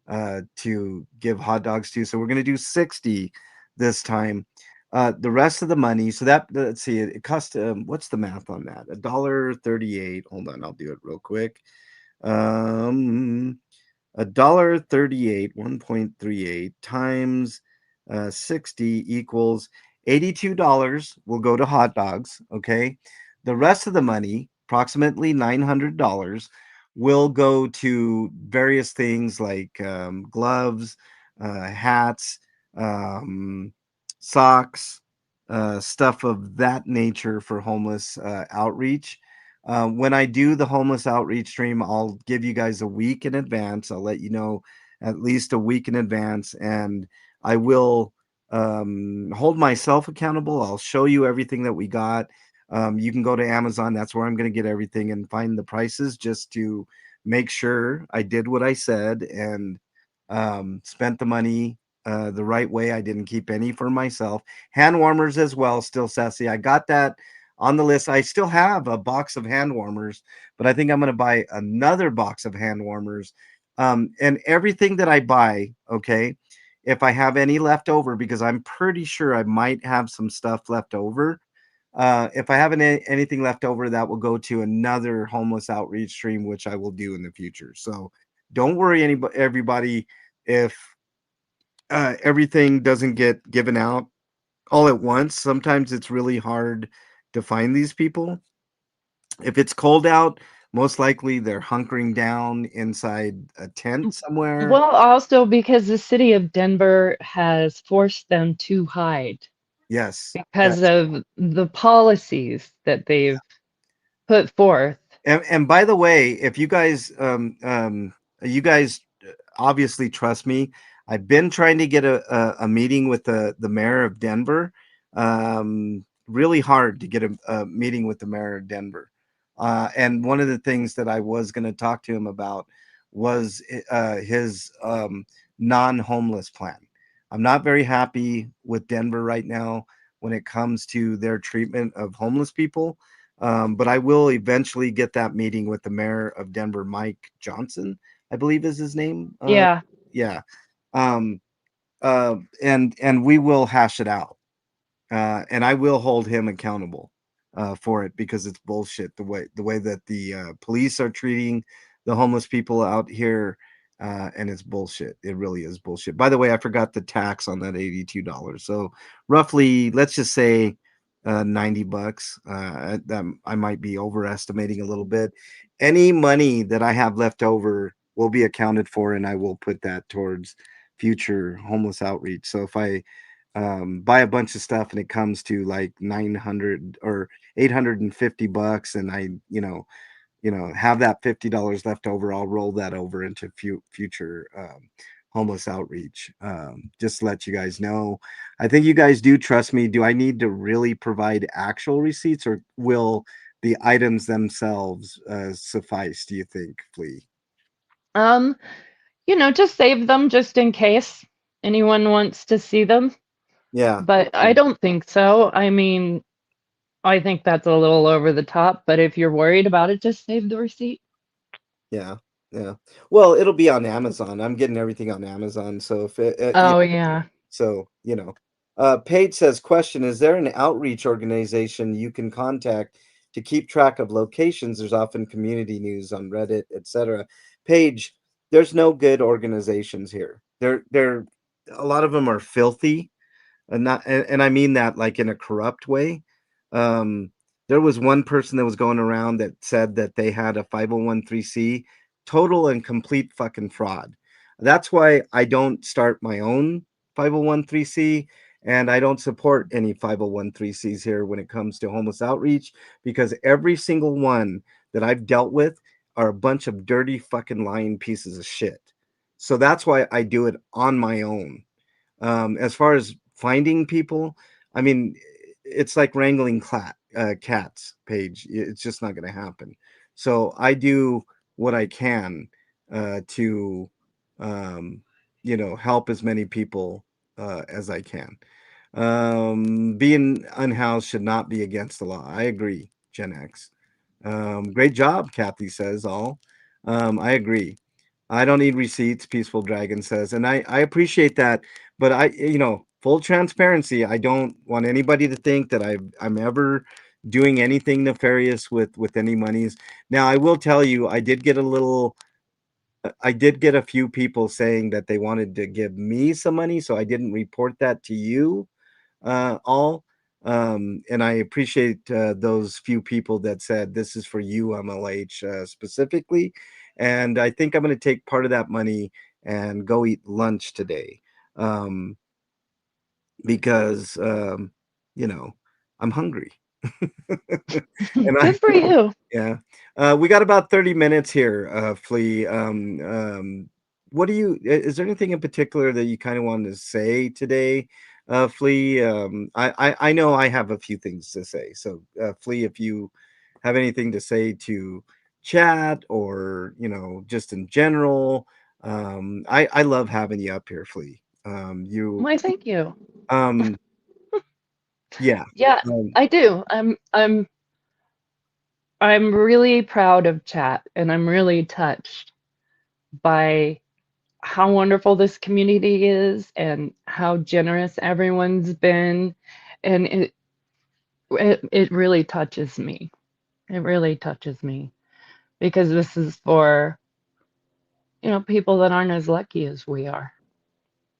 to give hot dogs to. So we're going to do 60 this time. The rest of the money, so that let's see, it cost what's the math on that? $1.38. Hold on, I'll do it real quick. $1.38, 1.38 times 60 equals $82 will go to hot dogs. Okay. The rest of the money, approximately $900, will go to various things like gloves, hats, um, socks, stuff of that nature for homeless outreach. When I do the homeless outreach stream, I'll give you guys a week in advance. I'll let you know at least a week in advance, and I will hold myself accountable. I'll show you everything that we got. You can go to Amazon. That's where I'm going to get everything and find the prices just to make sure I did what I said and spent the money the right way. I didn't keep any for myself. Hand warmers as well, still sassy. I got that on the list. I still have a box of hand warmers, but I think I'm going to buy another box of hand warmers. And everything that I buy, okay, if I have any left over, because I'm pretty sure I might have some stuff left over. If I have anything left over, that will go to another homeless outreach stream, which I will do in the future. So don't worry, everybody, if everything doesn't get given out all at once. Sometimes it's really hard to find these people. If it's cold out, most likely they're hunkering down inside a tent somewhere. Well, also because the city of Denver has forced them to hide Yes. because Yes. of the policies that they've put forth. And by the way, if you guys obviously trust me. I've been trying to get a meeting with the mayor of Denver. Really hard to get a meeting with the mayor of Denver. And one of the things that I was going to talk to him about was his non-homeless plan. I'm not very happy with Denver right now when it comes to their treatment of homeless people. But I will eventually get that meeting with the mayor of Denver, Mike Johnson, I believe is his name. Yeah. Yeah. Um, and we will hash it out. And I will hold him accountable for it because it's bullshit the way that the police are treating the homeless people out here, and it's bullshit. It really is bullshit. By the way, I forgot the tax on that $82. So roughly, let's just say $90. That I might be overestimating a little bit. Any money that I have left over will be accounted for, and I will put that towards future homeless outreach. So if I buy a bunch of stuff and it comes to like 900 or $850 and I have that $50 left over, I'll roll that over into future homeless outreach. Just to let you guys know, I think you guys do trust me. Do I need to really provide actual receipts, or will the items themselves suffice, do you think, Flea? Um, just save them just in case anyone wants to see them. Yeah. But I don't think so. I mean, I think that's a little over the top, but if you're worried about it, just save the receipt. Yeah, yeah. Well, it'll be on Amazon. I'm getting everything on Amazon. So if Oh, yeah. so, Paige says, question, is there an outreach organization you can contact to keep track of locations? There's often community news on Reddit, etc. Paige, there's no good organizations here. They're a lot of them are filthy, and I mean that like in a corrupt way. Um, there was one person that was going around that said that they had a 501c, total and complete fucking fraud. That's why I don't start my own 501c, and I don't support any 501cs here when it comes to homeless outreach, because every single one that I've dealt with are a bunch of dirty fucking lying pieces of shit. So that's why I do it on my own. As far as finding people, I mean, it's like wrangling cats, Paige. It's just not going to happen. So I do what I can to, um, help as many people as I can. Being unhoused should not be against the law. I agree, Gen X. Great job, Kathy says all. I agree. I don't need receipts, Peaceful Dragon says, and I appreciate that. But full transparency. I don't want anybody to think that I'm ever doing anything nefarious with any monies. Now, I will tell you, I did get a few people saying that they wanted to give me some money, so I didn't report that to you all. And I appreciate those few people that said this is for you, MLH, specifically. And I think I'm going to take part of that money and go eat lunch today, um, because I'm hungry. And Good for you. yeah. We got about 30 minutes here, Flea. What do you, is there anything in particular that you kind of wanted to say today, Flea? I know I have a few things to say. So, Flea, if you have anything to say to chat or, just in general, I love having you up here, Flea. Why, thank you. Um, yeah. Yeah, Um, I do. I'm really proud of chat, and I'm really touched by how wonderful this community is and how generous everyone's been, and it really touches me. It really touches me because this is for, people that aren't as lucky as we are.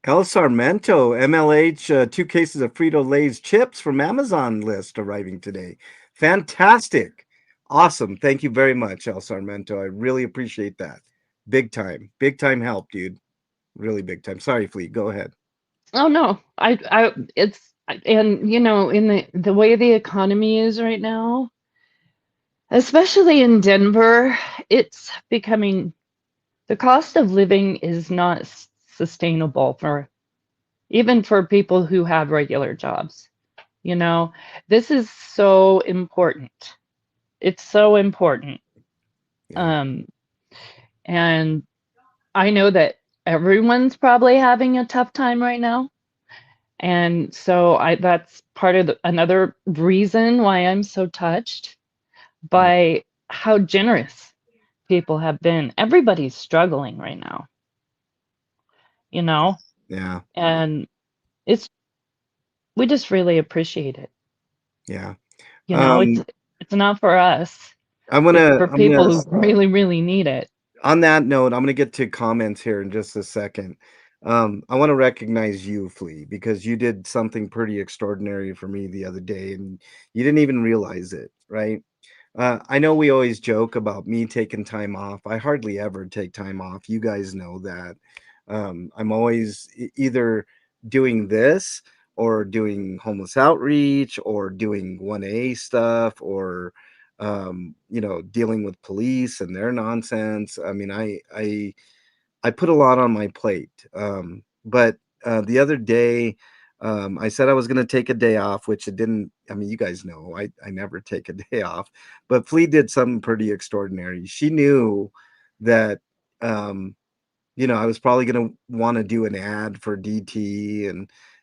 El Sarmento, MLH, 2 cases of Frito-Lay's chips from Amazon list arriving today. Fantastic. Awesome. Thank you very much, El Sarmento. I really appreciate that. Big time. Big time help, dude. Really big time. Sorry, Fleet. Go ahead. Oh no, it's, and in the way the economy is right now, especially in Denver, it's becoming, the cost of living is not sustainable for, even for people who have regular jobs. You know, this is so important. It's so important. Yeah. Um, and I know that everyone's probably having a tough time right now. And so that's part of another reason why I'm so touched Yeah. by how generous people have been. Everybody's struggling right now, you know, Yeah. and it's, we just really appreciate it. Yeah. You know, Um, it's not for us. I'm It's gonna for I'm gonna people who really, really need it. on that note, I'm gonna get to comments here in just a second. I want to recognize you, Flea, because you did something pretty extraordinary for me the other day, and you didn't even realize it, right? I know we always joke about me taking time off. I hardly ever take time off. You guys know that. I'm always either doing this or doing homeless outreach or doing 1A stuff or dealing with police and their nonsense. I mean, I put a lot on my plate. But the other day, I said I was going to take a day off, which it didn't. I mean, you guys know I never take a day off. But Flea did something pretty extraordinary. She knew that, um, I was probably going to want to do an ad for DT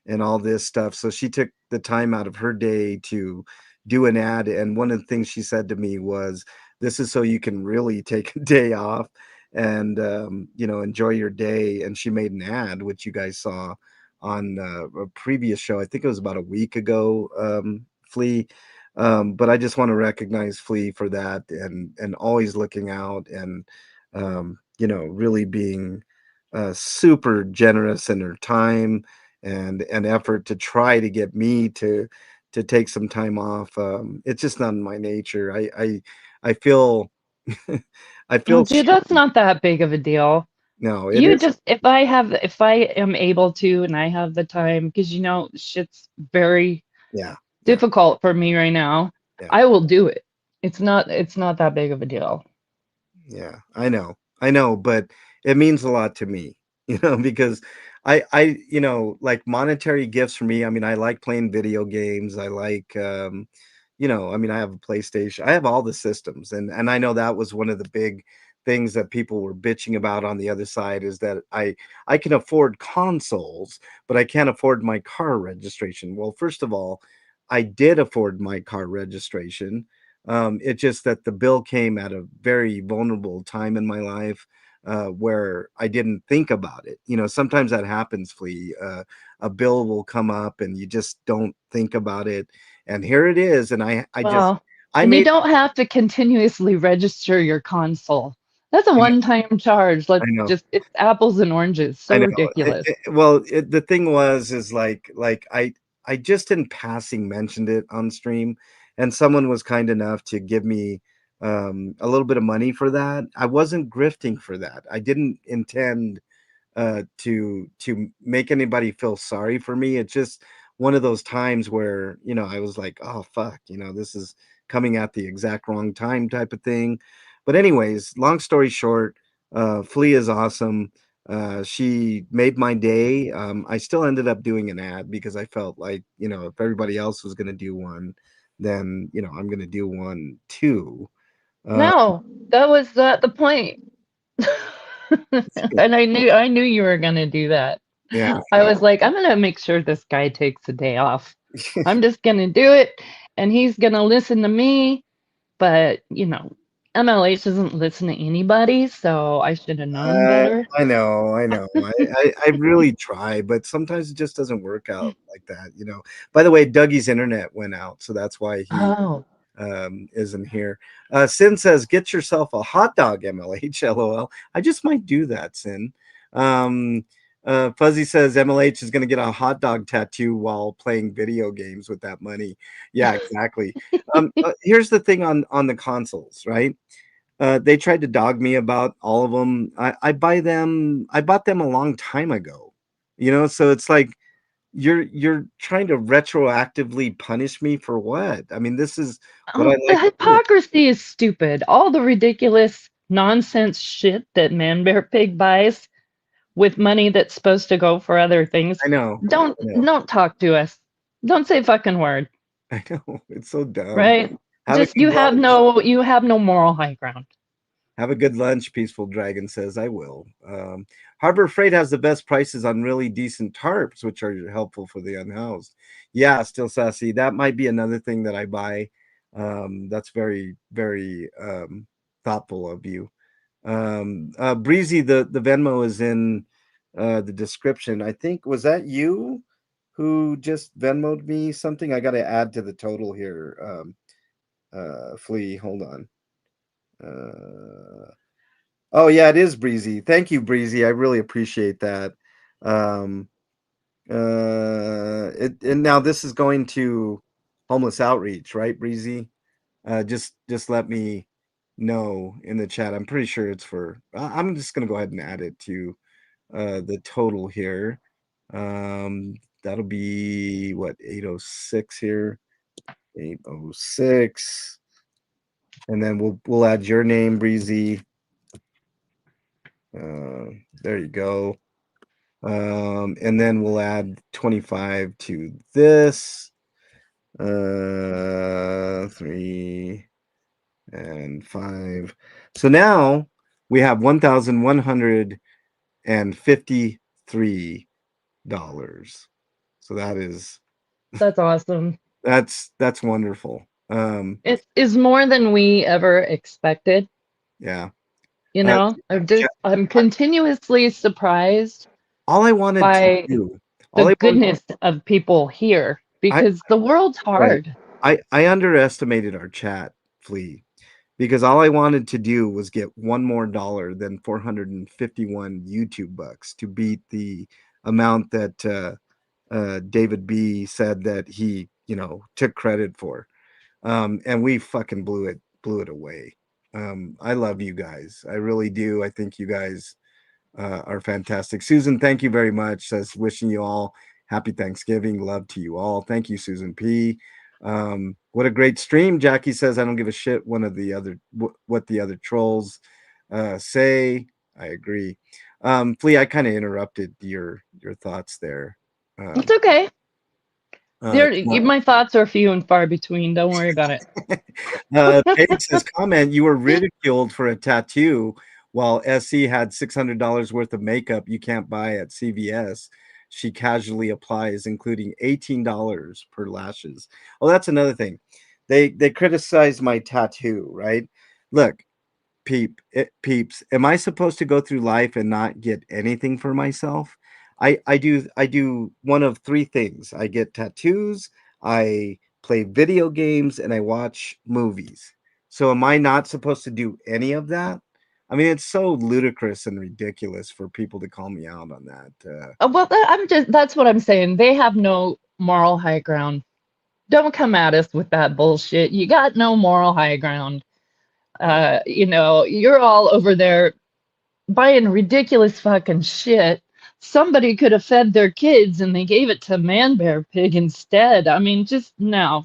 and all this stuff. So she took the time out of her day to do an ad. And one of the things she said to me was, "This is so you can really take a day off and enjoy your day." And she made an ad, which you guys saw on a previous show. I think it was about a week ago, Flea. But I just want to recognize Flea for that and always looking out and really being super generous in her time and effort to try to get me to take some time off. It's just not in my nature. I feel I Oh, feel dude, that's not that big of a deal. no, it You is. just, if I am able to and I have the time, because shit's very Yeah, yeah, difficult for me right now, yeah, I will do it. It's not that big of a deal. yeah. I know, but it means a lot to me, because like monetary gifts for me. I mean, I like playing video games. I like, I mean, I have a PlayStation. I have all the systems, and I know that was one of the big things that people were bitching about on the other side is that I can afford consoles, but I can't afford my car registration. Well, first of all, I did afford my car registration. It's just that the bill came at a very vulnerable time in my life, where I didn't think about it. You know, sometimes that happens, Flea. A bill will come up and you just don't think about it. And here it is. And Well, I and you made, don't have to continuously register your console. That's a I know, one-time charge. I Let's know. just, it's apples and oranges. I So know. ridiculous. The thing is like I just in passing mentioned it on stream, and someone was kind enough to give me a little bit of money for that. I wasn't grifting for that. I didn't intend to make anybody feel sorry for me. It's just one of those times where, you know, I was like, oh fuck, you know, this is coming at the exact wrong time type of thing. But anyways, long story short, Flea is awesome. She made my day. I still ended up doing an ad because I felt like, you know, if everybody else was going to do one, then, you know, I'm going to do one too. Uh, No, that was not the point. And I knew you were gonna do that. yeah. I was like, I'm gonna make sure this guy takes a day off. I'm just gonna do it, and he's gonna listen to me. But you know, MLH doesn't listen to anybody, so I should have known better. I know, I know. I really try, but sometimes it just doesn't work out like that, you know. By the way, Dougie's internet went out, so that's why he Oh, isn't here. Sin says, "Get yourself a hot dog, MLH." LOL. I just might do that, Sin. Um, Fuzzy says MLH is going to get a hot dog tattoo while playing video games with that money. Yeah, exactly. Here's the thing on the consoles, right? They tried to dog me about all of them. I buy them. I bought them a long time ago. You know, so it's like you're trying to retroactively punish me for what? I mean, this is what I the like to do. hypocrisy is stupid. All the ridiculous nonsense shit that Man Bear Pig buys with money that's supposed to go for other things. I know. Don't I know. don't talk to us. Don't say fucking word, I know. It's so dumb. right? Have a Just good lunch. you have no moral high ground. Have a good lunch, Peaceful Dragon says. I will. Harbor Freight has the best prices on really decent tarps, which are helpful for the unhoused. Yeah, still sassy. That might be another thing that I buy. That's very, very thoughtful of you. Breezy, the Venmo is in the description. I think, was that you who just Venmoed me something? I got to add to the total here. Flea, hold on. Oh yeah, it is Breezy. Thank you, Breezy. I really appreciate that. Um, and now this is going to homeless outreach, right, Breezy? Just let me know in the chat. I'm pretty sure it's for. I'm just gonna go ahead and add it to the total here. That'll be what 806 here. 806, and then we'll add your name, Breezy. There you go. And then we'll add 25 to this. 3 and 5. So now we have $1,153. So That's awesome. that's wonderful. It is more than we ever expected. Yeah. You Uh, know, yeah, I'm continuously surprised all I wanted to by do, the all I wanted, goodness of people here I because the world's right. hard. I underestimated our chat, Flea, because all I wanted to do was get one more dollar than 451 YouTube bucks to beat the amount that David B said that he, you know, took credit for. And we fucking blew it away. I love you guys. I really do. I think you guys are fantastic. Susan, thank you very much. Says wishing you all happy Thanksgiving. Love to you all. Thank you, Susan P. What a great stream. Jackie says I don't give a shit. One of the other what the other trolls say. I agree. Flea, I kind of interrupted your thoughts there. It's okay. Uh, My thoughts are few and far between. Don't worry about it. Paige says, comment, you were ridiculed for a tattoo while SE had $600 worth of makeup you can't buy at CVS. She casually applies, including $18 per lashes. Oh, that's another thing. they criticize my tattoo, right? Look, peeps, am I supposed to go through life and not get anything for myself? I do one of three things. I get tattoos, I play video games, and I watch movies. So am I not supposed to do any of that? I mean, it's so ludicrous and ridiculous for people to call me out on that. Well, that's what I'm saying. They have no moral high ground. Don't come at us with that bullshit. You got no moral high ground. You're all over there buying ridiculous fucking shit. Somebody could have fed their kids and they gave it to Man Bear Pig instead. I mean, just no,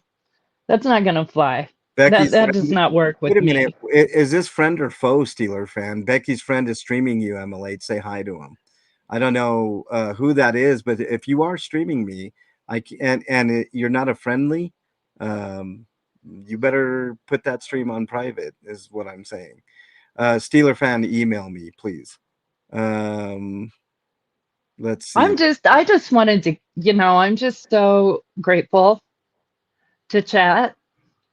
that's not gonna fly. That Becky's that does not work Wait with a minute. me. Is this friend or foe, Steeler fan? Becky's friend is streaming you, ML8. Say hi to him. I don't know who that is, but if you are streaming me, you're not a friendly, um, you better put that stream on private. Is what I'm saying. Steeler fan, email me, please. Um, let's see. I just wanted to, I'm just so grateful to chat.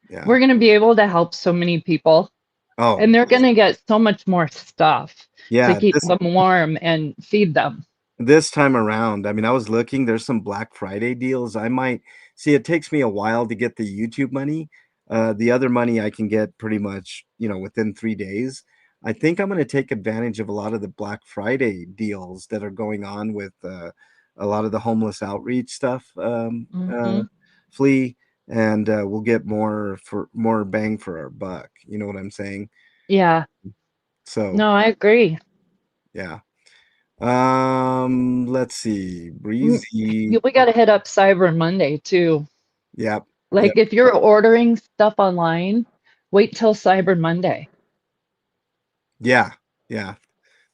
Yeah. We're gonna be able to help so many people, Oh, and they're gonna get so much more stuff to yeah. keep them warm and feed them. This time around, I mean, I was looking, there's some Black Friday deals. I might see, it takes me a while to get the YouTube money. The other money I can get pretty much, within 3 days. I think I'm going to take advantage of a lot of the Black Friday deals that are going on with a lot of the homeless outreach stuff, Hmm. Flea, and we'll get more bang for our buck. You know what I'm saying? Yeah, So, no, I agree. yeah. Let's see. Mm, Breezy. We got to hit up Cyber Monday too. Yep. Like Yep. if you're ordering stuff online, wait till Cyber Monday. Yeah. Yeah.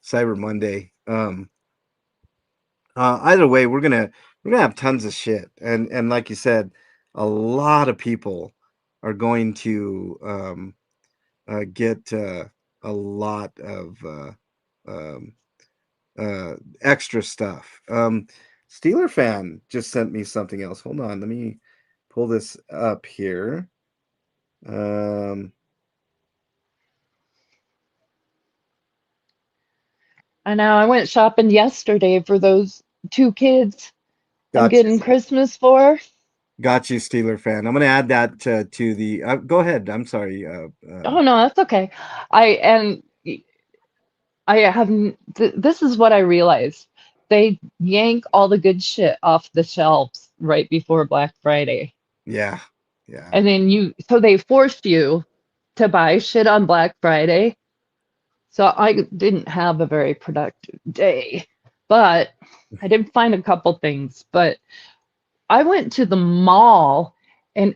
Cyber Monday. Either way, we're gonna have tons of shit. And like you said, a lot of people are going to get a lot of um extra stuff. Steeler fan just sent me something else. Hold on, let me pull this up here. Um I know I went shopping yesterday for those two kids I'm got you. getting Christmas for. Got you, Steeler fan. I'm gonna add that to the. Go ahead. I'm sorry. Oh no, that's okay. I and I have this is what I realized. They yank all the good shit off the shelves right before Black Friday. Yeah, yeah, And then so they force you to buy shit on Black Friday. So I didn't have a very productive day, but I did find a couple things. But I went to the mall and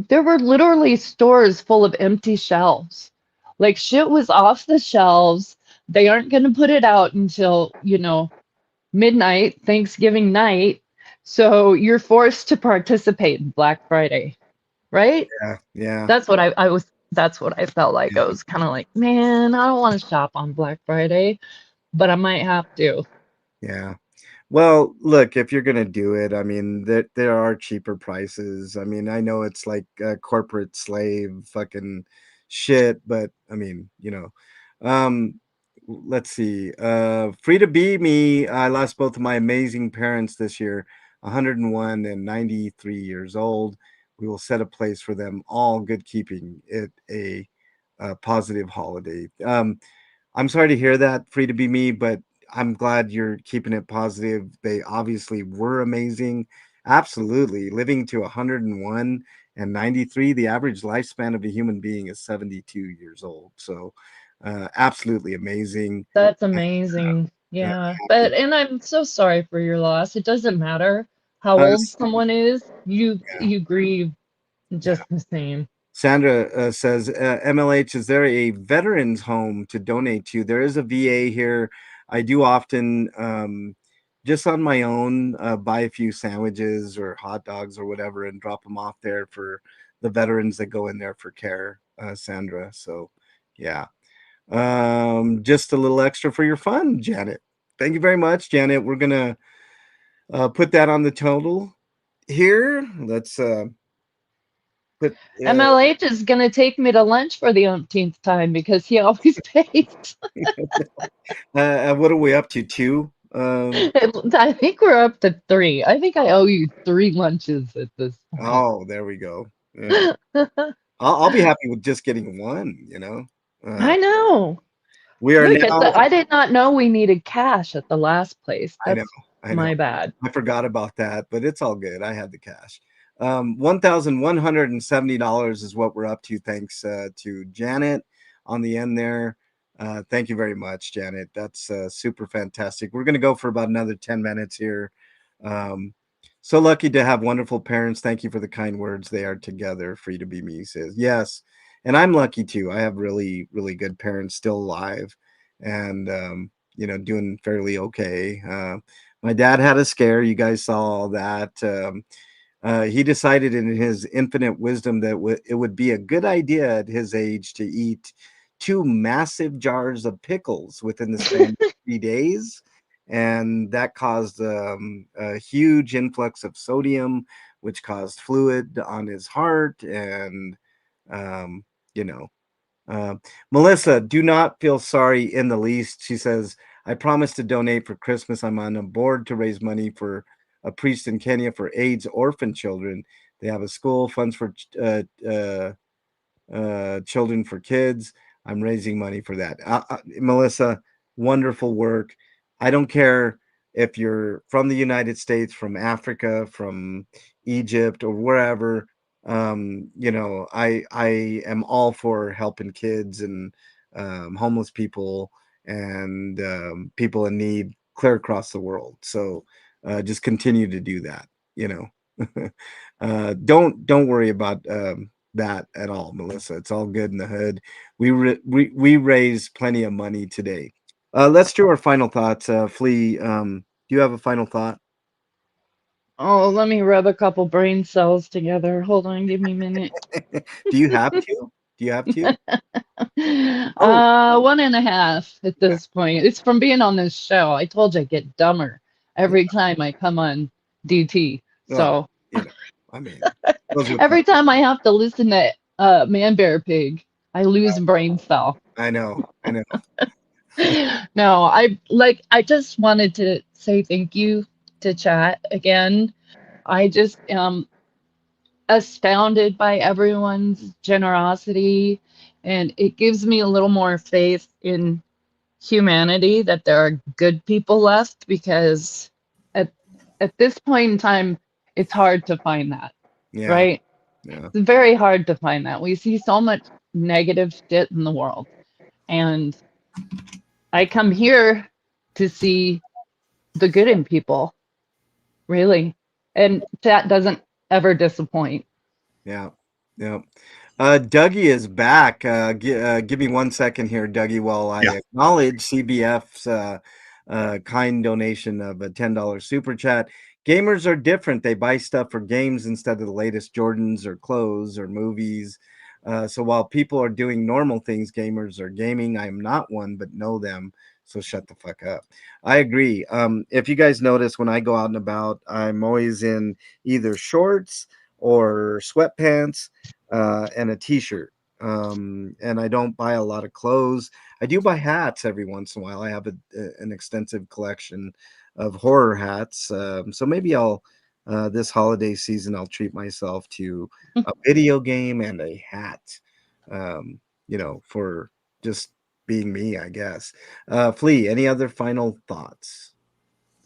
there were literally stores full of empty shelves. Like shit was off the shelves. They aren't going to put it out until, midnight, Thanksgiving night. So you're forced to participate in Black Friday, right? yeah, yeah, That's what I felt like. I was kind of like, man, I don't want to shop on Black Friday, but I might have to. yeah. Well, look, if you're gonna do it, I mean, there are cheaper prices. I mean, I know it's like corporate slave fucking shit, but I mean, let's see. Free to be me. I lost both of my amazing parents this year, 101 and 93 years old. We will set a place for them all, good keeping it a positive holiday. I'm sorry to hear that, Free to be me, but I'm glad you're keeping it positive. They obviously were amazing. Absolutely. Living to 101 and 93, the average lifespan of a human being is 72 years old. So, absolutely amazing. That's amazing. Uh, Yeah. happy. And I'm so sorry for your loss. It doesn't matter how old Uh, someone is, yeah, you grieve yeah. just the same. Sandra says, MLH, is there a veterans home to donate to? There is a VA here. I do often, just on my own, buy a few sandwiches or hot dogs or whatever and drop them off there for the veterans that go in there for care, Sandra. So, yeah. Just a little extra for your fun, Janet. Thank you very much, Janet. We're going to put that on the total here. Let's But MLH is gonna take me to lunch for the umpteenth time because he always pays. what are we up to? 2? I think we're up to 3. I think I owe you 3 lunches at this point. Oh, there we go. Yeah. I'll be happy with just getting 1, you know. I know. We are Look at now. that. I did not know we needed cash at the last place. I know. That's I know. my bad. I forgot about that, but it's all good. I had the cash. $1,170 is what we're up to. Thanks to Janet on the end there. Thank you very much, Janet. That's super fantastic. We're going to go for about another 10 minutes here. So lucky to have wonderful parents. Thank you for the kind words. They are together. Free to be me, says. Yes. And I'm lucky too. I have really, really good parents still alive and, doing fairly okay. My dad had a scare. You guys saw all that. He decided in his infinite wisdom that it would be a good idea at his age to eat 2 massive jars of pickles within the span of 3 days. And that caused a huge influx of sodium, which caused fluid on his heart. And, Melissa, do not feel sorry in the least. She says, I promise to donate for Christmas. I'm on a board to raise money for a priest in Kenya for AIDS orphan children. They have a school, funds for children for kids. I'm raising money for that. Melissa, wonderful work. I don't care if you're from the United States, from Africa, from Egypt, or wherever. I am all for helping kids and homeless people and people in need clear across the world. So just continue to do that. Don't worry about that at all, Melissa. It's all good in the hood. We raised plenty of money today. Let's do our final thoughts. Flea, do you have a final thought? Oh, let me rub a couple brain cells together. Hold on, give me a minute. Do you have to? Do you have to? 1.5 at this point. It's from being on this show. I told you I get dumber every time I come on DT. So every time I have to listen to Man Bear Pig, I lose a brain cell. I know. No, I just wanted to say thank you to chat again. I just am astounded by everyone's generosity, and it gives me a little more faith in humanity that there are good people left, because at this point in time it's hard to find that. Right? It's very hard to find that. We see so much negative shit in the world, and I come here to see the good in people, really, and that doesn't ever disappoint. Yeah. Dougie is back. Give me 1 second here, Dougie, while I acknowledge CBF's kind donation of a $10 super chat. Gamers are different. They buy stuff for games instead of the latest Jordans or clothes or movies. So while people are doing normal things, gamers are gaming. I am not one, but know them. So shut the fuck up. I agree. If you guys notice, when I go out and about, I'm always in either shorts or sweatpants and a t-shirt. And I don't buy a lot of clothes. I do buy hats every once in a while. I have an extensive collection of horror hats. So maybe I'll this holiday season I'll treat myself to a video game and a hat. For just being me, I guess. Flea, any other final thoughts?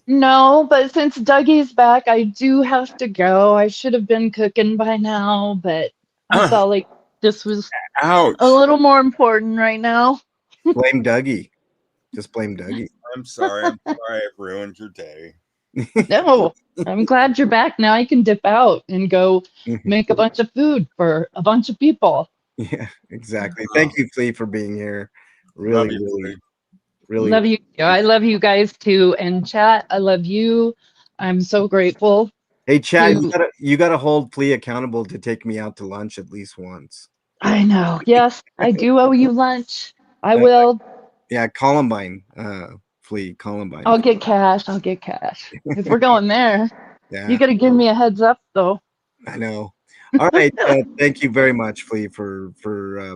No, but since Dougie's back, I do have to go. I should have been cooking by now, but I felt like this was a little more important right now. Blame Dougie. Just blame Dougie. I'm sorry. I've ruined your day. No, I'm glad you're back. Now I can dip out and go make a bunch of food for a bunch of people. Yeah, exactly. Thank you, Flea, for being here. Really Love you. I love you guys too. And chat, I love you. I'm so grateful. Hey, Chad, you gotta hold Flea accountable to take me out to lunch at least once. I know. Yes, I do owe you lunch. I will. Yeah, Columbine, Flea, Columbine. I'll get cash. If we're going there, you gotta give me a heads up though. I know. All right. Thank you very much, Flea, for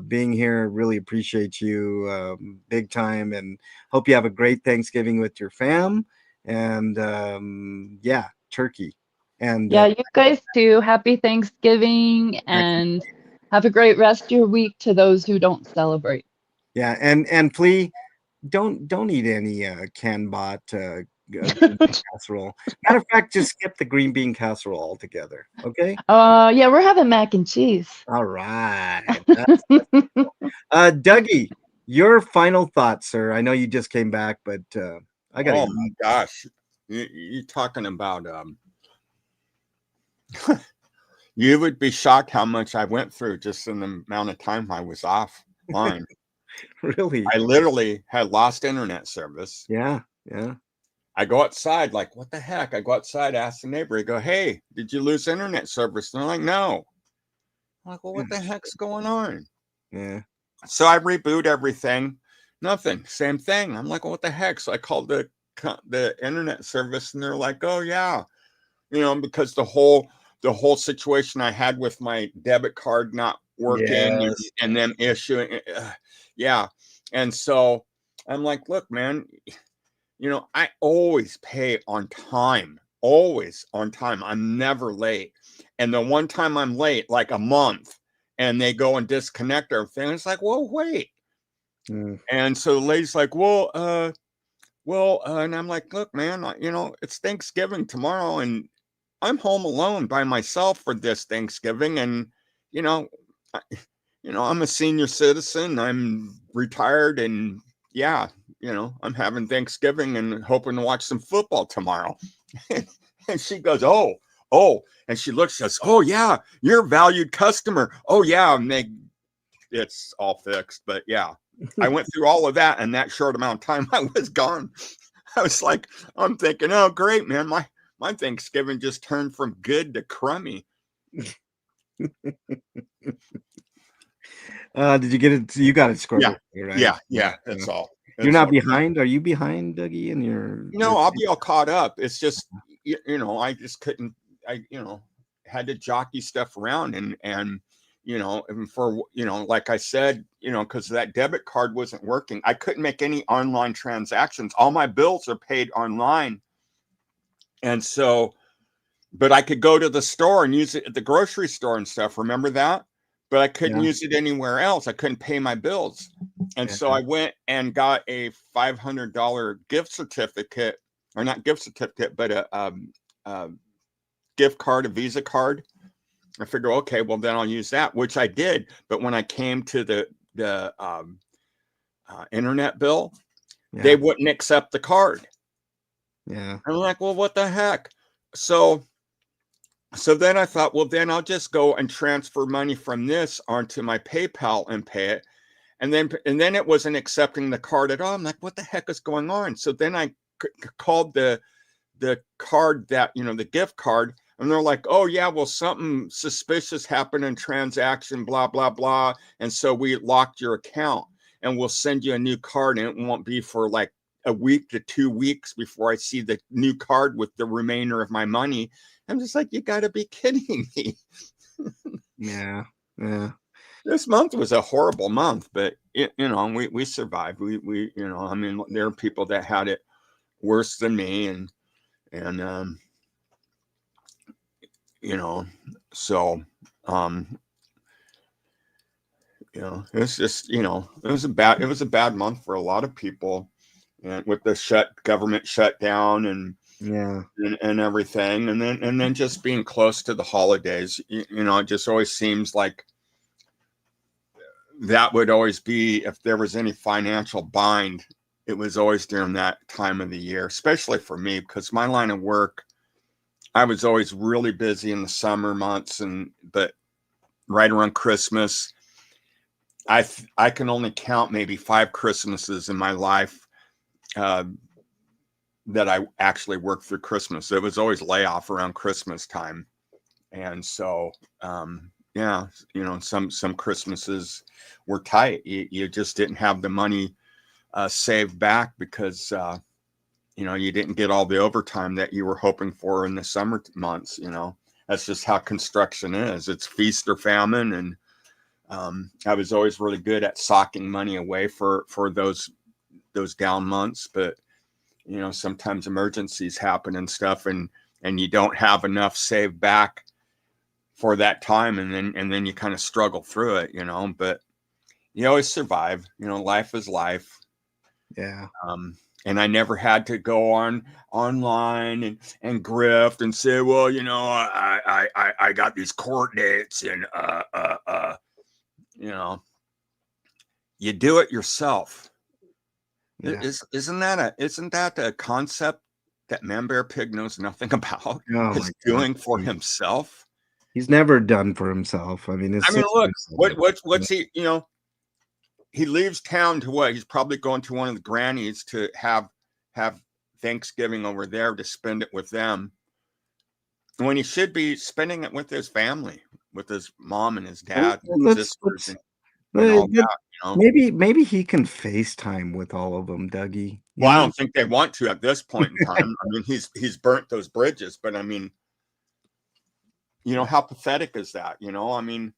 being here. Really appreciate you big time, and hope you have a great Thanksgiving with your fam. And yeah, turkey. And Yeah, you guys too. Happy Thanksgiving and have a great rest of your week to those who don't celebrate. yeah, and Flea, don't eat any can bought green bean casserole. Matter of fact, just skip the green bean casserole altogether. Okay. Yeah, we're having mac and cheese. All right. Dougie, your final thoughts, sir. I know you just came back, but I got Oh to. my gosh. You're talking about you would be shocked how much I went through just in the amount of time I was offline. Really? I literally had lost internet service. Yeah, yeah. I go outside, like, what the heck? I go outside, ask the neighbor, I go, hey, did you lose internet service? And they're like, no. I'm like, well, what the heck's going on? Yeah. So I reboot everything. Nothing. Same thing. I'm like, well, what the heck? So I called the internet service, and they're like, oh yeah, because the whole situation I had with my debit card not working Yes. and them issuing, yeah. And so I'm like, look, man, I always pay on time, always on time. I'm never late. And the one time I'm late, like a month, and they go and disconnect everything, it's like, well, wait. Mm. And so the lady's like, well, and I'm like, look, man, it's Thanksgiving tomorrow, and I'm home alone by myself for this Thanksgiving, and I, I'm a senior citizen, I'm retired, and yeah, I'm having Thanksgiving and hoping to watch some football tomorrow. And she goes, oh, and she looks at us, oh yeah, you're a valued customer. Oh yeah, and it's all fixed, but yeah. I went through all of that in that short amount of time. I was gone. I was like, I'm thinking, oh, great, man. My Thanksgiving just turned from good to crummy. Did you get it? You got it scored. Yeah, Right? yeah. That's all. You're not behind. Are you behind, Dougie? And I'll be all caught up. It's just, I just couldn't. I had to jockey stuff around and and for like I said, because that debit card wasn't working, I couldn't make any online transactions. All my bills are paid online, and so, but I could go to the store and use it at the grocery store and stuff. Remember that? But I couldn't use it anywhere else. I couldn't pay my bills, and so I went and got a $500 gift certificate, or not gift certificate, but a gift card, a Visa card. I figure, okay, well then I'll use that, which I did. But when I came to the internet bill, they wouldn't accept the card. Yeah. I'm like, well, what the heck? So then I thought, well, then I'll just go and transfer money from this onto my PayPal and pay it. And then it wasn't accepting the card at all. I'm like, what the heck is going on? So then I called the card that, the gift card. And they're like, oh, yeah, well, something suspicious happened in transaction, blah, blah, blah. And so we locked your account and we'll send you a new card. And it won't be for like a week to 2 weeks before I see the new card with the remainder of my money. I'm just like, you got to be kidding me. Yeah. Yeah. This month was a horrible month, but, we survived. We I mean, there are people that had it worse than me. And so it's just, it was a bad month for a lot of people, and with the government shutdown and everything, and then just being close to the holidays, it just always seems like that would always be, if there was any financial bind, it was always during that time of the year, especially for me, because my line of work, I was always really busy in the summer months, but right around Christmas, I can only count maybe 5 Christmases in my life that I actually worked through Christmas. It was always layoff around Christmas time, and so some Christmases were tight. You just didn't have the money saved back because you didn't get all the overtime that you were hoping for in the summer months, that's just how construction is. It's feast or famine. And I was always really good at socking money away for those down months, but you know, sometimes emergencies happen and stuff, and you don't have enough saved back for that time, and then you kind of struggle through it, you know, but you always survive. You know, life is life. Yeah. And I never had to go online and grift and say, well, you know, I got these court dates, and you know, you do it yourself. Yeah. Isn't that a concept that Man Bear Pig knows nothing about? Oh my Is God. doing for himself. He's never done for himself. I mean, his I mean, look, sisters- what's he? You know, he leaves town to what? He's probably going to one of the grannies to have Thanksgiving over there to spend it with them, when he should be spending it with his family, with his mom and his dad, and Let's- sisters, let's- and all uh, that. You know, maybe he can FaceTime with all of them, Dougie. You well, I know? don't think they want to at this point in time. I mean, he's burnt those bridges, but I mean, you know, how pathetic is that? You know, I mean,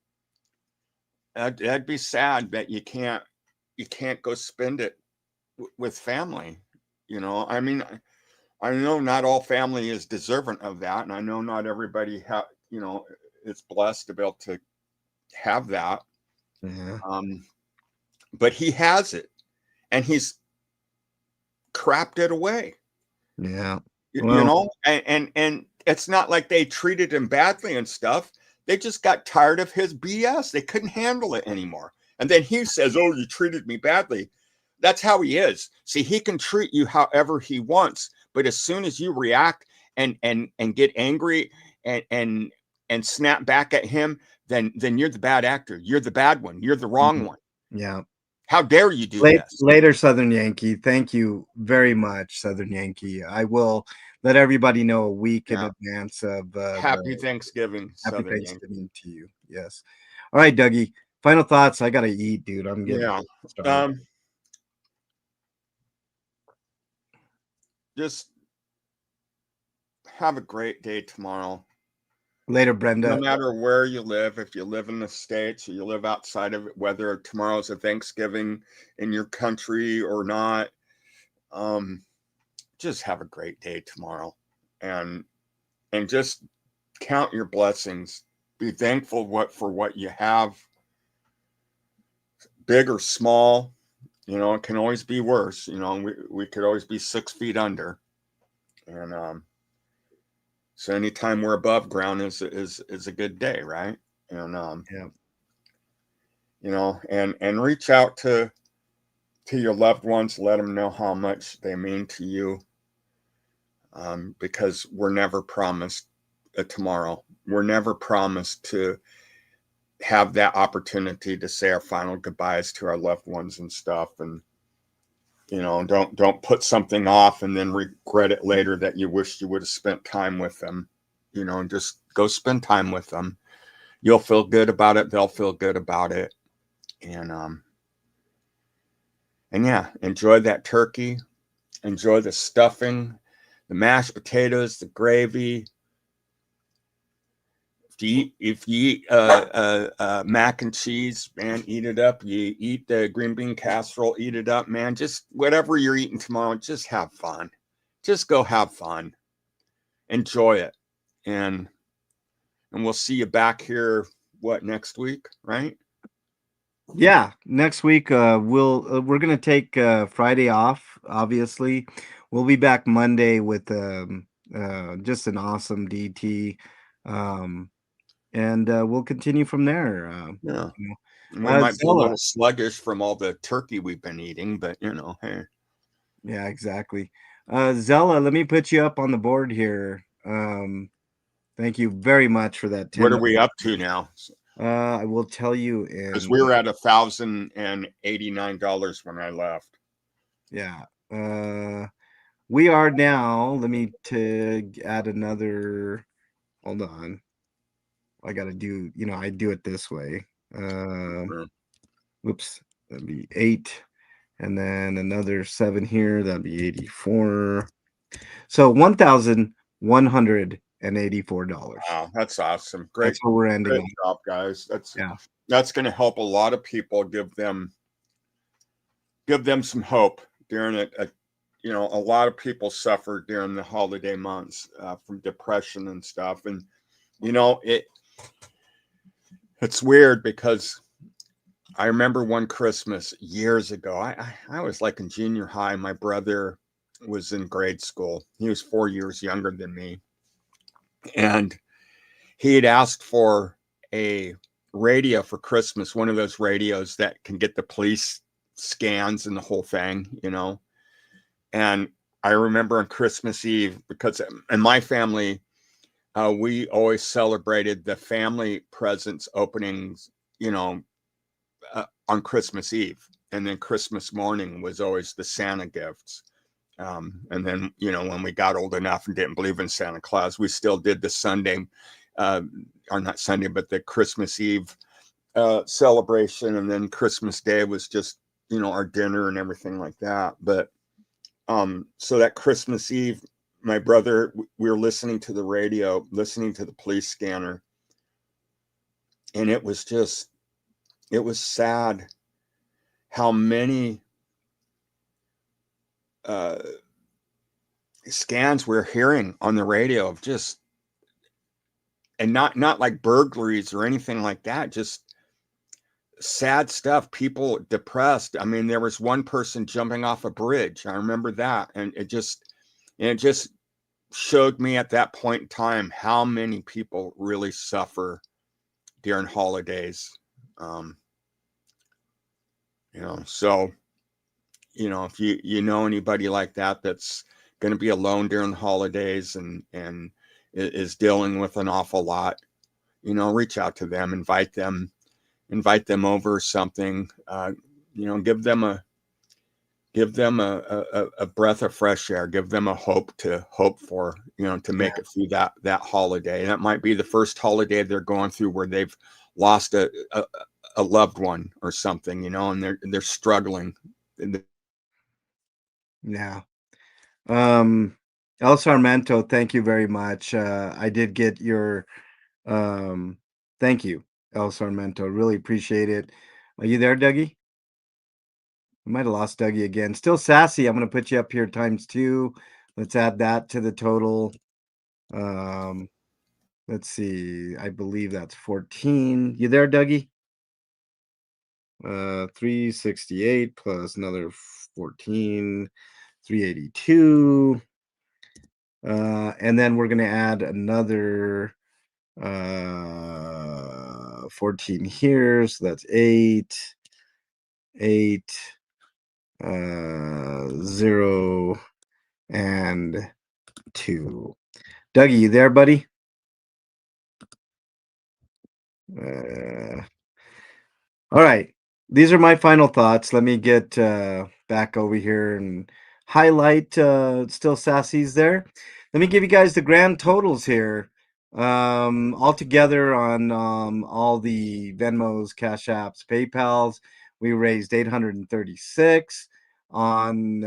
that'd be sad that you can't go spend it with family. You know, I mean, I know not all family is deserving of that, and I know not everybody you know, is blessed to be able to have that. Yeah. But he has it, and he's crapped it away. Yeah. You Well- know, and it's not like they treated him badly and stuff. They just got tired of his BS. They couldn't handle it anymore. And then he says, "Oh, you treated me badly." That's how he is. See, he can treat you however he wants, but as soon as you react and get angry and snap back at him, then you're the bad actor. You're the bad one. You're the wrong one. Yeah. How dare you do this? Later, Southern Yankee. Thank you very much, Southern Yankee. I will let everybody know a week in advance of Happy Thanksgiving, Happy Southern Yankee. Thanksgiving to you. Yes. All right, Dougie. Final thoughts. I gotta eat, dude. I'm getting starved. Just have a great day tomorrow. Later, Brenda. No matter where you live, if you live in the States or you live outside of it, whether tomorrow's a Thanksgiving in your country or not, just have a great day tomorrow, and just count your blessings. Be thankful for what you have, big or small. You know, it can always be worse. You know, we could always be 6 feet under, and so anytime we're above ground is a good day, right? And Yeah. you know, and reach out to your loved ones. Let them know how much they mean to you, because we're never promised a tomorrow. We're never promised to have that opportunity to say our final goodbyes to our loved ones and stuff. And you know, don't put something off and then regret it later that you wish you would have spent time with them. You know, just go spend time with them. You'll feel good about it. They'll feel good about it. And yeah, enjoy that turkey. Enjoy the stuffing, the mashed potatoes, the gravy. If you eat mac and cheese, man, eat it up. You eat the green bean casserole, eat it up, man. Just whatever you're eating tomorrow, just have fun. Just go have fun. Enjoy it. And we'll see you back here, next week, right? Yeah, next week we're gonna take Friday off. Obviously, we'll be back Monday with just an awesome DT, and we'll continue from there. Yeah, you know. we might be a Zella. little sluggish from all the turkey we've been eating, but you know, hey, Yeah, exactly. Zella, let me put you up on the board here. Thank you very much for that. what are we up to now? I will tell you Because in we were at $1,089 when I left. yeah. We are now. Let me add another. Hold on. I gotta do. I do it this way. Sure. Whoops. That'd be 8, and then another 7 here. That'd be 84. So 1,100 Wow, that's awesome. Great, That's what we're ending great on. job, guys. Yeah. That's going to help a lot of people. Give them some hope during a lot of people suffer during the holiday months from depression and stuff. And it's weird because I remember one Christmas years ago. I was like in junior high. My brother was in grade school. He was 4 years younger than me, and he had asked for a radio for Christmas, one of those radios that can get the police scans and the whole thing, And I remember on Christmas Eve, because in my family, we always celebrated the family presents openings, on Christmas Eve. And then Christmas morning was always the Santa gifts. And then, when we got old enough and didn't believe in Santa Claus, we still did the Sunday, or not Sunday, but the Christmas Eve celebration. And then Christmas Day was just, our dinner and everything like that. But so that Christmas Eve, my brother, we were listening to the radio, listening to the police scanner. And it was sad how many scans we're hearing on the radio of just, and not like burglaries or anything like that, just sad stuff, people depressed. I mean, there was one person jumping off a bridge. I remember that. And it just showed me at that point in time how many people really suffer during holidays. So, if you know anybody like that, that's going to be alone during the holidays and is dealing with an awful lot, reach out to them, invite them over or something, give them a breath of fresh air, give them a hope for, to make it through that holiday. And that might be the first holiday they're going through where they've lost a loved one or something, and they're struggling. Yeah. El Sarmento, thank you very much. I did get your thank you, El Sarmento. Really appreciate it. Are you there, Dougie? I might have lost Dougie again. Still sassy. I'm gonna put you up here ×2. Let's add that to the total. Let's see. I believe that's 14. You there, Dougie? 368 plus another 14, 382. And then we're gonna add another 14 here, so that's 8, 0, and 2. Dougie, you there, buddy? All right. These are my final thoughts. Let me get back over here and highlight still Sassy's there. Let me give you guys the grand totals here. All together on all the Venmos, Cash Apps, PayPals, we raised 836. On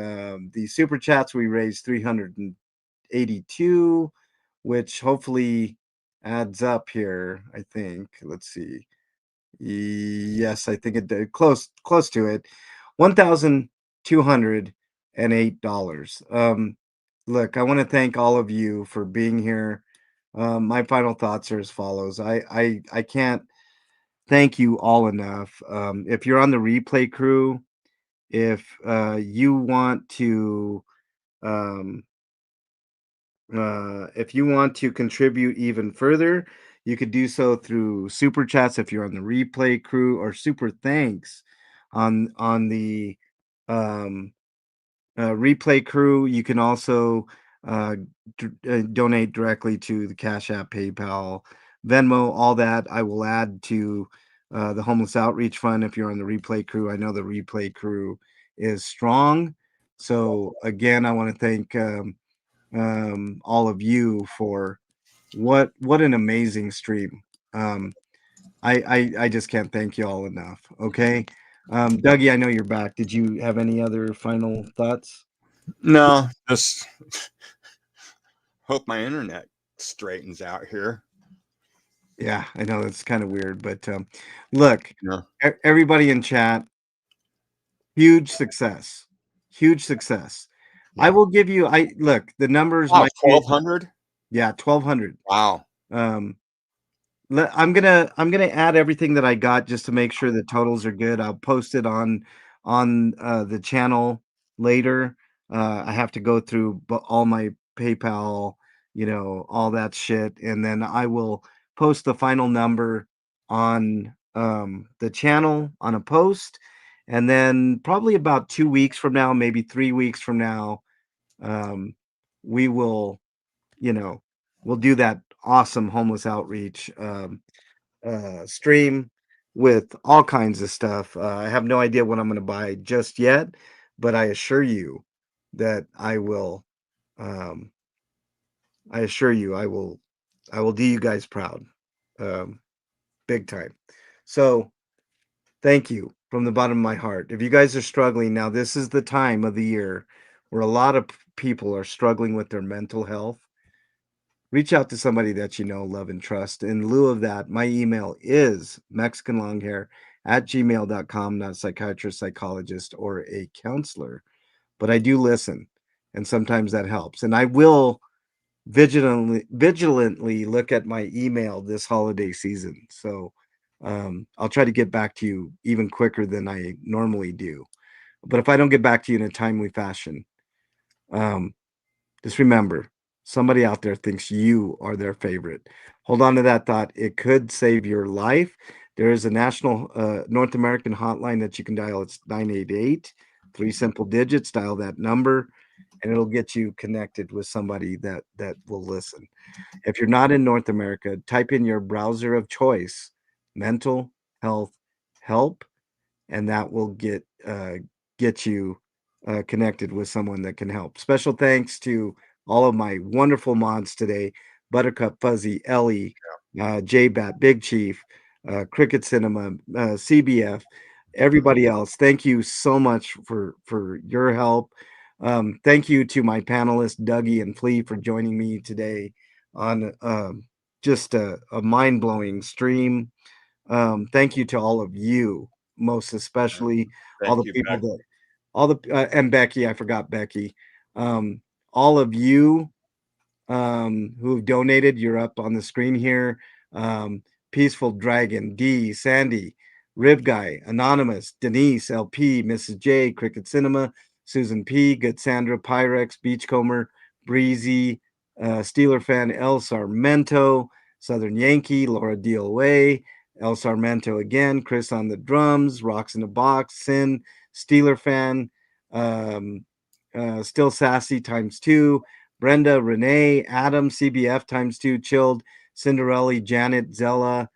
the Super Chats, we raised 382, which hopefully adds up here, I think. Let's see. Yes, I think it did close to it. $1,208. Look, I want to thank all of you for being here. My final thoughts are as follows. I can't thank you all enough. If you're on the replay crew, if you want to contribute even further, you could do so through super chats if you're on the replay crew, or super thanks on the replay crew. You can also donate directly to the Cash App, PayPal, Venmo, all that. I will add to the Homeless Outreach Fund if you're on the replay crew. I know the replay crew is strong. So again, I want to thank all of you for what an amazing stream. I just can't thank you all enough. Okay. Dougie, I know you're back. Did you have any other final thoughts? No, just hope my internet straightens out here. Yeah, I know that's kind of weird, but look, Yeah. everybody in chat, huge success, huge success. I Yeah. will give you. I look, the numbers Wow, might be 1,200. yeah, 1,200. Wow. Um, I'm gonna add everything that I got just to make sure the totals are good. I'll post it on the channel later. I have to go through all my PayPal, all that shit, and then I will post the final number on the channel on a post, and then probably about 2 weeks from now, maybe 3 weeks from now, um, we will, you know, we'll do that awesome homeless outreach stream with all kinds of stuff. I have no idea what I'm going to buy just yet, but I assure you that I will. Um, I assure you, I will do you guys proud, um, big time. So thank you from the bottom of my heart. If you guys are struggling now, this is the time of the year where a lot of people are struggling with their mental health. Reach out to somebody that you know, love, and trust. In lieu of that, my email is mexicanlonghair@gmail.com, not a psychiatrist, psychologist, or a counselor. But I do listen, and sometimes that helps. And I will vigilantly look at my email this holiday season. So I'll try to get back to you even quicker than I normally do. But if I don't get back to you in a timely fashion, um, just remember, somebody out there thinks you are their favorite. Hold on to that thought. It could save your life. There is a national North American hotline that you can dial. It's 988, three simple digits. Dial that number, and it'll get you connected with somebody that will listen. If you're not in North America, type in your browser of choice, mental health help, and that will get you connected with someone that can help. Special thanks to all of my wonderful mods today: Buttercup, Fuzzy, Ellie, J-Bat, Big Chief, Cricket Cinema, CBF, everybody else. Thank you so much for your help. Thank you to my panelists, Dougie and Flea, for joining me today on just a mind-blowing stream. Thank you to all of you, most especially all Thank the you, people Becky. that all the and Becky, I forgot Becky. All of you who've donated, you're up on the screen here. Peaceful Dragon, D, Sandy, Rib Guy, Anonymous, Denise, LP, Mrs. J, Cricket Cinema, Susan P, Good Sandra, Pyrex, Beachcomber, Breezy, Steeler Fan, El Sarmento, Southern Yankee, Laura DLA, El Sarmento again, Chris on the drums, Rocks in the Box, Sin, Steeler Fan, Still Sassy times two, Brenda, Renee, Adam, CBF times two, Chilled, Cinderella, Janet, Zella,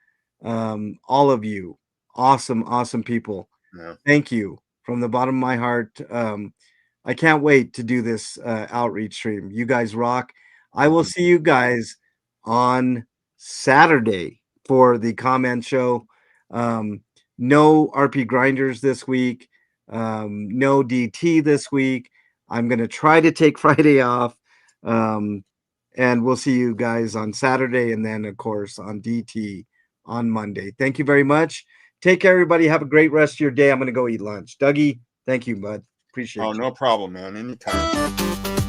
all of you. Awesome, awesome people. Yeah. Thank you from the bottom of my heart. I can't wait to do this outreach stream. You guys rock. I will see you guys on Saturday for the comment show. No RP grinders this week. No DT this week. I'm going to try to take Friday off. And we'll see you guys on Saturday and then, of course, on DT on Monday. Thank you very much. Take care, everybody. Have a great rest of your day. I'm going to go eat lunch. Dougie, thank you, bud. Appreciate you. Oh, no problem, man. Anytime.